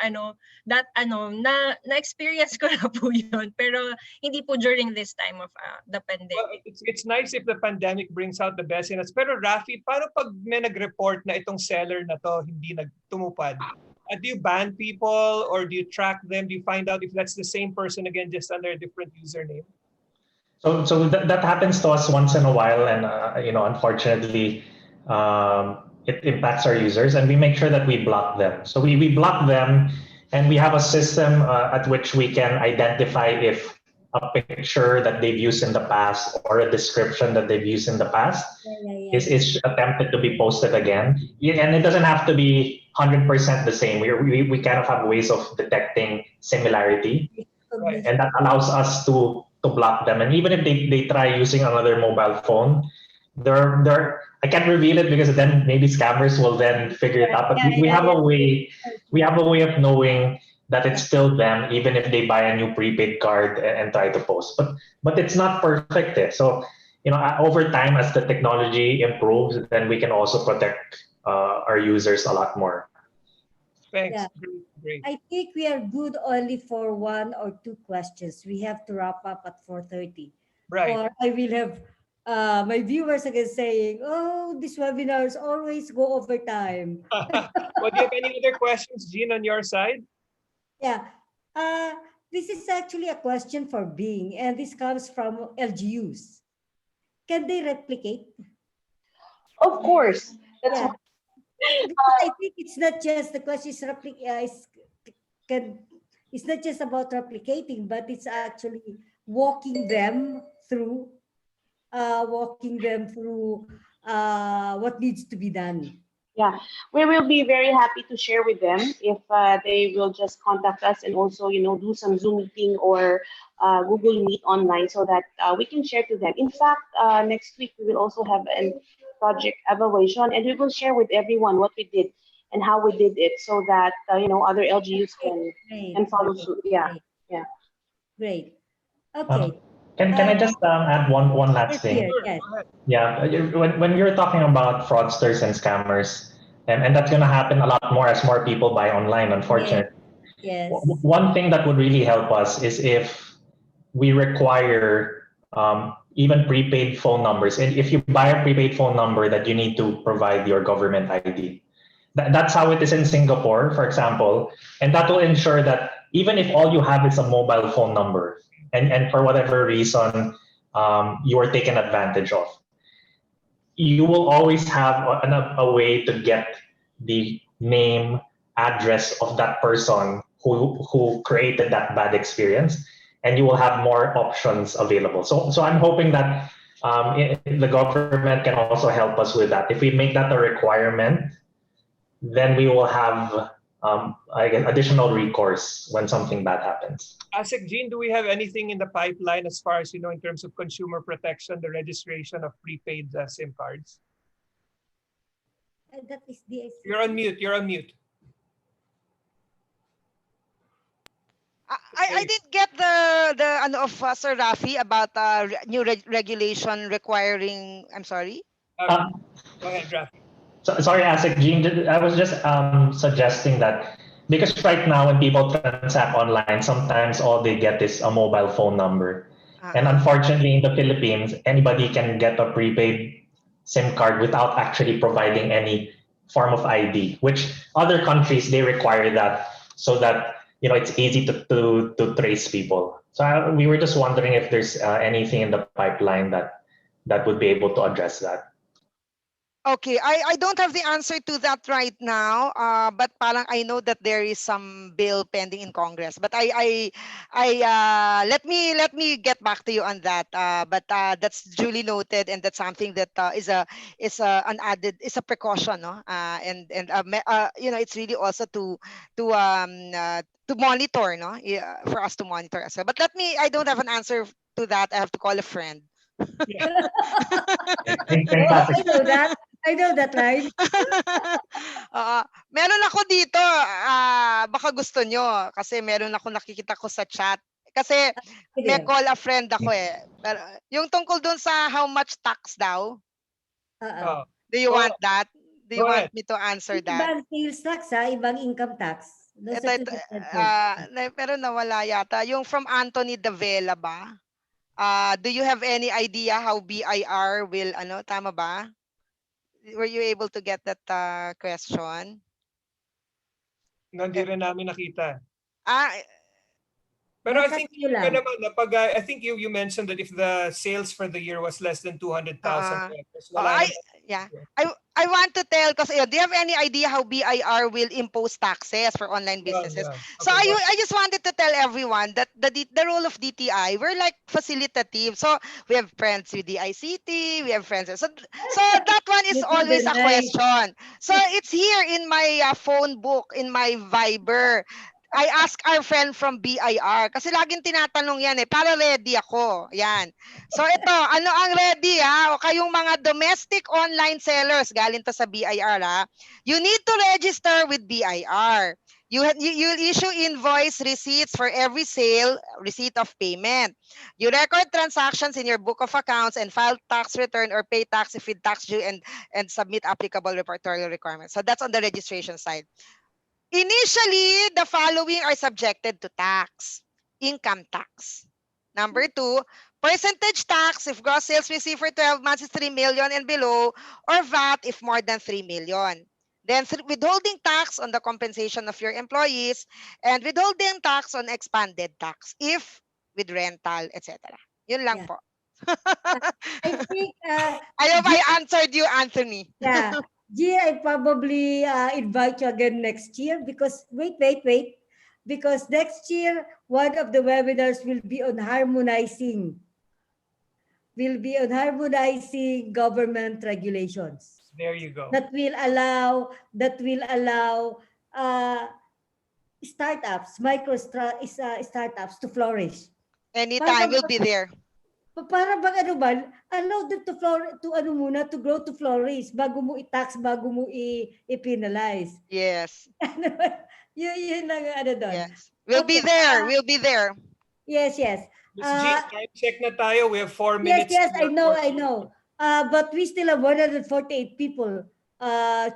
[SPEAKER 9] na-experience ko na po yun. Pero hindi po during this time of the pandemic.
[SPEAKER 5] Well, it's nice if the pandemic brings out the best in us. Pero Raffy, paano pag may nag-report na itong seller na to hindi nagtumupad? Do you ban people or do you track them? Do you find out if that's the same person again, just under a different username?
[SPEAKER 7] So that happens to us once in a while, and unfortunately, it impacts our users, and we make sure that we block them. So we block them, and we have a system at which we can identify if a picture that they've used in the past or a description that they've used in the past is attempted to be posted again. And it doesn't have to be 100% the same. We kind of have ways of detecting similarity, and that allows us to block them. And even if they try using another mobile phone, I can't reveal it because then maybe scammers will then figure it out. But we have a way of knowing that it's still them, even if they buy a new prepaid card and try to post. But it's not perfect. So over time, as the technology improves, then we can also protect our users a lot more.
[SPEAKER 5] Thanks.
[SPEAKER 1] Yeah.
[SPEAKER 5] Great.
[SPEAKER 1] I think we are good only for 1 or 2 questions. We have to wrap up at 4:30.
[SPEAKER 5] Right.
[SPEAKER 1] Or I will have my viewers again saying, "Oh, these webinars always go over time."
[SPEAKER 5] Well, do you have any other questions, Jeanne, on your side?
[SPEAKER 1] Yeah. this is actually a question for Bing, and this comes from LGUs. Can they replicate?
[SPEAKER 8] Of course, that's
[SPEAKER 1] Yeah.
[SPEAKER 8] what,
[SPEAKER 1] Because I think it's not just the question is it's not just about replicating, but it's actually walking them through what needs to be done.
[SPEAKER 8] yeah. We will be very happy to share with them if they will just contact us and also, do some Zoom meeting or Google Meet online so that we can share to them. In fact, next week we will also have a project evaluation and we will share with everyone what we did and how we did it so that, other LGUs can follow suit. Yeah,
[SPEAKER 1] Great.
[SPEAKER 8] yeah.
[SPEAKER 1] Great. Okay.
[SPEAKER 7] Can I just add one last
[SPEAKER 1] Yes,
[SPEAKER 7] thing?
[SPEAKER 1] dear,
[SPEAKER 5] Sure,
[SPEAKER 1] yes.
[SPEAKER 5] go ahead.
[SPEAKER 7] Yeah, when you're talking about fraudsters and scammers, and that's going to happen a lot more as more people buy online, unfortunately.
[SPEAKER 1] Yes.
[SPEAKER 7] One thing that would really help us is if we require even prepaid phone numbers. And if you buy a prepaid phone number, that you need to provide your government ID. That's how it is in Singapore, for example. And that will ensure that even if all you have is a mobile phone number, and for whatever reason you are taken advantage of, you will always have a way to get the name, address of that person who created that bad experience, and you will have more options available. So I'm hoping that the government can also help us with that. If we make that a requirement, then we will have I guess additional recourse when something bad happens.
[SPEAKER 5] ASEC, Jean, do we have anything in the pipeline as far as, in terms of consumer protection, the registration of prepaid SIM cards?
[SPEAKER 1] That is the
[SPEAKER 5] You're on mute. You're on mute.
[SPEAKER 6] I didn't get the ano of Sir Raffy about new regulation requiring. I'm sorry.
[SPEAKER 5] Go ahead, Raffy.
[SPEAKER 7] Sorry, ASIC, Jean, I was just suggesting that because right now when people transact online, sometimes all they get is a mobile phone number. And unfortunately, in the Philippines, anybody can get a prepaid SIM card without actually providing any form of ID, which other countries, they require that so that it's easy to trace people. So we were just wondering if there's anything in the pipeline that would be able to address that.
[SPEAKER 6] Okay, I don't have the answer to that right now. But parang I know that there is some bill pending in Congress. But I let me get back to you on that. But that's duly noted, and that's something that is an added is a precaution, no? It's really also to monitor, no? Yeah, for us to monitor as well. But I don't have an answer to that. I have to call a friend.
[SPEAKER 5] Yeah.
[SPEAKER 1] I know that. I know that line.
[SPEAKER 6] Meron ako dito, baka gusto nyo kasi meron ako nakikita ko sa chat. Kasi may call a friend ako eh. Pero, yung tungkol dun sa how much tax daw. Do you want that? Do you want me to answer that?
[SPEAKER 1] Ibang sales tax, ibang income tax.
[SPEAKER 6] Pero nawala yata. Yung from Anthony De Vela ba? Do you have any idea how BIR will, tama ba? Were you able to get that question?
[SPEAKER 5] Hindi rin namin nakita.
[SPEAKER 6] Pero
[SPEAKER 5] I think I think you mentioned that if the sales for the year was less than 200,000 pesos,
[SPEAKER 6] I want to tell because do you have any idea how BIR will impose taxes for online businesses?
[SPEAKER 5] Yeah.
[SPEAKER 6] So I just wanted to tell everyone that the role of DTI, we're like facilitative. So we have friends with the ICT, we have friends. So that one is always a question. So it's here in my phone book, in my Viber. I ask our friend from BIR kasi laging tinatanong yan para ready ako. Yan. So ito, ano ang ready ha? O kayong mga domestic online sellers, galing to sa BIR ha. You need to register with BIR. You'll issue invoice receipts for every sale, receipt of payment. You record transactions in your book of accounts and file tax return or pay tax if with tax due and submit applicable reportorial requirements. So that's on the registration side. Initially, the following are subjected to tax. Income tax. Number 2, percentage tax if gross sales received for 12 months is 3 million and below, or VAT if more than 3 million. Then withholding tax on the compensation of your employees, and withholding tax on expanded tax if with rental, etc. Yun lang
[SPEAKER 1] Yeah.
[SPEAKER 6] po.
[SPEAKER 1] I think,
[SPEAKER 6] I hope I answered you, Anthony.
[SPEAKER 1] yeah, Gia, I probably invite you again next year because wait, because next year one of the webinars will be on harmonizing government regulations
[SPEAKER 5] There you go.
[SPEAKER 1] that will allow uh, startups, startups to flourish.
[SPEAKER 6] Anytime, we'll be there.
[SPEAKER 1] Para bang ano ba, allow them to to grow to flourish bago mo i-tax, bago mo i-penalize.
[SPEAKER 6] Yes.
[SPEAKER 1] Yun lang ano doon.
[SPEAKER 6] Yes. We'll be there. We'll be there.
[SPEAKER 1] Yes.
[SPEAKER 5] Miss Jean, time check na tayo. We have 4 minutes.
[SPEAKER 1] Yes, I know. But we still have 148 people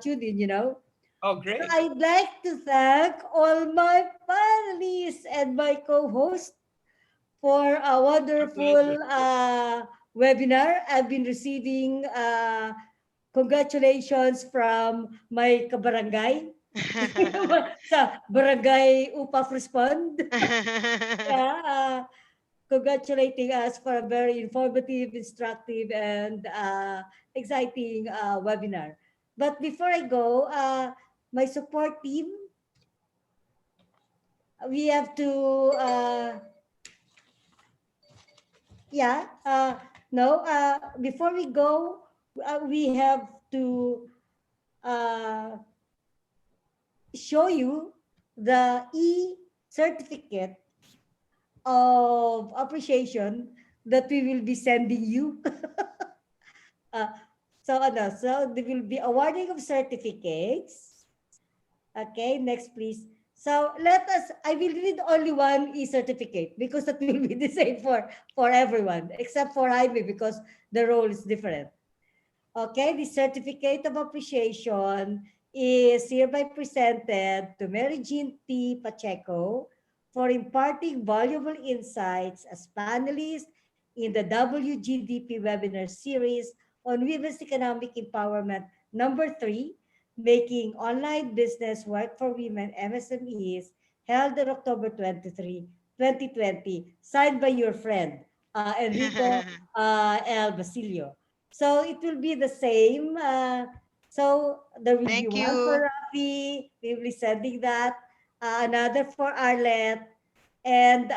[SPEAKER 1] tuned in, you know.
[SPEAKER 5] Oh, great.
[SPEAKER 1] So I'd like to thank all my panelists and my co-host for a wonderful webinar. I've been receiving congratulations from my kabarangay sa Barangay UPPAF RESPOND. Yeah, congratulating us for a very informative, instructive, and exciting webinar. But before I go, my support team, we have to, before we go, we have to show you the e-certificate of appreciation that we will be sending you. So there will be awarding of certificates. Okay, next please. So I will read only one e-certificate because that will be the same for everyone except for Jaime because the role is different. Okay, the certificate of appreciation is hereby presented to Mary Jeanne P. Pacheco for imparting valuable insights as panelist in the WGDP webinar series on women's economic empowerment number 3, Making Online Business Work for Women MSMEs, held on October 23, 2020, signed by your friend, Enrico L. Basilio. So it will be the same. So there will be one for Raffy. We will be sending that. Another for Arlette. And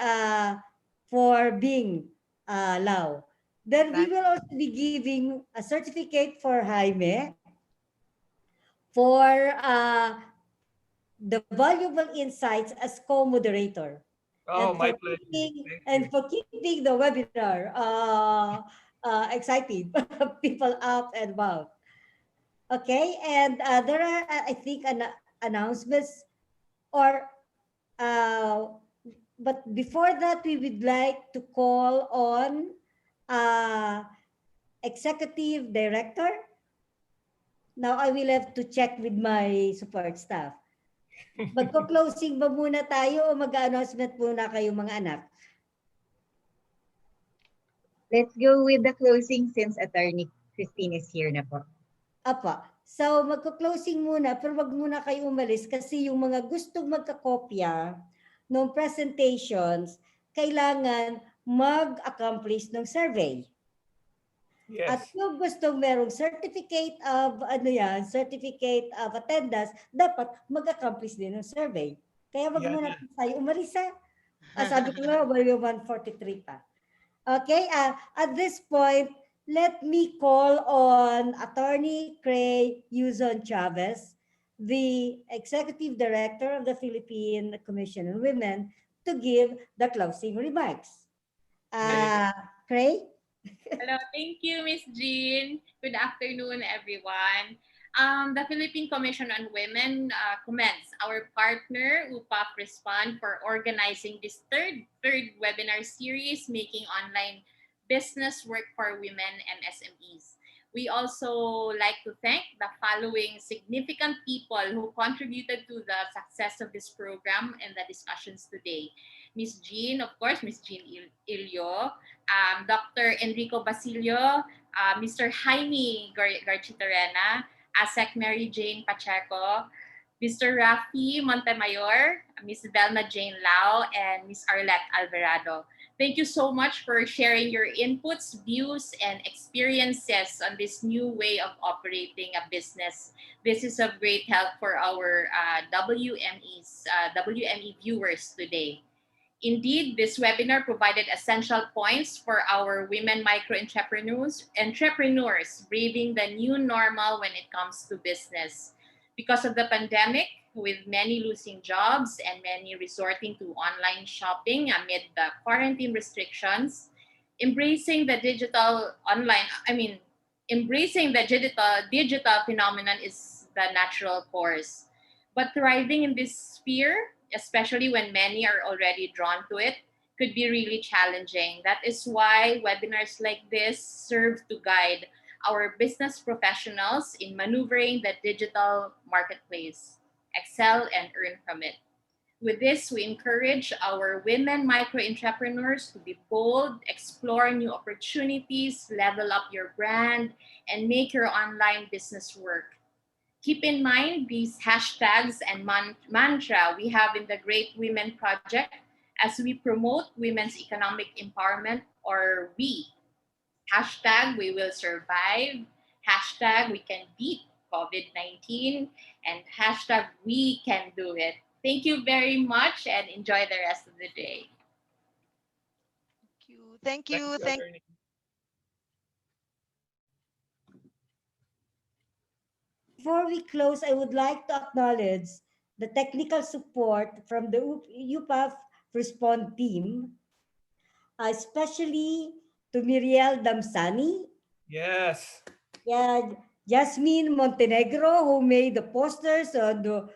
[SPEAKER 1] for Bing Lau. Then we will also be giving a certificate for Jaime for the valuable insights as co-moderator.
[SPEAKER 5] Oh, my pleasure.
[SPEAKER 1] And for keeping the webinar exciting, people up and about. Okay, and there are, I think, announcements or, but before that, we would like to call on Executive Director. Now, I will have to check with my support staff. Magko-closing ba muna tayo o mag-announcement muna kayo mga anak?
[SPEAKER 2] Let's go with the closing since Attorney Christine is here na po.
[SPEAKER 1] Apa. So, magko-closing muna pero wag muna kayo umalis kasi yung mga gustong magkakopya ng presentations, kailangan mag-accomplish ng survey.
[SPEAKER 5] Yes.
[SPEAKER 1] At yung gustong merong certificate of certificate of attendance, dapat mag-accomplish din ng survey. Kaya wag muna tayo umalis ha. Sabi ko nga, 143 pa. Okay, at this point, let me call on Attorney Cray Yuzon Chavez, the Executive Director of the Philippine Commission on Women, to give the closing remarks. Cray?
[SPEAKER 10] Hello, thank you, Miss Jean. Good afternoon, everyone. The Philippine Commission on Women commends our partner, UPPAF RESPOND, for organizing this third webinar series, Making Online Business Work for Women MSMEs. We also like to thank the following significant people who contributed to the success of this program and the discussions today. Miss Jean, of course, Miss Jeanne Illo, Dr. Enrico Basilio, Mr. Jaime Garchitorena, ASEC Mary Jane Pacheco, Mr. Raffy Montemayor, Ms. Velma Jane Lau, and Ms. Arlette Alvarado. Thank you so much for sharing your inputs, views, and experiences on this new way of operating a business. This is of great help for our WME viewers today. Indeed, this webinar provided essential points for our women micro-entrepreneurs braving the new normal when it comes to business. Because of the pandemic, with many losing jobs and many resorting to online shopping amid the quarantine restrictions, embracing the digital phenomenon is the natural course. But thriving in this sphere, especially when many are already drawn to it, could be really challenging. That is why webinars like this serve to guide our business professionals in maneuvering the digital marketplace, excel and earn from it. With this, we encourage our women micro-entrepreneurs to be bold, explore new opportunities, level up your brand, and make your online business work. Keep in mind these hashtags and mantra we have in the Great Women Project as we promote women's economic empowerment, or we. Hashtag we will survive, hashtag we can beat COVID-19, and hashtag we can do it. Thank you very much and enjoy the rest of the day.
[SPEAKER 6] Thank you.
[SPEAKER 5] Attorney.
[SPEAKER 1] Before we close, I would like to acknowledge the technical support from the UPPAF RESPOND team, especially to Miriel Damsani.
[SPEAKER 5] Yes.
[SPEAKER 1] Yeah, Jasmine Montenegro, who made the posters on the,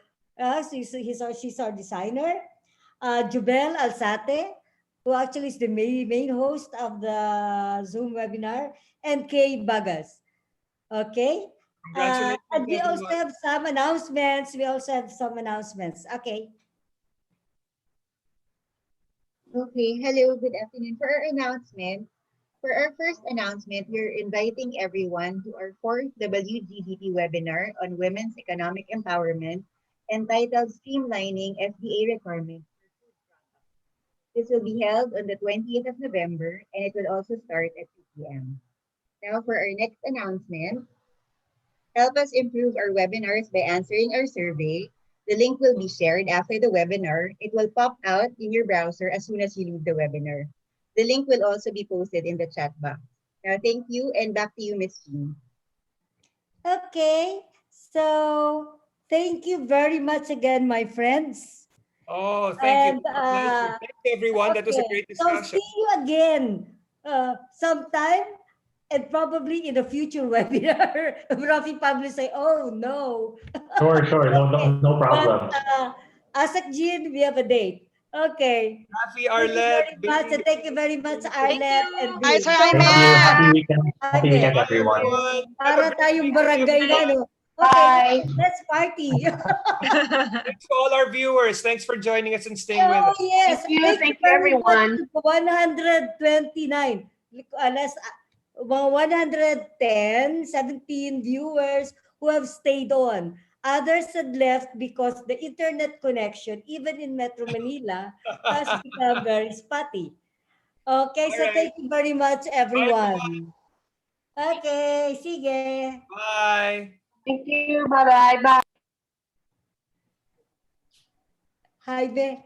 [SPEAKER 1] she's our designer. Jubel Alzate, who actually is the main host of the Zoom webinar, and Kay Bagas. Okay.
[SPEAKER 5] Congratulations,
[SPEAKER 1] And we also
[SPEAKER 5] everyone.
[SPEAKER 1] have some announcements. Okay.
[SPEAKER 2] Okay, hello, good afternoon. For our first announcement, we're inviting everyone to our fourth WGDP webinar on women's economic empowerment entitled Streamlining FDA Requirements. This will be held on the 20th of November and it will also start at 2 p.m. Now for our next announcement, help us improve our webinars by answering our survey. The link will be shared after the webinar. It will pop out in your browser as soon as you leave the webinar. The link will also be posted in the chat box. Now, thank you, and back to you, Ms. Jeanne.
[SPEAKER 1] Okay. So thank you very much again, my friends.
[SPEAKER 5] Oh, thank you.
[SPEAKER 1] And,
[SPEAKER 5] Thanks, everyone. That was a great discussion.
[SPEAKER 1] So see you again sometime, and probably in a future webinar. Raffy probably say, "Oh no."
[SPEAKER 7] Sure. No problem.
[SPEAKER 1] But Asak Jean, we have a date. Okay.
[SPEAKER 5] Raffy, Arlette,
[SPEAKER 1] Thank you very much, Arlette and
[SPEAKER 6] Bye,
[SPEAKER 1] Bill.
[SPEAKER 6] Sir
[SPEAKER 7] Thank
[SPEAKER 6] Jaime.
[SPEAKER 7] you. Happy weekend. Happy weekend,
[SPEAKER 5] Bye,
[SPEAKER 7] everyone.
[SPEAKER 5] everyone.
[SPEAKER 1] Para tayong barangay na, no?
[SPEAKER 8] Bye.
[SPEAKER 1] Okay, let's party.
[SPEAKER 5] Thanks to all our viewers. Thanks for joining us and staying with us.
[SPEAKER 1] Oh, yes.
[SPEAKER 8] Thank you, everyone.
[SPEAKER 1] 129. Less, 110, 17 viewers who have stayed on. Others had left because the internet connection, even in Metro Manila, has become very spotty. Okay, so
[SPEAKER 5] Alright.
[SPEAKER 1] thank you very much, everyone. Okay, sige.
[SPEAKER 5] Bye.
[SPEAKER 8] Thank you. Bye-bye. Bye.
[SPEAKER 1] Hi, Be.